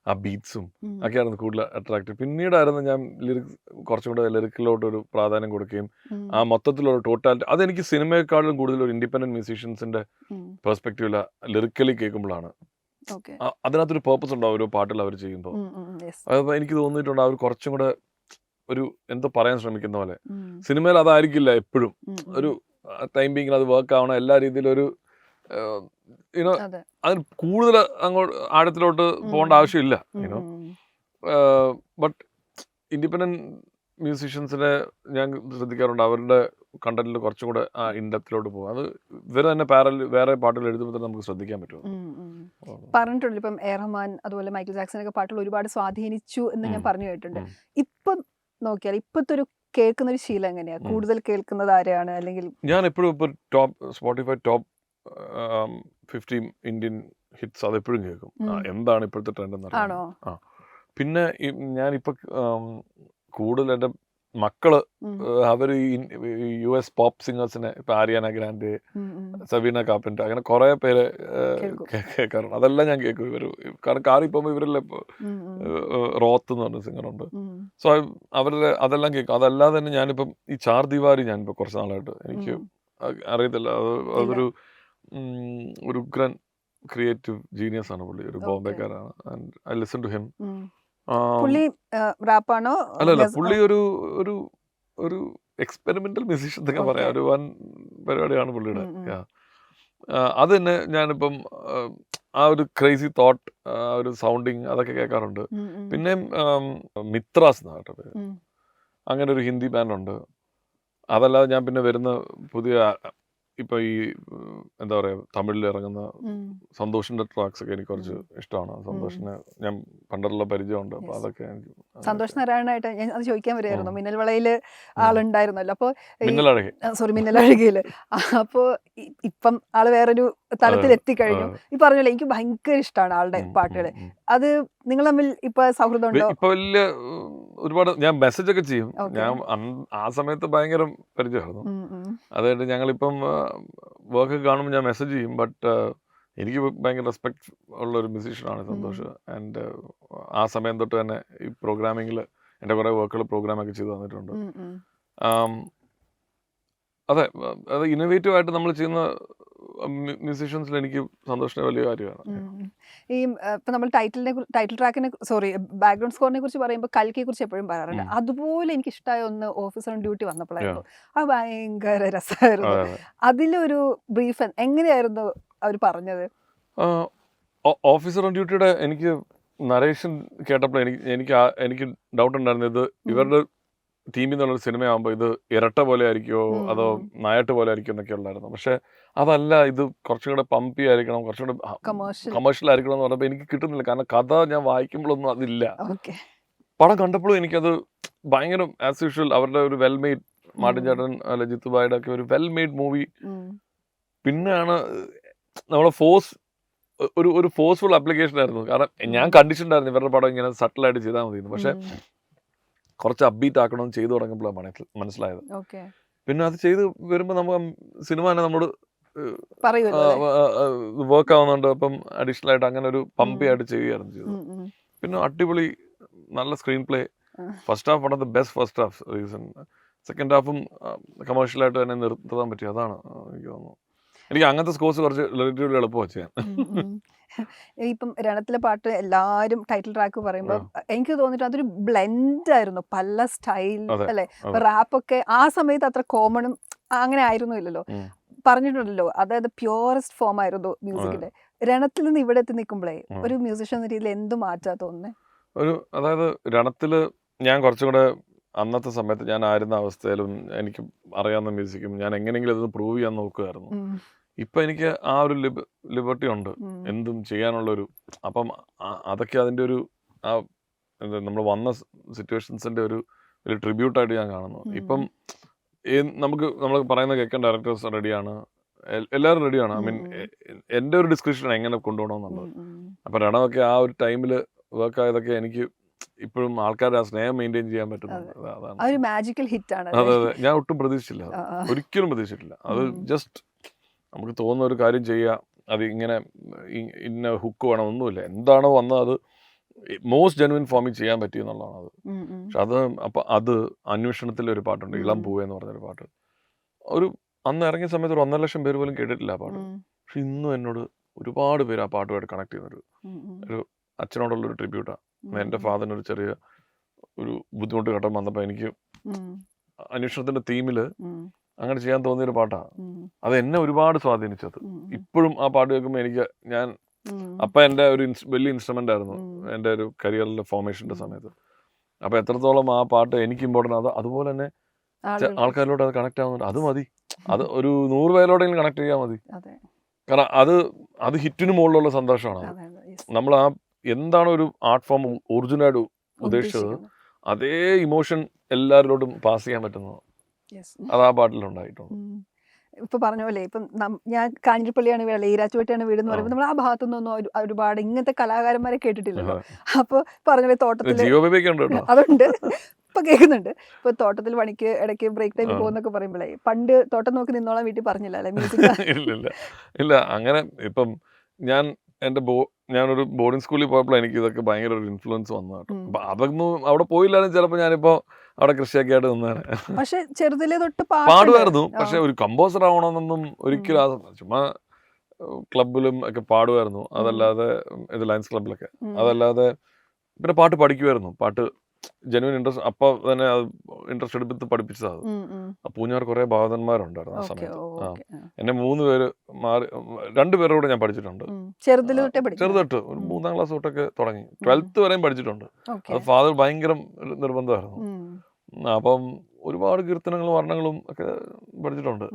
ആ ബീറ്റ്സും ഒക്കെയായിരുന്നു കൂടുതൽ അട്രാക്റ്റീവ്. പിന്നീടായിരുന്നു ഞാൻ ലിറിക്സ് കുറച്ചും കൂടെ ലിറിക്കിലോട്ട് ഒരു പ്രാധാന്യം കൊടുക്കുകയും ആ മൊത്തത്തിലുള്ള ടോട്ടാലിറ്റി അതെനിക്ക് സിനിമയെക്കാളും കൂടുതൽ ഒരു ഇൻഡിപെൻഡന്റ് മ്യൂസീഷ്യൻസിന്റെ പെർസ്പെക്റ്റീവില ലിറിക്കലി കേൾക്കുമ്പോഴാണ് അതിനകത്തൊരു പേർപ്പസ് ഉണ്ടാവും ഓരോ പാട്ടുകൾ അവർ ചെയ്യുമ്പോൾ. അതിപ്പോൾ എനിക്ക് തോന്നിയിട്ടുണ്ട് അവർ കുറച്ചും കൂടെ ഒരു എന്തോ പറയാൻ ശ്രമിക്കുന്ന പോലെ. സിനിമയിൽ അതായിരിക്കില്ല എപ്പോഴും ഒരു ടൈമിങ്ങിൽ അത് വർക്ക് ആവണം എല്ലാ രീതിയിലും ഒരു യുനോ അതിന് കൂടുതൽ അങ്ങോട്ട് ആഴത്തിലോട്ട് പോകേണ്ട ആവശ്യമില്ല യുനോ. ബട്ട് ഇൻഡിപെൻഡന്റ് മ്യൂസീഷ്യൻസിനെ ഞാൻ ശ്രദ്ധിക്കാറുണ്ട്, അവരുടെ കണ്ടന്റിൽ കുറച്ചും കൂടെ ആ ഇൻഡെപ്തിലോട്ട് പോകും. അത് ഇവർ തന്നെ വേറെ പാട്ടുകൾ എഴുതുമ്പോൾ തന്നെ നമുക്ക് ശ്രദ്ധിക്കാൻ പറ്റും. പറഞ്ഞിട്ടുണ്ട് ഇപ്പം എ റഹ്മാൻ അതുപോലെ മൈക്കിൾ ജാക്സൺ പാട്ടുകൾ ഒരുപാട് സ്വാധീനിച്ചു എന്ന് ഞാൻ പറഞ്ഞു കേട്ടിട്ടുണ്ട്. ഇപ്പം നോക്കിയാൽ ഇപ്പോഴത്തെ ഒരു കേൾക്കുന്ന ഒരു ശീലം എങ്ങനെയാ? കൂടുതൽ കേൾക്കുന്നത് ആരെയാണ്? അല്ലെങ്കിൽ ഞാൻ എപ്പോഴും ഇപ്പോൾ സ്പോട്ടിഫൈ ടോപ്പ് 50 ഇന്ത്യൻ ഹിറ്റ്സ് അതെപ്പോഴും കേൾക്കും. എന്താണ് ഇപ്പോഴത്തെ ട്രെൻഡ് എന്ന് അറിയാം. പിന്നെ ഞാനിപ്പോൾ കൂടുതൽ എൻ്റെ മക്കള് അവർ US പോപ്പ് സിംഗേഴ്സിനെ ഇപ്പൊ ആരിയാന ഗ്രാൻഡ്, സബീന കാർപ്പൻ്റർ, അങ്ങനെ കുറെ പേര് കേൾക്കാറുണ്ട്. അതെല്ലാം ഞാൻ കേൾക്കും. ഇവർ കാരണം കാറിൽ പോകുമ്പോൾ ഇവരെല്ലാം ഇപ്പോൾ റോത്ത് എന്ന് പറഞ്ഞ സിംഗറുണ്ട്. സോ അവരുടെ അതെല്ലാം കേൾക്കും. അതല്ലാതെ തന്നെ ഞാനിപ്പം ഈ ചാർ ദിവാരി ഞാനിപ്പോൾ കുറച്ച് നാളായിട്ട് എനിക്ക് അറിയത്തില്ല, അതൊരു ഉഗ്രൻ ക്രിയേറ്റീവ് ജീനിയസ് ആണ് പുള്ളി, ഒരു ബോംബെക്കാരാണ്. And I listen to him. പുള്ളി റാപ്പാണോ? അല്ലല്ല, പുള്ളി ഒരു ഒരു ഒരു എക്സ്പെരിമെന്റൽ മ്യൂസീഷ്യൻ എന്നൊക്കെ പറയാം. ഒരു വൻ പരിപാടിയാണ് പുള്ളിയുടെ. അത് തന്നെ ഞാനിപ്പം ആ ഒരു ക്രേസി തോട്ട്, ആ ഒരു സൗണ്ടിങ് അതൊക്കെ കേൾക്കാറുണ്ട്. പിന്നെ മിത്രാസ് എന്നാ കേട്ടോ പേര്, അങ്ങനെ ഒരു ഹിന്ദി ബാൻഡുണ്ട്. അതല്ലാതെ ഞാൻ പിന്നെ വരുന്ന പുതിയ ഇപ്പൊ ഈ എന്താ പറയാ തമിഴിൽ ഇറങ്ങുന്ന സന്തോഷിന്റെ ട്രാക്സ് ഒക്കെ എനിക്ക് കുറച്ച് ഇഷ്ടമാണ്. സന്തോഷിന് ഞാൻ പണ്ടുള്ള പരിചയമുണ്ട്. അപ്പൊ അതൊക്കെ സന്തോഷ് നാരായണായിട്ട് ഞാൻ അത് ചോദിക്കാൻ വരുമായിരുന്നു. മിന്നൽ വളയില് ആളുണ്ടായിരുന്നല്ലോ, അപ്പൊ മിന്നലഴകിയില്. അപ്പോ ഇപ്പം ആള് വേറൊരു തലത്തിൽ എത്തിക്കഴിഞ്ഞു. ഈ പറഞ്ഞല്ലോ എനിക്ക് ഭയങ്കര ഇഷ്ടമാണ് ആളുടെ പാട്ടുകള്. അത് നിങ്ങൾ തമ്മിൽ ഇപ്പൊ സൗഹൃദം ഉണ്ടോ? ഇപ്പൊ വലിയ ഒരുപാട് ഞാൻ മെസ്സേജ് ഒക്കെ ചെയ്യും. ഞാൻ ആ സമയത്ത് ഭയങ്കര പരിചയമായിരുന്നു. അതായത് ഞങ്ങളിപ്പം വർക്ക് കാണുമ്പോൾ ഞാൻ മെസ്സേജ് ചെയ്യും. ബട്ട് എനിക്ക് ഭയങ്കര റെസ്പെക്ട് ഉള്ള ഒരു മ്യൂസീഷ്യനാണ് സന്തോഷ്. ആൻഡ് ആ സമയം തൊട്ട് തന്നെ ഈ പ്രോഗ്രാമിങ്ങിൽ എൻ്റെ കുറേ വർക്കുകൾ പ്രോഗ്രാമൊക്കെ ചെയ്തു തന്നിട്ടുണ്ട്. അതെ, അത് ഇന്നോവേറ്റീവ് ആയിട്ട് നമ്മൾ ചെയ്യുന്ന മ്യൂസീഷ്യൻസിൽ എനിക്ക് സന്തോഷത്തിന് വലിയ കാര്യമാണ്. ഈ ഇപ്പൊ നമ്മൾ ടൈറ്റിൽ ട്രാക്കിനെ ബാക്ക്ഗ്രൗണ്ട് സ്കോറിനെ കുറിച്ച് പറയുമ്പോൾ കൽക്കിയെ കുറിച്ച് എപ്പോഴും പറയാറുണ്ട്. അതുപോലെ എനിക്ക് ഇഷ്ടമായ ഒന്ന് ഓഫീസർ ഓൺ ഡ്യൂട്ടി വന്നപ്പോഴായിരുന്നു. അത് ഭയങ്കര രസമായിരുന്നു. അതിലൊരു ബ്രീഫ് എങ്ങനെയായിരുന്നു അവർ പറഞ്ഞത്? ഓഫീസർ ഓൺ ഡ്യൂട്ടിയുടെ എനിക്ക് നരേഷൻ കേട്ടപ്പോൾ എനിക്ക് ഡൗട്ട് ഉണ്ടായിരുന്നു, ഇത് ഇവരുടെ ടീമിൽ നിന്നുള്ളൊരു സിനിമയാകുമ്പോൾ ഇത് ഇരട്ട പോലെ ആയിരിക്കുമോ അതോ നായാട്ട് പോലെ ആയിരിക്കും എന്നൊക്കെ ഉണ്ടായിരുന്നു. പക്ഷെ അതല്ല, ഇത് കുറച്ചും കൂടെ പമ്പി ആയിരിക്കണം, കുറച്ചും കൂടെ കമേഴ്ഷ്യൽ ആയിരിക്കണം എന്ന് പറഞ്ഞപ്പോൾ എനിക്ക് കിട്ടുന്നില്ല. കാരണം കഥ ഞാൻ വായിക്കുമ്പോഴൊന്നും അതില്ല. പടം കണ്ടപ്പോഴും എനിക്കത് ഭയങ്കര ആസ് യൂഷ്വൽ അവരുടെ ഒരു വെൽ മെയ്ഡ്, മാർട്ടിൻ ചേട്ടൻ അല്ല ജിത്തുബായുടെ ഒക്കെ ഒരു വെൽ മെയ്ഡ് മൂവി. പിന്നെയാണ് നമ്മളെ ഒരു ഫോഴ്സ്ഫുൾ ആപ്ലിക്കേഷൻ ആയിരുന്നു. കാരണം ഞാൻ കണ്ടീഷൻഡായിരുന്നു ഇവരുടെ പടം ഇങ്ങനെ സട്ടിലായിട്ട് ചെയ്താൽ മതിയെന്ന്. പക്ഷെ കുറച്ച് അപ്ബീറ്റ് ആക്കണമെന്ന് ചെയ്തു തുടങ്ങുമ്പോഴാണ് മനസ്സിലായത്. പിന്നെ അത് ചെയ്ത് വരുമ്പോൾ നമുക്ക് സിനിമ തന്നെ നമ്മോട് വർക്ക് ആവുന്നുണ്ട്. അപ്പം അഡീഷണൽ ആയിട്ട് അങ്ങനെ ഒരു പമ്പി ആയിട്ട് ചെയ്യുകയായിരുന്നു ചെയ്തത്. പിന്നെ അടിപൊളി നല്ല screenplay. First half one of the best first half reason. Second ഹാഫും കമേഴ്ഷ്യലായിട്ട് തന്നെ നിർത്താൻ പറ്റി. അതാണ് എനിക്ക് തോന്നുന്നു. എനിക്ക് അങ്ങനത്തെ സ്കോർസ് കുറച്ച് റിലേറ്റീവ്ലി എളുപ്പമാണ് ചെയ്യാൻ. ഇപ്പം രണത്തിലെ പാട്ട് എല്ലാരും ടൈറ്റിൽ ട്രാക്ക് പറയുമ്പോൾ എനിക്ക് തോന്നിട്ട് അതൊരു ബ്ലെൻഡ് ആയിരുന്നു, പല സ്റ്റൈൽ അല്ലെ. റാപ്പൊക്കെ ആ സമയത്ത് അത്ര കോമണും അങ്ങനെ ആയിരുന്നു ഇല്ലല്ലോ, പറഞ്ഞിട്ടുണ്ടല്ലോ. അതായത് പ്യൂറസ്റ്റ് ഫോം ആയിരുന്നു മ്യൂസിക്കിന്റെ. രണത്തിൽ നിന്ന് ഇവിടെ എത്തി നിൽക്കുമ്പോഴേ ഒരു മ്യൂസിഷ്യൻ എന്ന രീതിയിൽ എന്ത് മാറ്റാ തോന്നുന്നത്? അതായത് രണത്തില് ഞാൻ കുറച്ചും കൂടെ അന്നത്തെ സമയത്ത് ഞാൻ ആയിരുന്ന അവസ്ഥയിലും എനിക്ക് അറിയാവുന്ന മ്യൂസിക്കും ഞാൻ എങ്ങനെയെങ്കിലും അതൊന്ന് പ്രൂവ് ചെയ്യാൻ നോക്കുമായിരുന്നു. ഇപ്പൊ എനിക്ക് ആ ഒരു ലിബർട്ടി ഉണ്ട്, എന്തും ചെയ്യാനുള്ളൊരു. അപ്പം അതൊക്കെ അതിൻ്റെ ഒരു നമ്മൾ വന്ന സിറ്റുവേഷൻസിന്റെ ഒരു ട്രിബ്യൂട്ടായിട്ട് ഞാൻ കാണുന്നു. ഇപ്പം നമുക്ക് നമ്മൾ പറയുന്ന കേൾക്കാൻ ഡയറക്ടേഴ്സ് റെഡിയാണ്, എല്ലാവരും റെഡിയാണ്. ഐ മീൻ എൻ്റെ ഒരു ഡിസ്ക്രിപ്ഷൻ എങ്ങനെ കൊണ്ടുപോകണമെന്നുള്ളത്. അപ്പം രണമൊക്കെ ആ ഒരു ടൈമിൽ വർക്ക് ആയതൊക്കെ എനിക്ക് ഇപ്പോഴും ആൾക്കാരുടെ ആ സ്നേഹം മെയിൻറ്റെയിൻ ചെയ്യാൻ പറ്റുന്നുണ്ട്. അതാണ് മാജിക്കൽ ഹിറ്റ് ആണ്. അതെ അതെ, ഞാൻ ഒട്ടും പ്രതീക്ഷിച്ചില്ല, ഒരിക്കലും പ്രതീക്ഷിച്ചിട്ടില്ല. അത് ജസ്റ്റ് നമുക്ക് തോന്നുന്ന ഒരു കാര്യം ചെയ്യുക, അത് ഇങ്ങനെ ഇന്ന ഹുക്ക് വേണം ഒന്നുമില്ല, എന്താണോ വന്നത് അത് മോസ്റ്റ് ജെനുവിൻ ഫോമിൽ ചെയ്യാൻ പറ്റിയെന്നുള്ളതാണ് അത്. പക്ഷെ അത് അപ്പം അത് അന്വേഷണത്തിൽ ഒരു പാട്ടുണ്ട്, ഇളം പൂവേ എന്ന് പറഞ്ഞൊരു പാട്ട്. ഒരു അന്ന് ഇറങ്ങിയ സമയത്ത് ഒരു 1,50,000 പേര് പോലും കേട്ടിട്ടില്ല ആ പാട്ട്. പക്ഷെ ഇന്നും എന്നോട് ഒരുപാട് പേര് ആ പാട്ടുമായിട്ട് കണക്ട് ചെയ്യുന്നൊരു ഒരു അച്ഛനോടുള്ളൊരു ട്രിബ്യൂട്ടാണ്. എൻ്റെ ഫാദറിനൊരു ചെറിയ ഒരു ബുദ്ധിമുട്ട് ഘട്ടം വന്നപ്പോൾ എനിക്ക് അന്വേഷണത്തിൻ്റെ തീമിൽ അങ്ങനെ ചെയ്യാൻ തോന്നിയൊരു പാട്ടാണ്. അത് എന്നെ ഒരുപാട് സ്വാധീനിച്ചത്. ഇപ്പോഴും ആ പാട്ട് കേൾക്കുമ്പോൾ എനിക്ക് അപ്പം എൻ്റെ ഒരു വലിയ ഇൻസ്ട്രുമെൻ്റ് ആയിരുന്നു എൻ്റെ ഒരു കരിയറിലെ ഫോർമേഷൻ്റെ സമയത്ത്. അപ്പോൾ എത്രത്തോളം ആ പാട്ട് എനിക്ക് ഇമ്പോർട്ടൻ്റ്, അതുപോലെ തന്നെ ആൾക്കാരിലോട്ട് അത് കണക്ട് ആവുന്നുണ്ട്. അത് മതി, അത് ഒരു 100 പേരോടെങ്കിലും കണക്ട് ചെയ്യാൻ മതി. കാരണം അത് ഹിറ്റിന് മുകളിലുള്ള സന്തോഷമാണ്. നമ്മൾ ആ എന്താണ് ഒരു ആർട്ട് ഫോം ഒറിജിനലായിട്ട് ഉദ്ദേശിച്ചത്, അതേ ഇമോഷൻ എല്ലാവരിലോട്ടും പാസ് ചെയ്യാൻ പറ്റുന്നത് അത് ആ പാട്ടിലുണ്ടായിട്ടുണ്ട്. ഇപ്പൊ പറഞ്ഞ പോലെ ഇപ്പം ഞാൻ കാഞ്ഞിരപ്പള്ളിയാണ് വീട്, ഈരാറ്റുപേട്ടയാണ് വീട് എന്ന് പറയുമ്പോൾ നമ്മൾ ആ ഭാഗത്തുനിന്നൊന്നും ഒരുപാട് ഇങ്ങനത്തെ കലാകാരന്മാരെ കേട്ടിട്ടില്ലല്ലോ. അപ്പൊ പറഞ്ഞ പോലെ തോട്ടത്തിൽ അതുണ്ട്, ഇപ്പൊ കേൾക്കുന്നുണ്ട്. ഇപ്പൊ തോട്ടത്തിൽ പണിക്ക് ഇടയ്ക്ക് ബ്രേക്ക് ടൈമിൽ പോകുന്നൊക്കെ പറയുമ്പോഴേ പണ്ട് തോട്ടം നോക്കി നിന്നോളാൻ വീട്ടിൽ പറഞ്ഞില്ല അല്ലെ മ്യൂസിക്? ഇല്ല അങ്ങനെ ഇപ്പം ഞാനൊരു ബോർഡിംഗ് സ്കൂളിൽ പോയപ്പോൾ എനിക്ക് ഇതൊക്കെ ഭയങ്കര ഒരു ഇൻഫ്ലുവൻസ് വന്നു കേട്ടോ. അപ്പൊ അതൊന്നും അവിടെ പോയില്ലായിരുന്നു, ചിലപ്പോൾ ഞാനിപ്പോ അവിടെ കൃഷിയൊക്കെ ആയിട്ട് നിന്നാണ്. പക്ഷെ ചെറുതിലെ തൊട്ട് പാടുമായിരുന്നു, പക്ഷെ ഒരു കമ്പോസർ ആവണമെന്നൊന്നും ഒരിക്കലും ചുമ്മാ ക്ലബിലും ഒക്കെ പാടുമായിരുന്നു. അതല്ലാതെ ഇത് ലയൺസ് ക്ലബിലൊക്കെ, അതല്ലാതെ പിന്നെ പാട്ട് പഠിക്കുമായിരുന്നു. പാട്ട് ജെനുവിൻ ഇൻട്രസ്റ്റ് അപ്പൊ തന്നെ ഇൻട്രസ്റ്റ് എടുത്ത് പഠിപ്പിച്ചതാണ്. പൂഞ്ഞാർ കുറെ ഭാഗവതന്മാരുണ്ടായിരുന്നു ആ സമയത്ത്. എന്നെ 3 പേര് മാറി, 2 പേരോട് ഞാൻ പഠിച്ചിട്ടുണ്ട് ചെറുതൊട്ട്. ഒരു 3ാം ക്ലാസ് തൊട്ടൊക്കെ തുടങ്ങി 12th വരെയും പഠിച്ചിട്ടുണ്ട്. അത് ഫാദർ ഭയങ്കര നിർബന്ധമായിരുന്നു. അപ്പം ഒരുപാട് കീർത്തനങ്ങളും വർണ്ണങ്ങളും ഒക്കെ പഠിച്ചിട്ടുണ്ട്.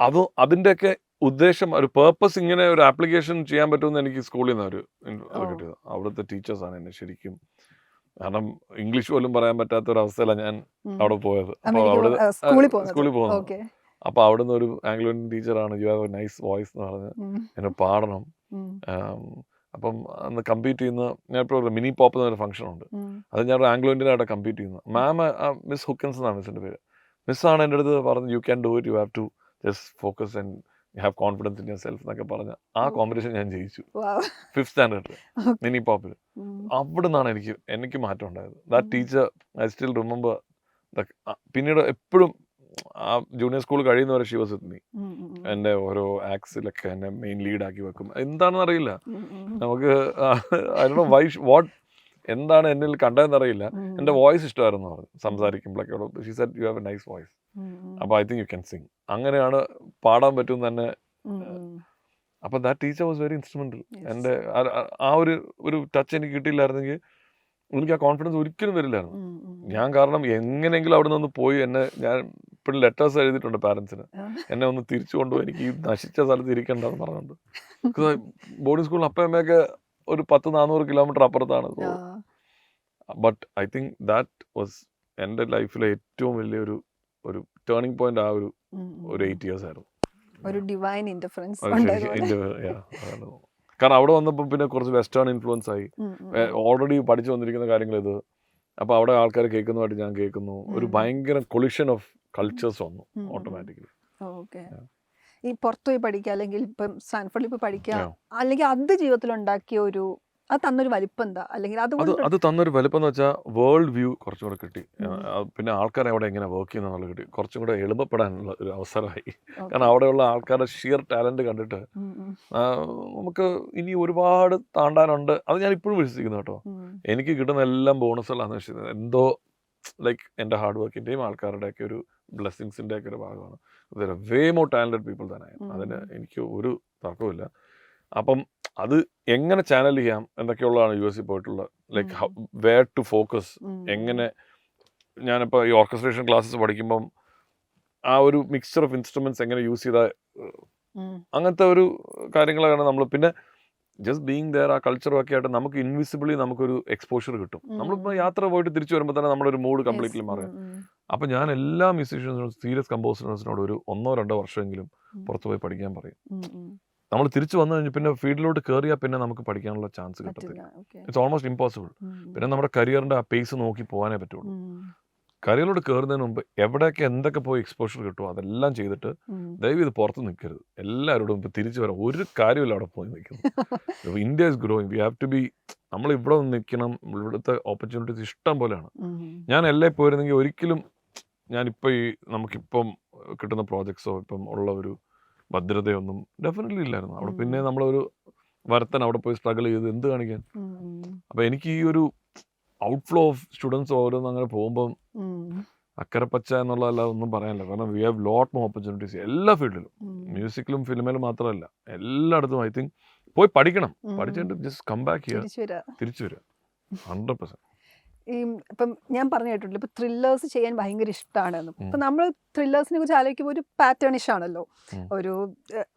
അപ്പം അതിൻ്റെയൊക്കെ ഉദ്ദേശം, ഒരു പേർപ്പസ്, ഇങ്ങനെ ഒരു ആപ്ലിക്കേഷൻ ചെയ്യാൻ പറ്റുമെന്ന് എനിക്ക് സ്കൂളിൽ നിന്ന് അത് കിട്ടിയത്. അവിടുത്തെ ടീച്ചേഴ്സാണ് എന്നെ ശരിക്കും, കാരണം ഇംഗ്ലീഷ് പോലും പറയാൻ പറ്റാത്ത ഒരു അവസ്ഥയിലാണ് ഞാൻ അവിടെ പോയത്. അപ്പോൾ അവിടെ സ്കൂളിൽ പോകുന്നത്. അപ്പോൾ അവിടുന്ന് ഒരു ആംഗ്ലോ ഇന്ത്യൻ ടീച്ചറാണ്, U have a nice voice എന്ന് പറഞ്ഞ് എന്നെ പാടണം. അപ്പം അന്ന് കമ്പീറ്റ് ചെയ്യുന്ന, ഞാൻ ഇപ്പോൾ മിനി പോപ്പ് എന്നൊരു ഫംഗ്ഷൻ ഉണ്ട്, അത് ഞാൻ ആംഗ്ലോ ഇന്ത്യൻ ആയിട്ട് കമ്പീറ്റ് ചെയ്യുന്നത്. മാം മിസ് ഹുക്കൻസ് എന്നാണ് മിസ്സിൻ്റെ പേര്. മിസ്സാണ് എൻ്റെ അടുത്ത് പറഞ്ഞത്, you can do it, you have to just focus and you have confidence in yourself എന്നൊക്കെ പറഞ്ഞ ആ കോമ്പറ്റീഷൻ ഞാൻ ജയിച്ചു 5th സ്റ്റാൻഡേർഡിൽ മിനി പോപ്പിൽ. അവിടെ നിന്നാണ് എനിക്ക് മാറ്റം ഉണ്ടായത്. That teacher I still remember. പിന്നീട് എപ്പോഴും ആ ജൂനിയർ സ്കൂൾ കഴിയുന്നവരെ ഷി വാസ് വിത്ത് മീ. എൻ്റെ ഓരോ ആക്സിലൊക്കെ എന്നെ മെയിൻ ലീഡാക്കി വെക്കും. എന്താണെന്ന് അറിയില്ല നമുക്ക്, എന്താണ് എന്നിൽ കണ്ടതെന്നറിയില്ല. എൻ്റെ വോയിസ് ഇഷ്ടമായിരുന്നു പറഞ്ഞു സംസാരിക്കുമ്പോഴൊക്കെ. She said you have a nice voice, അപ്പോൾ I think you can sing. അങ്ങനെയാണ് പാടാൻ പറ്റും തന്നെ. അപ്പം that teacher was very instrumental. എൻ്റെ ആ ഒരു ടച്ച് എനിക്ക് കിട്ടിയില്ലായിരുന്നെങ്കിൽ എനിക്ക് ആ കോൺഫിഡൻസ് ഒരിക്കലും വരില്ലായിരുന്നു. ഞാൻ കാരണം എങ്ങനെയെങ്കിലും അവിടെ നിന്ന് പോയി ഞാൻ ഇപ്പോഴും ലെറ്റേഴ്സ് എഴുതിയിട്ടുണ്ട് പാരൻസിന്, എന്നെ ഒന്ന് തിരിച്ചു കൊണ്ടുപോയി, എനിക്ക് ഈ നശിച്ച സ്ഥലത്ത് ഇരിക്കണ്ടെന്ന് പറഞ്ഞുകൊണ്ട്. ബോർഡിംഗ് സ്കൂളിൽ അപ്പയമ്മയൊക്കെ ഒരു 100-400 കിലോമീറ്റർ അപ്പുറത്താണ്. But I think that was എൻ്റെ ലൈഫിലെ ഏറ്റവും വലിയൊരു ടേണിംഗ് പോയിന്റ്. ആ ഒരു 8 years ആയിരുന്നു. ഒരു ഡിവൈൻ ഇന്റർഫറൻസ്. കാരണം അവിടെ വന്നപ്പോൾ പിന്നെ കുറച്ച് വെസ്റ്റേൺ ഇൻഫ്ലുവൻസ് ആയി. ഓൾറെഡി പഠിച്ചു വന്നിരിക്കുന്ന കാര്യങ്ങൾ ഇത്. അപ്പോൾ അവിടെ ആൾക്കാർ കേൾക്കുന്നതായിട്ട് ഞാൻ കേൾക്കുന്നു. ഒരു ഭയങ്കര കൊളിഷൻ ഓഫ് കൾച്ചേഴ്സ് വന്നു ഓട്ടോമാറ്റിക്കലി. ഓക്കെ. ഈ പുറത്തുപോയി പഠിക്കുക, അല്ലെങ്കിൽ ഇപ്പം സ്റ്റാൻഫോർഡിൽ പോയി പഠിക്കുക, അല്ലെങ്കിൽ അത് ജീവിതത്തിൽ ഉണ്ടാക്കിയ അത് തന്നൊരു വലിപ്പം എന്താ? അല്ലെങ്കിൽ അത് തന്നൊരു വലിപ്പം എന്ന് വെച്ചാൽ വേൾഡ് വ്യൂ കുറച്ചും കൂടെ കിട്ടി. പിന്നെ ആൾക്കാരെ അവിടെ എങ്ങനെ വർക്ക് ചെയ്യുന്നുള്ള കിട്ടി. കുറച്ചും കൂടെ എളുപ്പപ്പെടാനുള്ള ഒരു അവസരമായി. കാരണം അവിടെയുള്ള ആൾക്കാരുടെ ഷിയർ ടാലന്റ് കണ്ടിട്ട് നമുക്ക് ഇനി ഒരുപാട് താണ്ടാനുണ്ട്. അത് ഞാൻ ഇപ്പോഴും വിശ്വസിക്കുന്നു കേട്ടോ. എനിക്ക് കിട്ടുന്ന എല്ലാം ബോണസുകളാണെന്ന് വിശ്വസിക്കുന്നത്. എന്തോ ലൈക്ക് എൻ്റെ ഹാർഡ് വർക്കിൻ്റെയും ആൾക്കാരുടെയൊക്കെ ഒരു ബ്ലെസ്സിങ്സിൻ്റെ ഒക്കെ ഒരു ഭാഗമാണ്. വേ മോർ ടാലന്റഡ് പീപ്പിൾ തന്നെ. അതിന് എനിക്ക് ഒരു തർക്കമില്ല. അപ്പം അത് എങ്ങനെ ചാനൽ ചെയ്യാം എന്നൊക്കെയുള്ളതാണ് US പോയിട്ടുള്ളത്. ലൈക്ക് വേർ ടു ഫോക്കസ്, എങ്ങനെ. ഞാനിപ്പോൾ ഈ ഓർക്കസ്ട്രേഷൻ ക്ലാസ്സസ് പഠിക്കുമ്പം ആ ഒരു മിക്സ്ചർ ഓഫ് ഇൻസ്ട്രുമെന്റ്സ് എങ്ങനെ യൂസ് ചെയ്താൽ, അങ്ങനത്തെ ഒരു കാര്യങ്ങളാണ് നമ്മൾ. പിന്നെ ജസ്റ്റ് ബീങ് ദയർ ആ കൾച്ചറും ഒക്കെ ആയിട്ട് നമുക്ക് ഇൻവിസിബിളി നമുക്കൊരു എക്സ്പോഷർ കിട്ടും. നമ്മളിപ്പോൾ യാത്ര പോയിട്ട് തിരിച്ചു വരുമ്പോൾ തന്നെ നമ്മുടെ ഒരു മൂഡ് കംപ്ലീറ്റ്ലി മാറും. അപ്പം ഞാൻ എല്ലാ മ്യൂസീഷ്യൻസിനോടും സീരിയസ് കമ്പോസേഴ്സിനോട് ഒരു 1-2 വർഷമെങ്കിലും പുറത്ത് പോയി പഠിക്കാൻ പറയും. നമ്മൾ തിരിച്ചു വന്നു കഴിഞ്ഞാൽ പിന്നെ ഫീൽഡിലോട്ട് കയറിയാൽ പിന്നെ നമുക്ക് പഠിക്കാനുള്ള ചാൻസ് കിട്ടത്തില്ല. It's almost impossible. പിന്നെ നമ്മുടെ കരിയറിൻ്റെ ആ പേസ് നോക്കി പോകാനേ പറ്റുള്ളൂ. കരിയറിലോട്ട് കയറുന്നതിന് മുമ്പ് എവിടെയൊക്കെ എന്തൊക്കെ പോയി എക്സ്പോഷർ കിട്ടുമോ അതെല്ലാം ചെയ്തിട്ട് ദയവ് ഇത് പുറത്ത് നിൽക്കരുത്. എല്ലാവരോടും ഇപ്പം തിരിച്ചു വരാം, ഒരു കാര്യമില്ല അവിടെ പോയി നിൽക്കുന്നത്. India is growing, we have to be, നമ്മൾ ഇവിടെ നിൽക്കണം. ഇവിടുത്തെ ഓപ്പർച്യൂണിറ്റീസ് ഇഷ്ടം പോലെയാണ്. ഞാൻ എല്ലാം പോയിരുന്നെങ്കിൽ ഒരിക്കലും ഞാനിപ്പോൾ ഈ നമുക്കിപ്പം കിട്ടുന്ന പ്രോജക്ട്സോ ഇപ്പം ഉള്ള ഒരു ഭദ്രതയൊന്നും ഡെഫിനറ്റ്ലി ഇല്ലായിരുന്നു അവിടെ. പിന്നെ നമ്മളൊരു വരത്തൻ അവിടെ പോയി സ്ട്രഗിൾ ചെയ്ത് എന്ത് കാണിക്കാൻ. അപ്പം എനിക്ക് ഈ ഒരു ഔട്ട്ഫ്ലോ ഓഫ് സ്റ്റുഡൻസ് ഓരോന്നും അങ്ങനെ പോകുമ്പം അക്കരപ്പച്ച എന്നുള്ളതല്ല ഒന്നും പറയാനില്ല. കാരണം we have lot more opportunities എല്ലാ ഫീൽഡിലും, മ്യൂസിക്കിലും ഫിലിമിലും മാത്രമല്ല എല്ലായിടത്തും. ഐ തിങ്ക് പോയി പഠിക്കണം, പഠിച്ചിട്ട് ജസ്റ്റ് കം ബാക്ക് ഹിയർ, തിരിച്ചു വരിക 100%. ഈ ഇപ്പം ഞാൻ പറഞ്ഞു കേട്ടിട്ടില്ല, ഇപ്പം ത്രില്ലേഴ്സ് ചെയ്യാൻ ഭയങ്കര ഇഷ്ടമാണെന്ന്. ഇപ്പം നമ്മൾ ത്രില്ലേഴ്സിനെ കുറിച്ച് ആലോചിക്കുമ്പോൾ ഒരു പാറ്റേണിഷ് ആണല്ലോ. ഒരു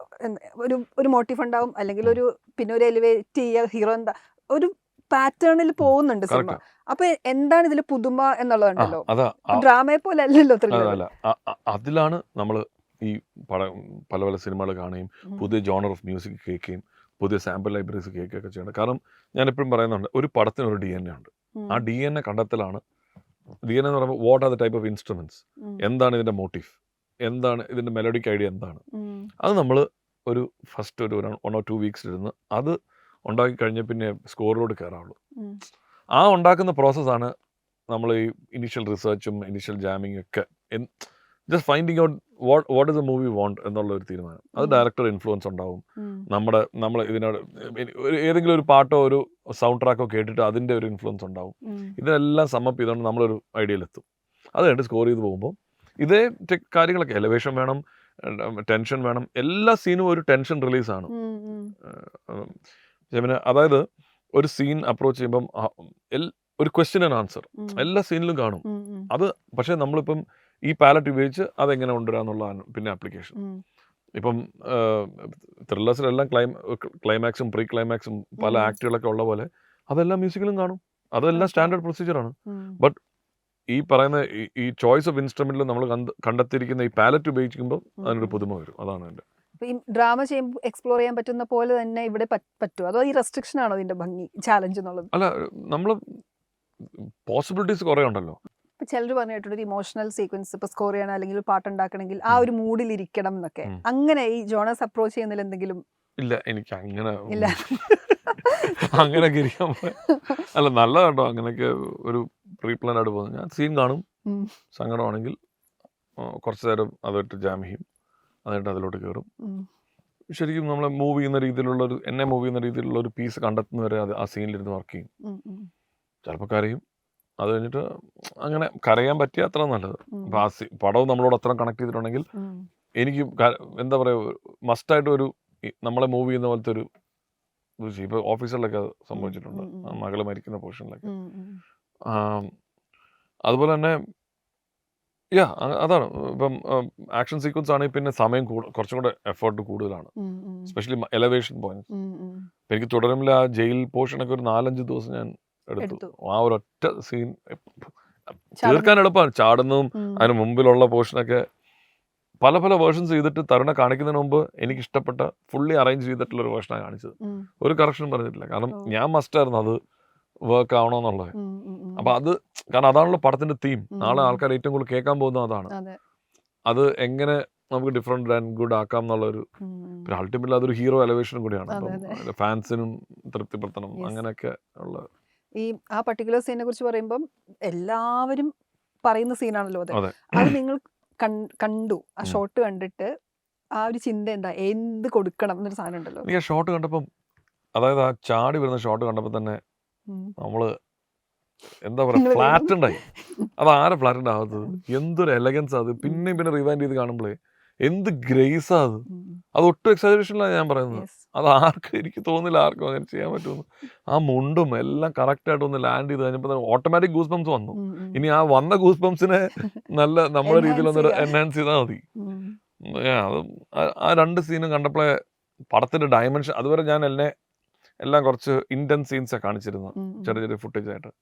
ഒരു ഒരു മോട്ടീവ് ഉണ്ടാവും, അല്ലെങ്കിൽ ഒരു പിന്നെ ഒരു എലിവേറ്റ് ചെയ്യുക, ഹീറോ എന്താ ഒരു പാറ്റേണിൽ പോകുന്നുണ്ട് സിനിമ. അപ്പൊ എന്താണ് ഇതിൽ പുതുമ എന്നുള്ളതുണ്ടല്ലോ. ഡ്രാമയെ പോലെ അല്ലല്ലോ ത്രില്ലർ. അതിലാണ് നമ്മൾ ഈ പല പല സിനിമകൾ കാണുകയും പുതിയ ജോണർ ഓഫ് മ്യൂസിക് കേൾക്കുകയും പുതിയ സാമ്പിൾ ലൈബ്രറീസ് കേൾക്കുകയൊക്കെ ചെയ്യേണ്ടത്. കാരണം ഞാൻ എപ്പോഴും പറയുന്നുണ്ട്, ഒരു പടത്തിന് ഒരു DNA ഉണ്ട്. ആ DNA കണ്ടെത്തലാണ്. DNA എന്ന് പറയുമ്പോൾ what are the type of instruments, എന്താണ് ഇതിന്റെ മോട്ടീവ്, എന്താണ് ഇതിന്റെ മെലഡിക് ഐഡിയ, എന്താണ് അത് നമ്മൾ ഒരു ഫസ്റ്റ് ഒരു 1 or 2 വീക്സ് ഇരുന്ന് അത് ഉണ്ടാക്കി കഴിഞ്ഞാൽ പിന്നെ സ്കോറിലോട്ട് കയറാവുള്ളൂ. ആ ഉണ്ടാക്കുന്ന പ്രോസസ്സാണ് നമ്മൾ ഈ ഇനീഷ്യൽ റിസർച്ചും ഇനീഷ്യൽ ജാമിങ് ഒക്കെ. Just finding out what is a movie want എന്നുള്ള ഒരു തീരുമാനം. അത് ഡയറക്ടർ ഇൻഫ്ലുവൻസ് ഉണ്ടാവും. നമ്മൾ ഇതിനോട് ഏതെങ്കിലും ഒരു പാട്ടോ ഒരു സൗണ്ട് ട്രാക്കോ കേട്ടിട്ട് അതിൻ്റെ ഒരു ഇൻഫ്ലുവൻസ് ഉണ്ടാവും. ഇതെല്ലാം സമ്മപ്പ് ചെയ്തുകൊണ്ട് നമ്മളൊരു ഐഡിയയിലെത്തും. അത് കഴിഞ്ഞിട്ട് സ്കോർ ചെയ്ത് പോകുമ്പോൾ ഇതേ കാര്യങ്ങളൊക്കെ, എലവേഷൻ വേണം, ടെൻഷൻ വേണം. എല്ലാ സീനും ഒരു ടെൻഷൻ റിലീസാണ്. പിന്നെ അതായത് ഒരു സീൻ അപ്രോച്ച് ചെയ്യുമ്പം ഒരു ക്വസ്റ്റ്യൻ ആൻഡ് ആൻസർ എല്ലാ സീനിലും കാണും. അത് പക്ഷേ നമ്മളിപ്പം ഈ പാലറ്റ് ഉപയോഗിച്ച് അതെങ്ങനെ കൊണ്ടുവരാന്നുള്ളതാണ് പിന്നെ ആപ്ലിക്കേഷൻ. ഇപ്പം ത്രില്ലേഴ്സിലെല്ലാം ക്ലൈമാക്സും പ്രീ ക്ലൈമാക്സും പല ആക്ടുകളൊക്കെ ഉള്ള പോലെ അതെല്ലാം മ്യൂസിക്കിലും കാണും. അതെല്ലാം സ്റ്റാൻഡേർഡ് പ്രൊസീജിയറാണ്. ബട്ട് ഈ പറയുന്ന ഈ ചോയ്സ് ഓഫ് ഇൻസ്ട്രുമെന്റിൽ നമ്മൾ കണ്ടെത്തിയിരിക്കുന്ന ഈ പാലറ്റ് ഉപയോഗിക്കുമ്പോൾ അതിനൊരു പുതുമ വരും. അതാണ് എൻ്റെ. ഈ ഡ്രാമ ചെയ്യുമ്പോൾ എക്സ്പ്ലോർ ചെയ്യാൻ പറ്റുന്ന പോലെ തന്നെ ഇവിടെ പറ്റുമോ, അതോ ഈ റെസ്ട്രിക്ഷൻ ആണോ ഇതിന്റെ ഭംഗി, ചാലഞ്ച് എന്നുള്ളത്? അല്ല, നമ്മൾ പോസിബിലിറ്റീസ് കുറേ ഉണ്ടല്ലോ. ഇപ്പൊ ചിലർ പറഞ്ഞിട്ടുണ്ട് ഒരു ഇമോഷണൽ സീക്വൻസ് ഇപ്പൊ സ്കോർ ചെയ്യണം, അല്ലെങ്കിൽ ഒരു പാട്ടുണ്ടാക്കണമെങ്കിൽ ആ ഒരു മൂഡിൽ ഇരിക്കണം എന്നൊക്കെ. അങ്ങനെ ഈ ജോണേഴ്സ് അപ്രോച്ച് ചെയ്യുന്നതിൽ എന്തെങ്കിലും? ഇല്ല, എനിക്ക് അങ്ങനെ ഇല്ല. അങ്ങനെയൊക്കെ ഇരിക്കാൻ അല്ല, നല്ലതാട്ടോ അങ്ങനെയൊക്കെ ഒരു പ്രീ പ്ലാൻ ആയിട്ട് പോകുന്നത്. ഞാൻ സീൻ കാണും, സങ്കടമാണെങ്കിൽ കുറച്ച് നേരം അതിട്ട് ജാം ചെയ്യും, എന്നിട്ട് അതിലോട്ട് കയറും. ശരിക്കും നമ്മളെ മൂവ് ചെയ്യുന്ന രീതിയിലുള്ള എന്നെ മൂവ് ചെയ്യുന്ന രീതിയിലുള്ള ഒരു പീസ് കണ്ടെത്തുന്നവരെ അത് ആ സീനിലിരുന്ന് വർക്ക് ചെയ്യും. ചിലപ്പോൾ കരയും, അത് കഴിഞ്ഞിട്ട് അങ്ങനെ കരയാൻ പറ്റിയ അത്ര നല്ലത്. അപ്പം ആ പടവും നമ്മളോട് അത്ര കണക്ട് ചെയ്തിട്ടുണ്ടെങ്കിൽ എനിക്ക് എന്താ പറയുക, മസ്റ്റായിട്ട് ഒരു നമ്മളെ മൂവ് ചെയ്യുന്ന പോലത്തെ ഒരു ഇപ്പോൾ ഓഫീസറിലൊക്കെ അത് സംഭവിച്ചിട്ടുണ്ട്, മകള് മരിക്കുന്ന പോർഷനിലൊക്കെ. അതുപോലെ തന്നെ അതാണ്. ഇപ്പം ആക്ഷൻ സീക്വൻസ് ആണെങ്കിൽ പിന്നെ സമയം കുറച്ചും കൂടെ എഫേർട്ട് കൂടുതലാണ്, എസ്പെഷ്യലി എലവേഷൻ പോയിന്റ്. എനിക്ക് തുടരുമില്ല ആ ജയിൽ പോർഷനൊക്കെ ഒരു 4-5 ദിവസം ഞാൻ എടുത്തു. ആ ഒരൊറ്റ സീൻ തീർക്കാൻ എളുപ്പമാണ്. ചാടുന്നതും അതിന് മുമ്പിലുള്ള പോർഷനൊക്കെ പല പല വേർഷൻസ് ചെയ്തിട്ട് തരുണ കാണിക്കുന്നതിന് മുമ്പ് എനിക്ക് ഇഷ്ടപ്പെട്ട ഫുള്ളി അറേഞ്ച് ചെയ്തിട്ടുള്ള ഒരു വേർഷനാണ് കാണിച്ചത്. ഒരു കറക്ഷനും പറഞ്ഞിട്ടില്ല. കാരണം ഞാൻ മസ്റ്റായിരുന്നു അത് വർക്ക് ആവണമെന്നുള്ളത്. അപ്പൊ അത് കാരണം അതാണല്ലോ പടത്തിന്റെ തീം. നാളെ ആൾക്കാർ ഏറ്റവും കൂടുതൽ കേൾക്കാൻ പോകുന്നത് അതാണ്. അത് എങ്ങനെ നമുക്ക് ഡിഫറെന്റ് ആൻഡ് ഗുഡ് ആക്കാം എന്നുള്ളൊരു, പിന്നെ അൾട്ടിമേറ്റ്ലി അതൊരു ഹീറോ എലവേഷനും കൂടിയാണ്. അപ്പം ഫാൻസിനും തൃപ്തിപ്പെടുത്തണം, അങ്ങനെയൊക്കെ ഉള്ള. ഈ ആ പർട്ടിക്കുലർ സീനെ കുറിച്ച് പറയുമ്പം എല്ലാവരും പറയുന്ന സീനാണല്ലോ അത്. അത് നിങ്ങൾ കണ്ടു, ആ ഷോട്ട് കണ്ടിട്ട് ആ ഒരു ചിന്ത എന്താ, എന്ത് കൊടുക്കണം എന്നൊരു സാധനം ഉണ്ടല്ലോ. എനിക്ക് ആ ഷോട്ട് കണ്ടപ്പം, അതായത് ആ ചാടി വരുന്ന ഷോട്ട് കണ്ടപ്പോൾ തന്നെ നമ്മള് എന്താ പറയുക, ഫ്ലാറ്റ് ഉണ്ടായി. അത് ആരെ ഫ്ലാറ്റ് ഉണ്ടാകാത്തത്, എന്തൊരു എലഗൻസ് അത്. പിന്നെ പിന്നെ റിവൈൻഡ് ചെയ്ത് കാണുമ്പോഴേ എന്ത് ഗ്രേസാ അത്. അത് ഒട്ടും എക്സാജറേഷനിലാണ് ഞാൻ പറയുന്നത്. അത് ആർക്കും, എനിക്ക് തോന്നുന്നില്ല ആർക്കും അങ്ങനെ ചെയ്യാൻ പറ്റുമെന്ന്. ആ മുണ്ടും എല്ലാം കറക്റ്റായിട്ട് ഒന്ന് ലാൻഡ് ചെയ്ത് കഴിഞ്ഞപ്പോൾ തന്നെ ഓട്ടോമാറ്റിക് ഗൂസ് ബംസ് വന്നു. ഇനി ആ വന്ന ഗൂസ് ബംസിനെ നല്ല നമ്മുടെ രീതിയിലൊന്ന് എൻഹാൻസ് ചെയ്താൽ മതി. അത് ആ 2 സീനും കണ്ടപ്പോഴേ പടത്തിന്റെ ഡയമെൻഷൻ, അതുവരെ ഞാൻ എല്ലാം കുറച്ച് ഇൻറ്റൻസ് സീൻസാണ് കാണിച്ചിരുന്നത്, ചെറിയ ചെറിയ ഫുട്ടേജ് ആയിട്ട്.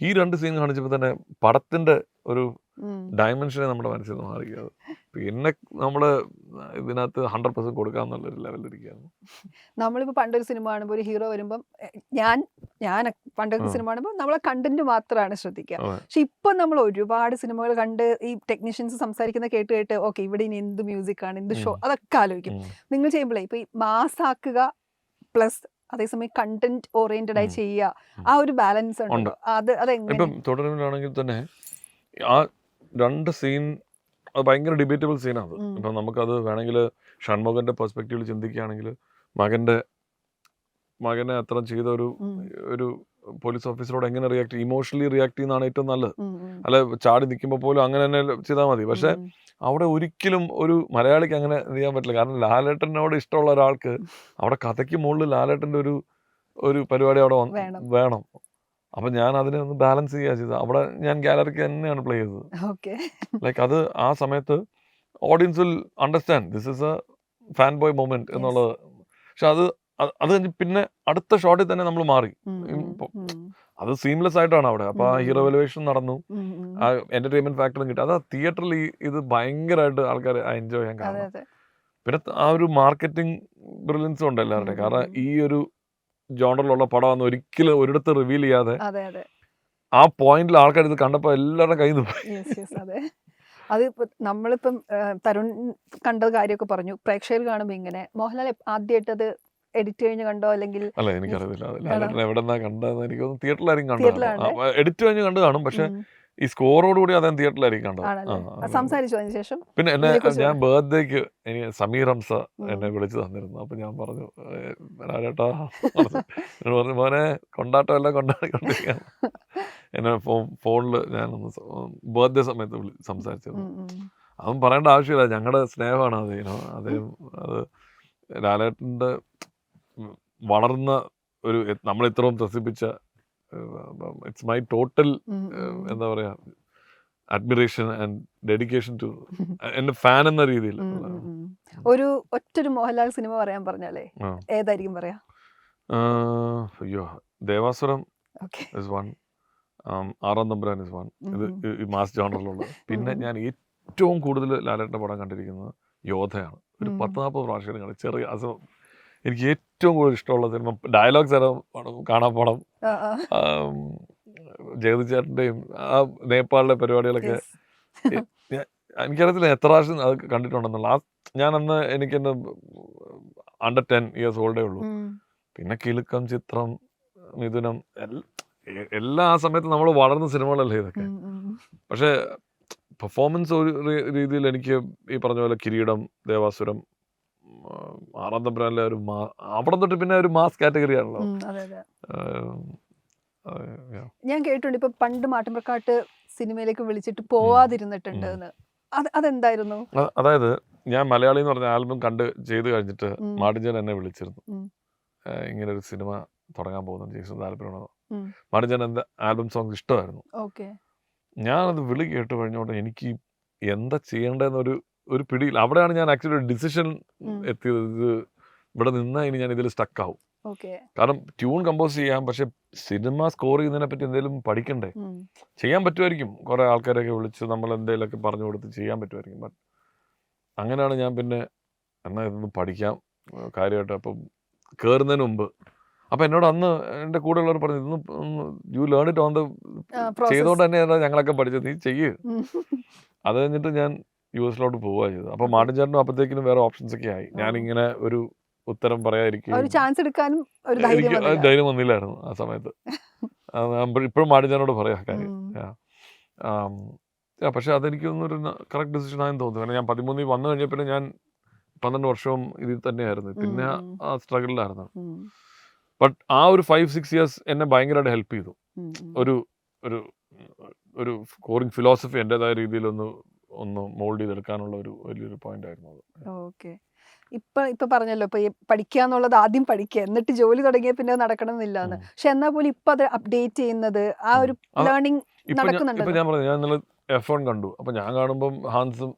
ഈ 2 സീൻ കാണിച്ചപ്പോൾ തന്നെ പടത്തിൻ്റെ ഒരു ഡയമെൻഷനെ നമ്മുടെ മനസ്സിൽ നിന്ന് മാറിയത്. പിന്നെ നമ്മൾ ഇതിനകത്ത് 100% കൊടുക്കാമെന്നുള്ളൊരു ലെവലിലിരിക്കുകയാണ്. നമ്മളിപ്പോൾ പണ്ടൊരു സിനിമ കാണുമ്പോൾ ഒരു ഹീറോ വരുമ്പം ഞാൻ പണ്ടൊക്കെ സിനിമ കാണുമ്പോൾ നമ്മളെ കണ്ടന്റ് മാത്രമാണ് ശ്രദ്ധിക്കുക. പക്ഷെ ഇപ്പം നമ്മൾ ഒരുപാട് സിനിമകൾ കണ്ട് ഈ ടെക്നീഷ്യൻസ് സംസാരിക്കുന്ന കേട്ട് ഓക്കെ ഇവിടെ ഇനി എന്ത് മ്യൂസിക്കാണ്, എന്ത് ഷോ, അതൊക്കെ ആലോചിക്കും. നിങ്ങൾ ചെയ്യുമ്പോഴേ ഇപ്പോൾ ഈ മാസാക്കുക പ്ലസ് അതേസമയം കണ്ടന്റ് ഓറിയന്റഡ് ആയി ചെയ്യുക, ആ ഒരു ബാലൻസ് ഉണ്ട്. അതെങ്ങനെ ഇപ്പം തുടരുമ്പോഴാണെങ്കിൽ തന്നെ ആ 2 സീൻ അത് ഭയങ്കര ഡിബേറ്റബിൾ സീനാണ്. ഇപ്പം നമുക്കത് വേണമെങ്കിൽ ഷൺമുഖൻ്റെ പെർസ്പെക്റ്റീവിൽ ചിന്തിക്കുകയാണെങ്കിൽ മകനെ അത്ര ചെയ്ത ഒരു പോലീസ് ഓഫീസറോട് എങ്ങനെ ഇമോഷണലി റിയാക്ട് ചെയ്യുന്നതാണ് ഏറ്റവും നല്ലത്. അല്ല ചാടി നിൽക്കുമ്പോൾ പോലും അങ്ങനെ തന്നെ ചെയ്താൽ മതി. പക്ഷെ അവിടെ ഒരിക്കലും ഒരു മലയാളിക്ക് അങ്ങനെ ചെയ്യാൻ പറ്റില്ല. കാരണം ലാലേട്ടനോട് ഇഷ്ടമുള്ള ഒരാൾക്ക് അവിടെ കഥയ്ക്ക് മുകളിൽ ലാലേട്ടൻ്റെ ഒരു പരിപാടി അവിടെ വേണം. അപ്പം ഞാൻ അതിനെ ഒന്ന് ബാലൻസ് ചെയ്യുക ചെയ്തത്. അവിടെ ഞാൻ ഗാലറിക്ക് തന്നെയാണ് പ്ലേ ചെയ്തത്. ലൈക്ക് അത് ആ സമയത്ത് audience will understand this is A fan boy moment എന്നുള്ളത്. പക്ഷെ അത് കഴിഞ്ഞ് പിന്നെ അടുത്ത ഷോട്ടിൽ തന്നെ നമ്മൾ മാറി. അത് സീംലെസ് ആയിട്ടാണ് അവിടെ. അപ്പോൾ ആ ഹീറോ എലിവേഷൻ നടന്നു, ആ എന്റർടൈൻമെന്റ് ഫാക്ടറും കിട്ടി. അത് തിയേറ്ററിൽ ഇത് ഭയങ്കരമായിട്ട് ആൾക്കാർ എൻജോയ് ചെയ്യാൻ കാരണം. പിന്നെ ആ ഒരു മാർക്കറ്റിംഗ് ബ്രില്യൻസും ഉണ്ട് എല്ലാവരുടെയും. കാരണം ഈ ഒരു ജോണറിലുള്ള പടമാണെന്ന് ഒരിക്കലും ഒരിടത്ത് റിവീൽ ചെയ്യാതെ ആ പോയിന്റിൽ ആൾക്കാർ ഇത് കണ്ടപ്പോൾ എല്ലാവരുടെ കയ്യിൽ നിന്ന് പോയി. അത് നമ്മളിപ്പം തരുൺ കണ്ട കാര്യമൊക്കെ പറഞ്ഞു, പ്രേക്ഷകർ കാണുമ്പോൾ ഇങ്ങനെ മോഹൻലാൽ ആദ്യമായിട്ട് അത് എഡിറ്റ് കഴിഞ്ഞ് കണ്ടോ അല്ലെങ്കിൽ അല്ല എനിക്കറിയില്ല എവിടെന്നാ കണ്ടതെന്ന്. എനിക്കൊന്നും തിയേറ്ററിലായിരിക്കും കണ്ടത്. എഡിറ്റ് കഴിഞ്ഞ് കണ്ടു കാണും. പക്ഷെ ഈ സ്കോറോടുകൂടി അദ്ദേഹം തിയേറ്ററിലായിരിക്കും കണ്ടത്. സംസാരിച്ചു അതിന് ശേഷം. പിന്നെ ഞാൻ ബർത്ത്ഡേക്ക് എനിക്ക് സമീർ ഹംസ എന്നെ വിളിച്ചു തന്നിരുന്നു. അപ്പൊ ഞാൻ പറഞ്ഞു രാജേട്ടാ പറഞ്ഞു മോനെ കൊണ്ടാട്ടം എല്ലാം കൊണ്ടാടിക്കൊണ്ടിരിക്കുക. എന്നെ ഫോണിൽ ഞാനൊന്ന് ബർത്ത്ഡേ സമയത്ത് സംസാരിച്ചിരുന്നു. അതും പറയേണ്ട ആവശ്യമില്ല, ഞങ്ങളുടെ സ്നേഹമാണ് അത്. അദ്ദേഹം അത് ലാലേട്ടൻ്റെ വളർന്ന ഒരു നമ്മൾ ഇത്രയും ത്രസിപ്പിച്ച ഇറ്റ്സ് മൈ ടോട്ടൽ എന്താ പറയാ അഡ്മിറേഷൻ ആൻഡ് ഡെഡിക്കേഷൻ ടു എന്റെ ഫാൻ എന്ന രീതിയിൽ. ഒറ്റൊരു മോഹൻലാൽ സിനിമ പറയാൻ പറഞ്ഞാലേ ഏതായിരിക്കും പറയാ? അയ്യോ, ദേവാസുരം ഇസ് വൺ, ആറാം തമ്പുരാൻ ഇസ് വൺ. ഇത് ഈ മാസ് ജോണറിലുള്ള. പിന്നെ ഞാൻ ഏറ്റവും കൂടുതൽ ലാലേട്ടൻ്റെ പടം കണ്ടിരിക്കുന്നത് യോധയാണ്. ഒരു 10-40 പ്രാവശ്യം കണ്ടു. ചെറിയ എനിക്ക് ഏറ്റവും കൂടുതൽ ഇഷ്ടമുള്ള സിനിമ ഡയലോഗ്സ് കാണാൻ പടം. ജഗതി ചേട്ടൻ്റെയും ആ നേപ്പാളിലെ പരിപാടികളൊക്കെ എനിക്കറിയത്തില്ല എത്ര പ്രാവശ്യം അത് കണ്ടിട്ടുണ്ടെന്നുള്ള. ഞാൻ അന്ന് എനിക്കെന്നെ അണ്ടർ 10 years ഓൾഡേ ഉള്ളൂ. പിന്നെ കിലുക്കം, ചിത്രം, മിഥുനം എല്ലാ ആ സമയത്ത് നമ്മൾ വളർന്ന സിനിമകളല്ലേ ഇതൊക്കെ. പക്ഷെ പെർഫോമൻസ് ഒരു രീതിയിൽ എനിക്ക് ഈ പറഞ്ഞ പോലെ കിരീടം, ദേവാസുരം, ആറാം തമ്പുരാനിലെ ഒരു അവിടെ തൊട്ട് പിന്നെ ഒരു മാസ് കാറ്റഗറി ആണല്ലോ. ഞാൻ കേട്ടിട്ടുണ്ട് ഇപ്പൊ പണ്ട് മാട്ടുമ്പ്രക്കാട്ട് സിനിമയിലേക്ക് വിളിച്ചിട്ട് പോവാതിരുന്നിട്ടുണ്ട്. അതെന്തായിരുന്നു? അതായത് ഞാൻ മലയാളി എന്ന് പറഞ്ഞ ആൽബം ചെയ്ത് കഴിഞ്ഞിട്ട് മാടിഞ്ചൻ എന്നെ വിളിച്ചിരുന്നു. ഇങ്ങനെ ഒരു സിനിമ തുടങ്ങാൻ പോകുന്നു, ജെയ്സൺ താല്പര്യമാണോ? മാടിഞ്ചൻ എൻ്റെ ആൽബം സോങ്സ് ഇഷ്ടമായിരുന്നു. ഞാനത് വിളി കേട്ട് കഴിഞ്ഞോണ്ട് എനിക്ക് എന്താ ചെയ്യേണ്ടതെന്നൊരു പിടിയിൽ. അവിടെയാണ് ഞാൻ ആക്ച്വലി ഒരു ഡിസിഷൻ എത്തിയത്. ഇത് ഇവിടെ നിന്നാൽ ഇനി ഞാൻ ഇതിൽ സ്റ്റക്കാവും. കാരണം ട്യൂൺ കമ്പോസ് ചെയ്യാം, പക്ഷെ സിനിമ സ്കോർ ചെയ്യുന്നതിനെ പറ്റി എന്തെങ്കിലും പഠിക്കണ്ടേ. ചെയ്യാൻ പറ്റുമായിരിക്കും, കുറെ ആൾക്കാരൊക്കെ വിളിച്ച് നമ്മൾ എന്തെങ്കിലുമൊക്കെ പറഞ്ഞു കൊടുത്ത് ചെയ്യാൻ പറ്റുമായിരിക്കും. ബട്ട് അങ്ങനെയാണ് ഞാൻ പിന്നെ എന്നാൽ ഇതൊന്ന് പഠിക്കാം കാര്യമായിട്ട്. അപ്പം കയറുന്നതിന് മുമ്പ് അപ്പം എന്നോട് അന്ന് എൻ്റെ കൂടെയുള്ളവർ പറഞ്ഞു, ഇതൊന്ന് you learn it on the ചെയ്തുകൊണ്ട് തന്നെയാണ് ഞങ്ങളൊക്കെ പഠിച്ചത്, നീ ചെയ്യ്. അത് കഴിഞ്ഞിട്ട് ഞാൻ US-ലോട്ട് പോവുക ചെയ്തത്. അപ്പം മാർട്ടിൻ ചേട്ടനും അപ്പോഴത്തേക്കിനും വേറെ ഓപ്ഷൻസ് ഒക്കെ ആയി. ഞാനിങ്ങനെ ഒരു ഉത്തരം പറയാതിരിക്കും, എനിക്ക് ധൈര്യം വന്നില്ലായിരുന്നു ആ സമയത്ത്. ഇപ്പോഴും മാർട്ടിൻ ചേട്ടനോട് പറയാം കാര്യം. പക്ഷെ അതെനിക്കൊന്നൊരു കറക്റ്റ് ഡിസിഷൻ ആയെന്ന് തോന്നുന്നു. കാരണം ഞാൻ 13 വന്നു കഴിഞ്ഞപ്പോൾ ഞാൻ 12 വർഷവും ഇതിൽ തന്നെയായിരുന്നു. പിന്നെ ആ സ്ട്രഗിളിലായിരുന്നു. ബട്ട് ആ ഒരു 5-6 years എന്നെ ഭയങ്കരമായിട്ട് ഹെൽപ്പ് ചെയ്തു. ഒരു ഒരു സ്കോറിംഗ് ഫിലോസഫി എൻ്റെതായ രീതിയിലൊന്ന് മോൾഡ് ചെയ്തെടുക്കാനുള്ള ഒരു വലിയൊരു പോയിന്റ് ആയിരുന്നു അത്. ഓക്കെ. ഇപ്പൊ പറഞ്ഞല്ലോ, ഇപ്പൊ പഠിക്കുക എന്നുള്ളത് ആദ്യം പഠിക്കുക, എന്നിട്ട് ജോലി തുടങ്ങിയ പിന്നെ നടക്കണമെന്നില്ല എന്ന്. പക്ഷെ എന്നാൽ പോലും ഇപ്പൊ അത് അപ്ഡേറ്റ് ചെയ്യുന്നത് ആ ഒരു ലേണിംഗ് നടക്കുന്നുണ്ട്. ഇപ്പൊ ഞാൻ പറഞ്ഞു, ഞാൻ ഇന്നലെ F1 കണ്ടു. അപ്പൊ ഞാൻ കാണുമ്പോൾ ഹാൻസും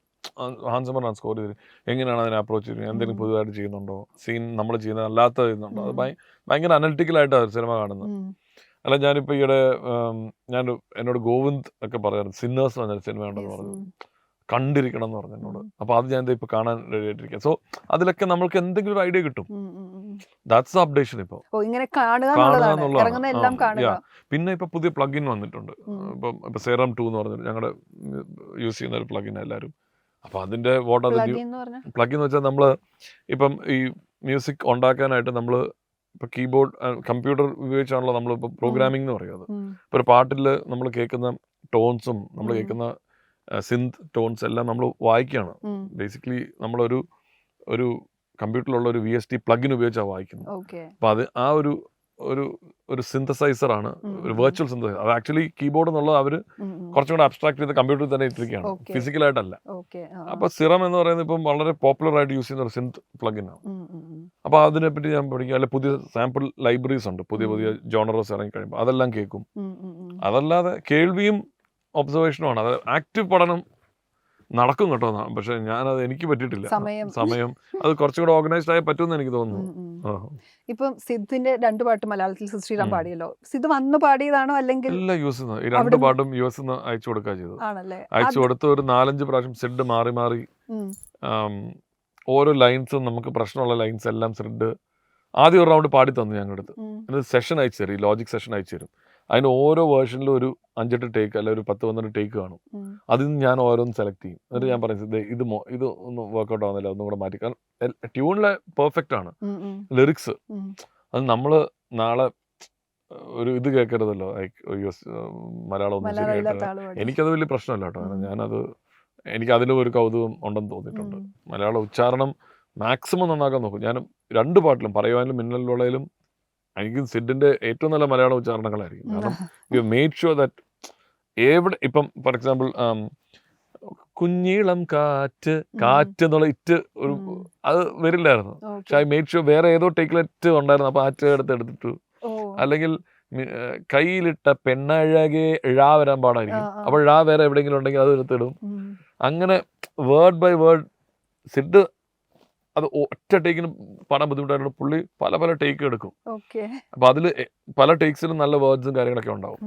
ഹാൻസമറാണ് സ്കോർ ചെയ്ത് എങ്ങനെയാണ് അതിനെ അപ്രോച്ച് ചെയ്യുന്നത്, എന്തെങ്കിലും പുതുതായിട്ട് ചെയ്യുന്നുണ്ടോ, സീൻ നമ്മൾ ചെയ്യുന്നത് അല്ലാത്ത ചെയ്യുന്നുണ്ടോ, അത് ഭയങ്കര അനലിറ്റിക്കലായിട്ടാണ് സിനിമ കാണുന്നത്. അല്ല ഞാനിപ്പോൾ ഈയിടെ ഞാൻ എന്നോട് ഗോവിന്ദ് ഒക്കെ പറയാറ് സിന്നേഴ്സ് എന്ന് പറഞ്ഞ സിനിമ ഉണ്ടെന്ന് പറഞ്ഞു, കണ്ടിരിക്കണം എന്ന് പറഞ്ഞു എന്നോട്. അപ്പോൾ അത് ഞാൻ ഇപ്പോൾ കാണാൻ റെഡി ആയിട്ടിരിക്കുക. സോ അതിലൊക്കെ നമ്മൾക്ക് എന്തെങ്കിലും ഒരു ഐഡിയ കിട്ടും. That's updation. ഇപ്പോൾ കാണുക എന്നുള്ളതാണ്. പിന്നെ ഇപ്പൊ പുതിയ പ്ലഗിൻ വന്നിട്ടുണ്ട്. ഇപ്പം സെറം 2 എന്ന് പറഞ്ഞിട്ട് ഞങ്ങളുടെ യൂസ് ചെയ്യുന്ന ഒരു പ്ലഗിൻ എല്ലാവരും. അപ്പൊ അതിന്റെ പ്ലഗിൻ എന്ന് വെച്ചാൽ നമ്മൾ ഇപ്പം ഈ മ്യൂസിക് ഉണ്ടാക്കാനായിട്ട് നമ്മൾ ഇപ്പൊ കീബോർഡ് കമ്പ്യൂട്ടർ ഉപയോഗിച്ചാണല്ലോ നമ്മളിപ്പോൾ പ്രോഗ്രാമിംഗ് എന്ന് പറയുന്നത്. ഇപ്പൊ ഒരു പാട്ടിൽ നമ്മൾ കേൾക്കുന്ന ടോൺസും നമ്മൾ കേൾക്കുന്ന സിന്ത് ടോൺസ് എല്ലാം നമ്മൾ വായിക്കുകയാണ്. ബേസിക്കലി നമ്മളൊരു ഒരു കമ്പ്യൂട്ടറിലുള്ള ഒരു VST പ്ലഗിൻ ഉപയോഗിച്ചാണ് വായിക്കുന്നത്. അപ്പൊ അത് ആ ഒരു ഒരു സിന്തസൈസറാണ്, ഒരു വെർച്വൽ സിന്തസൈസർ. അത് ആക്ച്വലി കീബോർഡ് എന്നുള്ളത് അവർ കുറച്ചും കൂടെ അബ്സ്ട്രാക്ട് ചെയ്ത് കമ്പ്യൂട്ടറിൽ തന്നെ ഇട്ടിരിക്കുകയാണ്, ഫിസിക്കലായിട്ടല്ല. അപ്പൊ സിറം എന്ന് പറയുന്നത് ഇപ്പം വളരെ പോപ്പുലർ ആയിട്ട് യൂസ് ചെയ്യുന്ന ഒരു സിന്ത് പ്ലഗിനാണ്. അപ്പൊ അതിനെപ്പറ്റി ഞാൻ പഠിക്കും. അല്ലെ പുതിയ സാമ്പിൾ ലൈബ്രറീസ് ഉണ്ട്, പുതിയ പുതിയ ജോണറസ് ഇറങ്ങി കഴിയുമ്പോൾ അതെല്ലാം കേൾക്കും. അതല്ലാതെ കേൾവിയും ഒബ്സർവേഷനുമാണ്. അത് ആക്റ്റീവ് പഠനം നടക്കും കേട്ടോ. പക്ഷെ ഞാനത് എനിക്ക് പറ്റിയിട്ടില്ല. സമയം അത് കുറച്ചുകൂടെ ഓർഗനൈസ്ഡ് ആയി പറ്റുമെന്ന് എനിക്ക് തോന്നുന്നു. ഇപ്പം സിദ്ധിന്റെ 2 പാട്ട് മലയാളത്തിൽ ശ്രീറാം പാടിയല്ലോ. സിദ്ധ് വന്ന് പാടിയതാണോ അല്ലെങ്കിൽ എല്ലാം യൂസ് ചെയ്യുന്നത്? ഈ 2 പാട്ടും യൂസ് അയച്ചു കൊടുക്കുക ചെയ്തത്. അയച്ചു കൊടുത്ത് ഒരു 4-5 പ്രാവശ്യം സിഡ് മാറി മാറി ഓരോ ലൈൻസും നമുക്ക് പ്രശ്നമുള്ള ലൈൻസ് എല്ലാം സിഡ് ആദ്യം ഒരു റൗണ്ട് പാടി തന്നു ഞങ്ങളുടെ അടുത്ത്. എന്നിട്ട് സെഷൻ അയച്ചു തരും, ലോജിക് സെഷൻ അയച്ചു തരും. അതിന് ഓരോ വേർഷനിലും ഒരു 5-8 ടേക്ക് അല്ലെ ഒരു 10-12 ടേക്ക് കാണും. അതിൽ നിന്ന് ഞാൻ ഓരോന്ന് സെലക്ട് ചെയ്യും. എന്നിട്ട് ഞാൻ പറയുന്നത് ഇത് ഒന്നും വർക്കൗട്ട് ആവുന്നില്ല, ഒന്നും കൂടെ മാറ്റി. കാരണം ട്യൂണിലെ പെർഫെക്റ്റ് ആണ്, ലിറിക്സ് അത് നമ്മൾ നാളെ ഒരു ഇത് കേൾക്കരുതല്ലോ, മലയാളം ഒന്നും ശരിയായിട്ട്. എനിക്കത് വലിയ പ്രശ്നമല്ല കേട്ടോ. കാരണം ഞാനത് എനിക്ക് അതിലും ഒരു കൗതുകം ഉണ്ടെന്ന് തോന്നിയിട്ടുണ്ട്. മലയാള ഉച്ചാരണം മാക്സിമം നന്നാക്കാൻ നോക്കും. ഞാൻ 2 പാട്ടിലും പറയുവാനും മിന്നലിലുള്ളതിലും എനിക്ക് സിഡിന്റെ ഏറ്റവും നല്ല മലയാള ഉച്ചാരണങ്ങളായിരിക്കും. കാരണം യു മേഡ് ഷുവർ ദാറ്റ് എവിടെ ഇപ്പം ഫോർ എക്സാമ്പിൾ കുഞ്ഞീളം കാറ്റ് എന്നുള്ള ഇറ്റ് ഒരു അത് വരില്ലായിരുന്നു. പക്ഷെ ഐ മേഡ് ഷുവർ വേറെ ഏതോ ടേക്കിലെറ്റ് ഉണ്ടായിരുന്നു. അപ്പൊ എടുത്തിട്ടു. അല്ലെങ്കിൽ കയ്യിലിട്ട പെണ്ണഴകെ ഴ വരാൻ പാടായിരിക്കും. അപ്പോൾ ഴ വേറെ എവിടെയെങ്കിലും ഉണ്ടെങ്കിൽ അത് എടുത്തിടും. അങ്ങനെ വേർഡ് ബൈ വേർഡ് സിഡ് അത് ഒറ്റ ടേക്കിന് പാടാൻ ബുദ്ധിമുട്ടായിട്ട് പുള്ളി പല ടേക്ക് എടുക്കും. അപ്പൊ അതിൽ പല ടേക്സിലും നല്ല വേർഡ്സും കാര്യങ്ങളൊക്കെ ഉണ്ടാവും.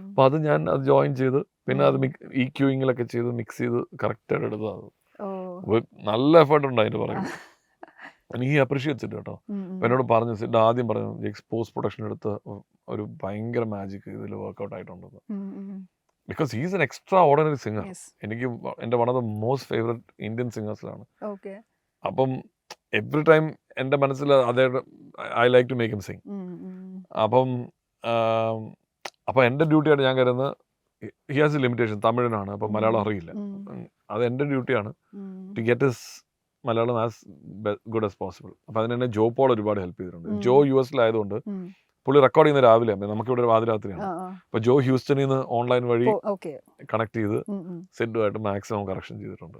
അപ്പൊ അത് ഞാൻ അത് ജോയിൻ ചെയ്ത് പിന്നെ അത് EQയിങ്ങിലൊക്കെ ചെയ്ത് മിക്സ് ചെയ്ത് കറക്റ്റായിട്ട് എടുത്തത്. നല്ല എഫേർട്ട് ഉണ്ട് അതിന് പറയുന്നത്. എനിക്ക് അപ്രീഷിയേറ്റ് ചെയ്തു കേട്ടോ. എന്നോട് പറഞ്ഞു സിഡ് ആദ്യം പറഞ്ഞു പോസ്റ്റ് പ്രൊഡക്ഷൻ എടുത്ത് ഒരു ഭയങ്കര മാജിക് ഇതിൽ വർക്ക്ഔട്ട് ആയിട്ടുണ്ടെന്ന്. Because he's an extraordinary singer. എനിക്ക് എൻ്റെ one of the most favourite Indian സിംഗേഴ്സിലാണ്. അപ്പം എവറി ടൈം എൻ്റെ മനസ്സിൽ അതേ I like to make him sing. അപ്പം എൻ്റെ ഡ്യൂട്ടിയായിട്ട് ഞാൻ കരുതുന്നത് ഹി ഹാസ് എ ലിമിറ്റേഷൻ, തമിഴിനാണ്, അപ്പം മലയാളം അറിയില്ല. അത് എൻ്റെ ഡ്യൂട്ടിയാണ് to get his Malayalam as good as possible. അപ്പം അതിന് തന്നെ ജോ പോൾ ഒരുപാട് ഹെൽപ്പ് ചെയ്തിട്ടുണ്ട്. ജോ US-ലായതുകൊണ്ട് പുള്ളി റെക്കോർഡ് ചെയ്യുന്ന രാവിലെ, നമുക്കിവിടെ പാതിരാത്രിയാണ്. അപ്പൊ ജോ ഹ്യൂസ്റ്റണിൽ നിന്ന് ഓൺലൈൻ വഴി കണക്ട് ചെയ്ത് സിഡുമായിട്ട് മാക്സിമം കറക്ഷൻ ചെയ്തിട്ടുണ്ട്.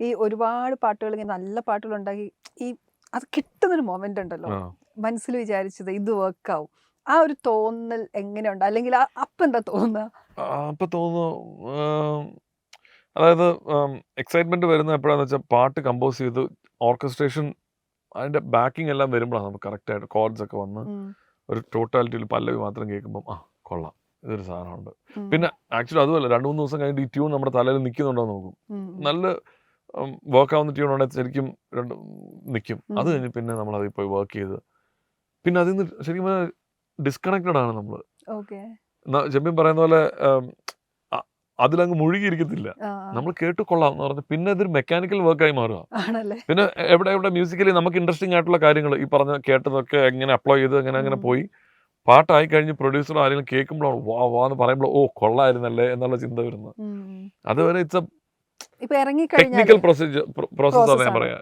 ഈ ഒരുപാട് പാട്ടുകൾ, നല്ല പാട്ടുകൾ ഉണ്ടാക്കി ഈ അത് കിട്ടുന്നൊരു മൊമെന്റ് ഉണ്ടല്ലോ, മനസ്സിൽ വിചാരിച്ചത് ഇത് വർക്കാവും, ആ ഒരു തോന്നൽ എങ്ങനെയുണ്ട്? അല്ലെങ്കിൽ അപ്പം എന്താ തോന്നുക? അപ്പം തോന്നുന്നു അതായത് എക്സൈറ്റ്മെന്റ് വരുന്നത് എപ്പോഴാന്ന് വെച്ചാൽ പാട്ട് കമ്പോസ് ചെയ്ത് ഓർക്കസ്ട്രേഷൻ അതിന്റെ ബാക്കിംഗ് എല്ലാം വരുമ്പോഴാണ് നമുക്ക് കറക്റ്റായിട്ട് കോർഡ്സ് ഒക്കെ വന്ന് ഒരു ടോട്ടാലിറ്റിയിൽ പല്ലവി മാത്രം കേൾക്കുമ്പോൾ കൊള്ളാം, ഇതൊരു സാധനമുണ്ട്. പിന്നെ ആക്ച്വലി അതുമല്ല, 2-3 ദിവസം കഴിഞ്ഞിട്ട് ഈ ട്യൂൺ നമ്മുടെ തലയിൽ നിൽക്കുന്നുണ്ടോ നോക്കും. നല്ല വർക്ക് ആവുന്ന ട്യൂൺ ഉണ്ടെങ്കിൽ ശരിക്കും നിൽക്കും. അത് കഴിഞ്ഞ് പിന്നെ നമ്മളത് പോയി വർക്ക് ചെയ്ത് പിന്നെ അതിൽ നിന്ന് ശരിക്കും ഡിസ്കണക്റ്റഡ് ആണ് നമ്മൾ. ചെമ്മീൻ പറയുന്ന പോലെ അതിലങ്ങ് മുഴുകിയിരിക്കത്തില്ല. നമ്മൾ കേട്ട് കൊള്ളാം എന്ന് പറഞ്ഞ് പിന്നെ ഇതൊരു മെക്കാനിക്കൽ വർക്കായി മാറുക. പിന്നെ എവിടെ മ്യൂസിക്കലി നമുക്ക് ഇൻട്രസ്റ്റിംഗ് ആയിട്ടുള്ള കാര്യങ്ങൾ ഈ പറഞ്ഞ കേട്ടതൊക്കെ എങ്ങനെ അപ്ലൈ ചെയ്ത് അങ്ങനെ പോയി പാട്ടായി കഴിഞ്ഞ് പ്രൊഡ്യൂസർ ആരെങ്കിലും കേൾക്കുമ്പോഴാണ് വാ എന്ന് പറയുമ്പോൾ കൊള്ളായിരുന്നല്ലേ എന്നുള്ള ചിന്ത വരുന്നത്. അതുവരെ ഇറ്റ്സ് ടെക്നിക്കൽ പ്രോസസ് ഞാൻ പറയാം.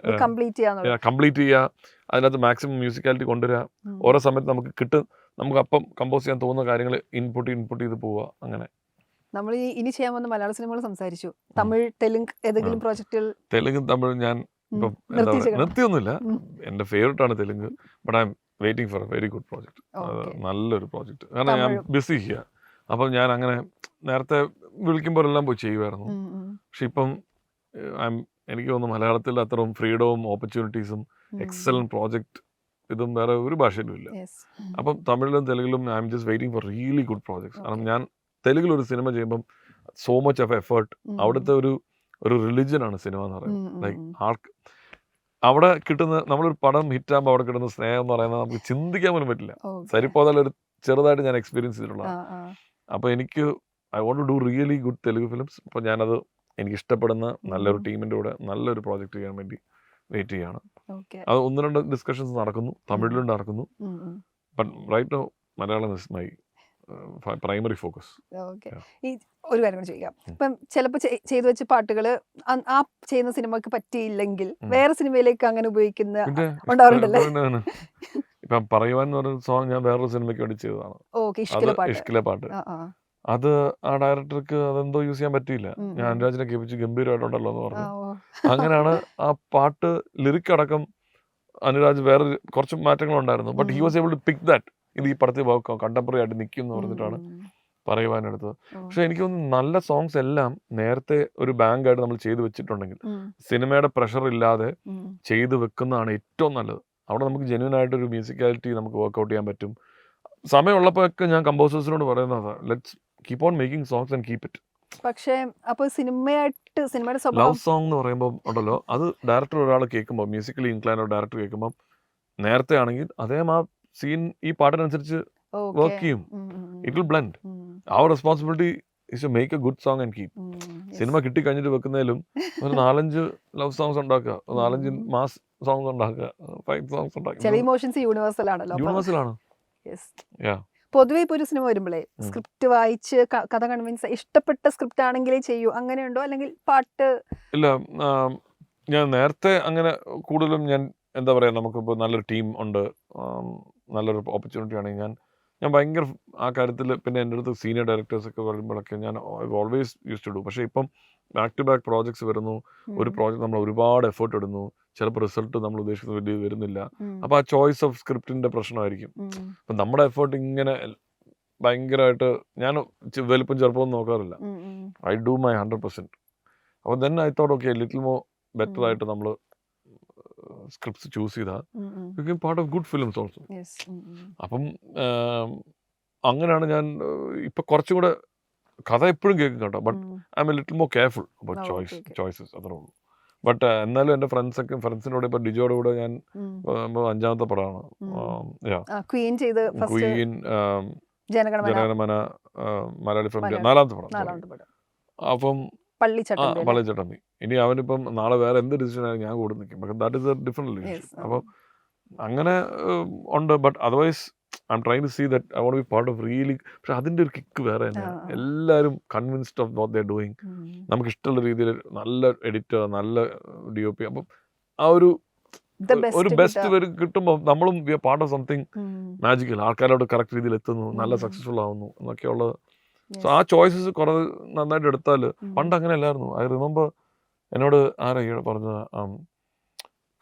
കംപ്ലീറ്റ് ചെയ്യുക, അതിനകത്ത് മാക്സിമം മ്യൂസിക്കാലിറ്റി കൊണ്ടുവരിക, ഓരോ സമയത്ത് നമുക്ക് അപ്പം കമ്പോസ് ചെയ്യാൻ തോന്നുന്ന കാര്യങ്ങൾ ഇൻപുട്ട് ചെയ്ത് പോവുക. അങ്ങനെ നമ്മൾ ഇനി ചെയ്യാൻ പോകുന്ന മലയാള സിനിമകൾ സംസാരിച്ചു. തമിഴ്, തെലുങ്ക് ഏതെങ്കിലും പ്രോജക്റ്റുകൾ? തെലുങ്ക്, തമിഴ് ഞാൻ ഇപ്പം നിർത്തിയൊന്നുമില്ല. എൻ്റെ ഫേവറേറ്റ് ആണ് Telugu. But I M waiting for A very good project. നല്ലൊരു പ്രോജക്റ്റ്. കാരണം ഞാൻ ബിസി ചെയ്യുക. അപ്പം ഞാൻ അങ്ങനെ നേരത്തെ വിളിക്കുമ്പോഴെല്ലാം പോയി ചെയ്യുമായിരുന്നു. പക്ഷെ ഇപ്പം എനിക്ക് തോന്നുന്നു മലയാളത്തിൽ അത്രയും ഫ്രീഡവും ഓപ്പർച്യൂണിറ്റീസും എക്സലന്റ് പ്രോജക്റ്റ് ഇതും വേറെ ഒരു ഭാഷയിലും ഇല്ല. അപ്പം തമിഴിലും തെലുങ്കിലും I am just waiting for really good projects. കാരണം ഞാൻ തെലുങ്കിലൊരു സിനിമ ചെയ്യുമ്പം സോ മച്ച് ഓഫ് എഫേർട്ട്. അവിടുത്തെ ഒരു റിലിജനാണ് സിനിമ എന്ന് പറയുന്നത്. ലൈക്ക് ആർക്ക് അവിടെ കിട്ടുന്ന നമ്മളൊരു പടം ഹിറ്റാകുമ്പോൾ അവിടെ കിട്ടുന്ന സ്നേഹം എന്ന് പറയുന്നത് നമുക്ക് ചിന്തിക്കാൻ പോലും പറ്റില്ല. സരിപ്പോതലൊരു ചെറുതായിട്ട് ഞാൻ എക്സ്പീരിയൻസ് ചെയ്തിട്ടുള്ളതാണ്. അപ്പോൾ എനിക്ക് I want to do really good Telugu films. അപ്പോൾ ഞാനത് എനിക്ക് ഇഷ്ടപ്പെടുന്ന നല്ലൊരു ടീമിൻ്റെ കൂടെ നല്ലൊരു പ്രോജക്റ്റ് ചെയ്യാൻ വേണ്ടി വെയിറ്റ് ചെയ്യാണ്. അത് 1-2 ഡിസ്കഷൻസ് നടക്കുന്നു, തമിഴിലും നടക്കുന്നു. But right now Malayalam is my primary focus. ഈ ഒരു കാര്യം കൂടി ചോദിക്കാം. ഇപ്പം ചിലപ്പോൾ ചെയ്തു വെച്ച പാട്ടുകൾ ആ ചെയ്യുന്ന സിനിമക്ക് പറ്റിയില്ലെങ്കിൽ വേറെ സിനിമയിലേക്ക് അങ്ങനെ ഉപയോഗിക്കുന്ന ഉണ്ടാവാറുണ്ടല്ലേ? ഇപ്പം പറയുവാൻ എന്ന് പറയുന്ന സോങ് ഞാൻ വേറൊരു സിനിമയ്ക്ക് വേണ്ടി ചെയ്തതാണ്. ഇഷ്കിലെ പാട്ട്. അത് ആ ഡയറക്ടർക്ക് അതെന്തോ യൂസ് ചെയ്യാൻ പറ്റിയില്ല. ഞാൻ അനുരാജിനെ കേൾപ്പിച്ച് ഗംഭീരമായിട്ടുണ്ടല്ലോ എന്ന് പറഞ്ഞു. അങ്ങനെയാണ് ആ പാട്ട് ലിറിക് അടക്കം അനുരാജ് വേറെ കുറച്ച് മാറ്റങ്ങളുണ്ടായിരുന്നു. But he was able to pick that. ഇത് ഈ പടത്തിൽ കണ്ടംപററി ആയിട്ട് നിൽക്കും എന്ന് പറഞ്ഞിട്ടാണ് പറയുവാനെടുത്തത്. പക്ഷെ എനിക്ക് തോന്നുന്നു നല്ല സോങ്സ് എല്ലാം നേരത്തെ ഒരു ബാങ്ക് ആയിട്ട് നമ്മൾ ചെയ്തു വെച്ചിട്ടുണ്ടെങ്കിൽ സിനിമയുടെ പ്രഷർ ഇല്ലാതെ ചെയ്തു വെക്കുന്നതാണ് ഏറ്റവും നല്ലത്. അവിടെ നമുക്ക് ജെന്യൂൻ ആയിട്ടൊരു മ്യൂസിക്കാലിറ്റി നമുക്ക് വർക്ക്ഔട്ട് ചെയ്യാൻ പറ്റും. സമയമുള്ളപ്പോഴൊക്കെ ഞാൻ കമ്പോസേഴ്സിനോട് പറയുന്നത് let's keep on making songs and keep it. പക്ഷേ അപ്പോൾ സിനിമയുടെ ലവ് സോങ് എന്ന് പറയുമ്പോൾ ഉണ്ടല്ലോ, അത് ഡയറക്ടർ ഒരാൾ കേൾക്കുമ്പോൾ, മ്യൂസിക്കലി ഇൻക്ലൈൻഡ് ഡയറക്ടർ കേൾക്കുമ്പോൾ നേരത്തെ ആണെങ്കിൽ അദ്ദേഹം ആ സീൻ ഈ പാട്ടിനനുസരിച്ച് വർക്ക് ചെയ്യും. It will blend. അവർ responsibility is to make a good song and keep. Cinema കിട്ടി കഴിഞ്ഞിട്ട് വെക്കുന്നതിലും ഒരു 4-5 ലവ് സോങ്സ് ഉണ്ടാക്കുക, 4-5 മാസ് സോങ്സ് ഉണ്ടാക്കുക, ഫൈറ്റ് സോങ്സ് ഉണ്ടാക്കുക. യൂണിവേഴ്സലാണ്. പൊതുവെ ഇപ്പോൾ ഒരു സിനിമ വരുമ്പോഴേ സ്ക്രിപ്റ്റ് വായിച്ച് കഥ കൺവിൻസ് ഇഷ്ടപ്പെട്ട സ്ക്രിപ്റ്റ് ആണെങ്കിലേ ചെയ്യൂ, അങ്ങനെയുണ്ടോ? അല്ലെങ്കിൽ പാട്ട്? ഇല്ല, ഞാൻ നേരത്തെ അങ്ങനെ കൂടുതലും ഞാൻ എന്താ പറയുക, നമുക്കിപ്പോൾ നല്ലൊരു ടീം ഉണ്ട്, നല്ലൊരു ഓപ്പർച്യൂണിറ്റി ആണെങ്കിൽ ഞാൻ ഭയങ്കര ആ കാര്യത്തിൽ. പിന്നെ എൻ്റെ അടുത്ത് സീനിയർ ഡയറക്ടേഴ്സൊക്കെ വരുമ്പോഴൊക്കെ ഞാൻ ഓൾവേസ് യൂസ് ടു ഡു. പക്ഷേ ഇപ്പം ബാക്ക് ടു ബാക്ക് പ്രോജക്ട്സ് വരുന്നു. ഒരു പ്രോജക്റ്റ് നമ്മൾ ഒരുപാട് എഫേർട്ട് ഇടുന്നു, ചിലപ്പോൾ റിസൾട്ട് നമ്മൾ ഉദ്ദേശിക്കുന്ന വലിയ വരുന്നില്ല. അപ്പോൾ ആ ചോയ്സ് ഓഫ് സ്ക്രിപ്റ്റിൻ്റെ പ്രശ്നമായിരിക്കും. അപ്പം നമ്മുടെ എഫേർട്ട് ഇങ്ങനെ ഭയങ്കരമായിട്ട് ഞാൻ വലുപ്പം ചെറുപ്പമൊന്നും നോക്കാറില്ല. I do my 100%. അപ്പോൾ then I thought okay little more better ആയിട്ട് നമ്മൾ സ്ക്രിപ്റ്റ്സ് ചൂസ് ചെയ്താൽ you can part of good films also. അപ്പം അങ്ങനെയാണ് ഞാൻ ഇപ്പം കുറച്ചും കൂടെ കഥ എപ്പോഴും കേൾക്കും കേട്ടോ. But I M A little more careful about choices, അത്രേ ഉള്ളൂ. ബട്ട് എന്നാലും എൻ്റെ ഫ്രണ്ട്സിനോട് ഇപ്പം ഡിജോയുടെ കൂടെ ഞാൻ 5ാമത്തെ പടമാണ് ക്വീൻ, ജനഗണമന, മലയാളി ഫിലിം 4ാമത്തെ പടം. അപ്പം പള്ളിച്ചട്ടമ്പി. ഇനി അവനിപ്പം നാളെ വേറെ എന്ത് ഡിസിഷൻ ആയാലും ഞാൻ കൂടെ നിൽക്കും. പക്ഷെ that is a different issue. അപ്പം അങ്ങനെ ഉണ്ട്. But otherwise I M trying to see that I want be part of really. പക്ഷെ അതിൻ്റെ ഒരു കിക്ക് വേറെ തന്നെയാണ്. എല്ലാവരും convinced of what they are doing. നമുക്ക് ഇഷ്ടമുള്ള രീതിയിൽ നല്ല എഡിറ്റർ, നല്ല DOP. അപ്പം ആ ഒരു ബെസ്റ്റ് കിട്ടുമ്പോൾ നമ്മളും we are part of something magical. ആൾക്കാരോട് കറക്റ്റ് രീതിയിൽ എത്തുന്നു, നല്ല സക്സസ്ഫുൾ ആവുന്നു എന്നൊക്കെയുള്ളത്. സോ ആ ചോയ്സസ് കുറെ നന്നായിട്ട് എടുത്താൽ, പണ്ട് അങ്ങനെ അല്ലായിരുന്നു. ഐ റിമെമ്പർ എന്നോട് ആരാ പറഞ്ഞ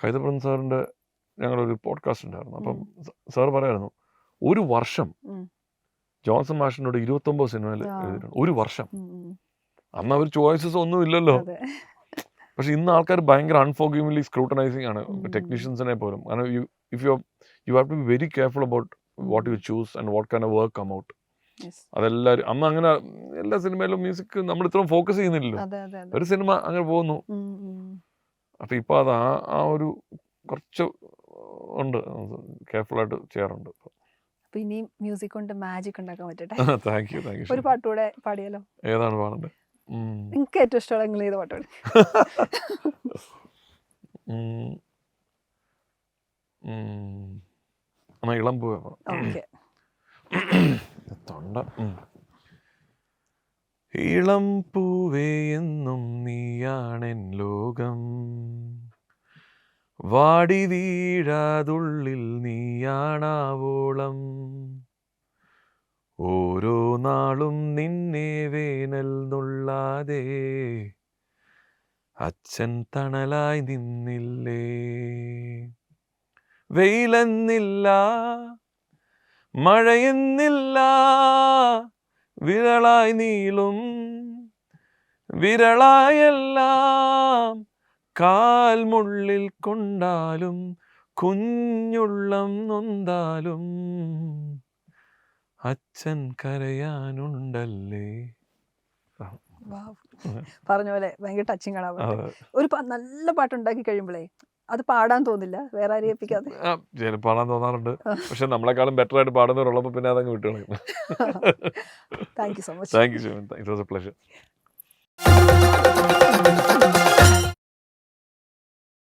കൈതപ്രൻ സാറിൻ്റെ ഞങ്ങളൊരു പോഡ്കാസ്റ്റ് ഉണ്ടായിരുന്നു. അപ്പം സാർ പറയായിരുന്നു, ഒരു വർഷം ജോൺസൺ മാഷിനോട് 29 സിനിമയിൽ എഴുതിയിട്ടുണ്ട്. ഒരു വർഷം. അന്ന് അവർ ചോയ്സസ് ഒന്നും ഇല്ലല്ലോ. പക്ഷെ ഇന്ന് ആൾക്കാർ ഭയങ്കര അൺഫോർഗീവ്ലി സ്ക്രൂട്ടനൈസിങ് ആണ് ടെക്നീഷ്യൻസിനെ പോലും. കാരണം you have to be very careful about what you choose and what kind of work come out. അതെല്ലാവരും അന്ന് അങ്ങനെ എല്ലാ സിനിമയിലും മ്യൂസിക് നമ്മൾ ഇത്രയും ഫോക്കസ് ചെയ്യുന്നില്ലല്ലോ. ഒരു സിനിമ അങ്ങനെ പോകുന്നു. അപ്പൊ ഇപ്പൊ അത് ആ ഒരു കുറച്ച് ഉണ്ട്, കെയർഫുൾ ആയിട്ട് ചെയ്യാറുണ്ട്. പിന്നെ മ്യൂസിക് കൊണ്ട് മാജിക് ഉണ്ടാക്കാൻ പറ്റട്ടെ. Thank you. ഒരു പാട്ടുകൂടെ പാടിയാലോ? ഏതാണ് പാടേണ്ടത്? നിങ്ങൾക്ക് ഏറ്റവും ഇഷ്ടമുള്ള നിങ്ങൾ ഏത് പാട്ടാണ്? ഇളം പൂവേ തൊണ്ട. ഇളം പൂവേ എന്നും നീയാണെൻ ലോകം, വാടി വീഴാതുള്ളിൽ നീയാണാവോളം, ഓരോ നാളും നിന്നെ വേനൽ നുള്ളാതെ അച്ഛൻ തണലായി നിന്നില്ലേ, വെയിലെന്നില്ല മഴയെന്നില്ല, വിരളായി നീളും വിരളായെല്ലാം കാൽമുള്ളിൽ കൊണ്ടാലും കുഞ്ഞുള്ളം നൊന്താലും അച്ഛൻ കരയാനുണ്ടല്ലേ. Wow. പറഞ്ഞ പോലെ ഭയങ്കര ടച്ചിങ് ആണ്. ഒരു നല്ല പാട്ടുണ്ടാക്കി കഴിയുമ്പോഴേ അത് പാടാൻ തോന്നില്ല വേറെ ആരെയും ഏൽപ്പിക്കാതെ. പാടാൻ തോന്നാറുണ്ട്, പക്ഷെ നമ്മളെക്കാളും ബെറ്റർ ആയിട്ട് പാടുന്നവരുള്ളപ്പോൾ പിന്നെ അതങ്ങ് വിട്ടുകളയും. Thank you so much. Thank you, it was a pleasure.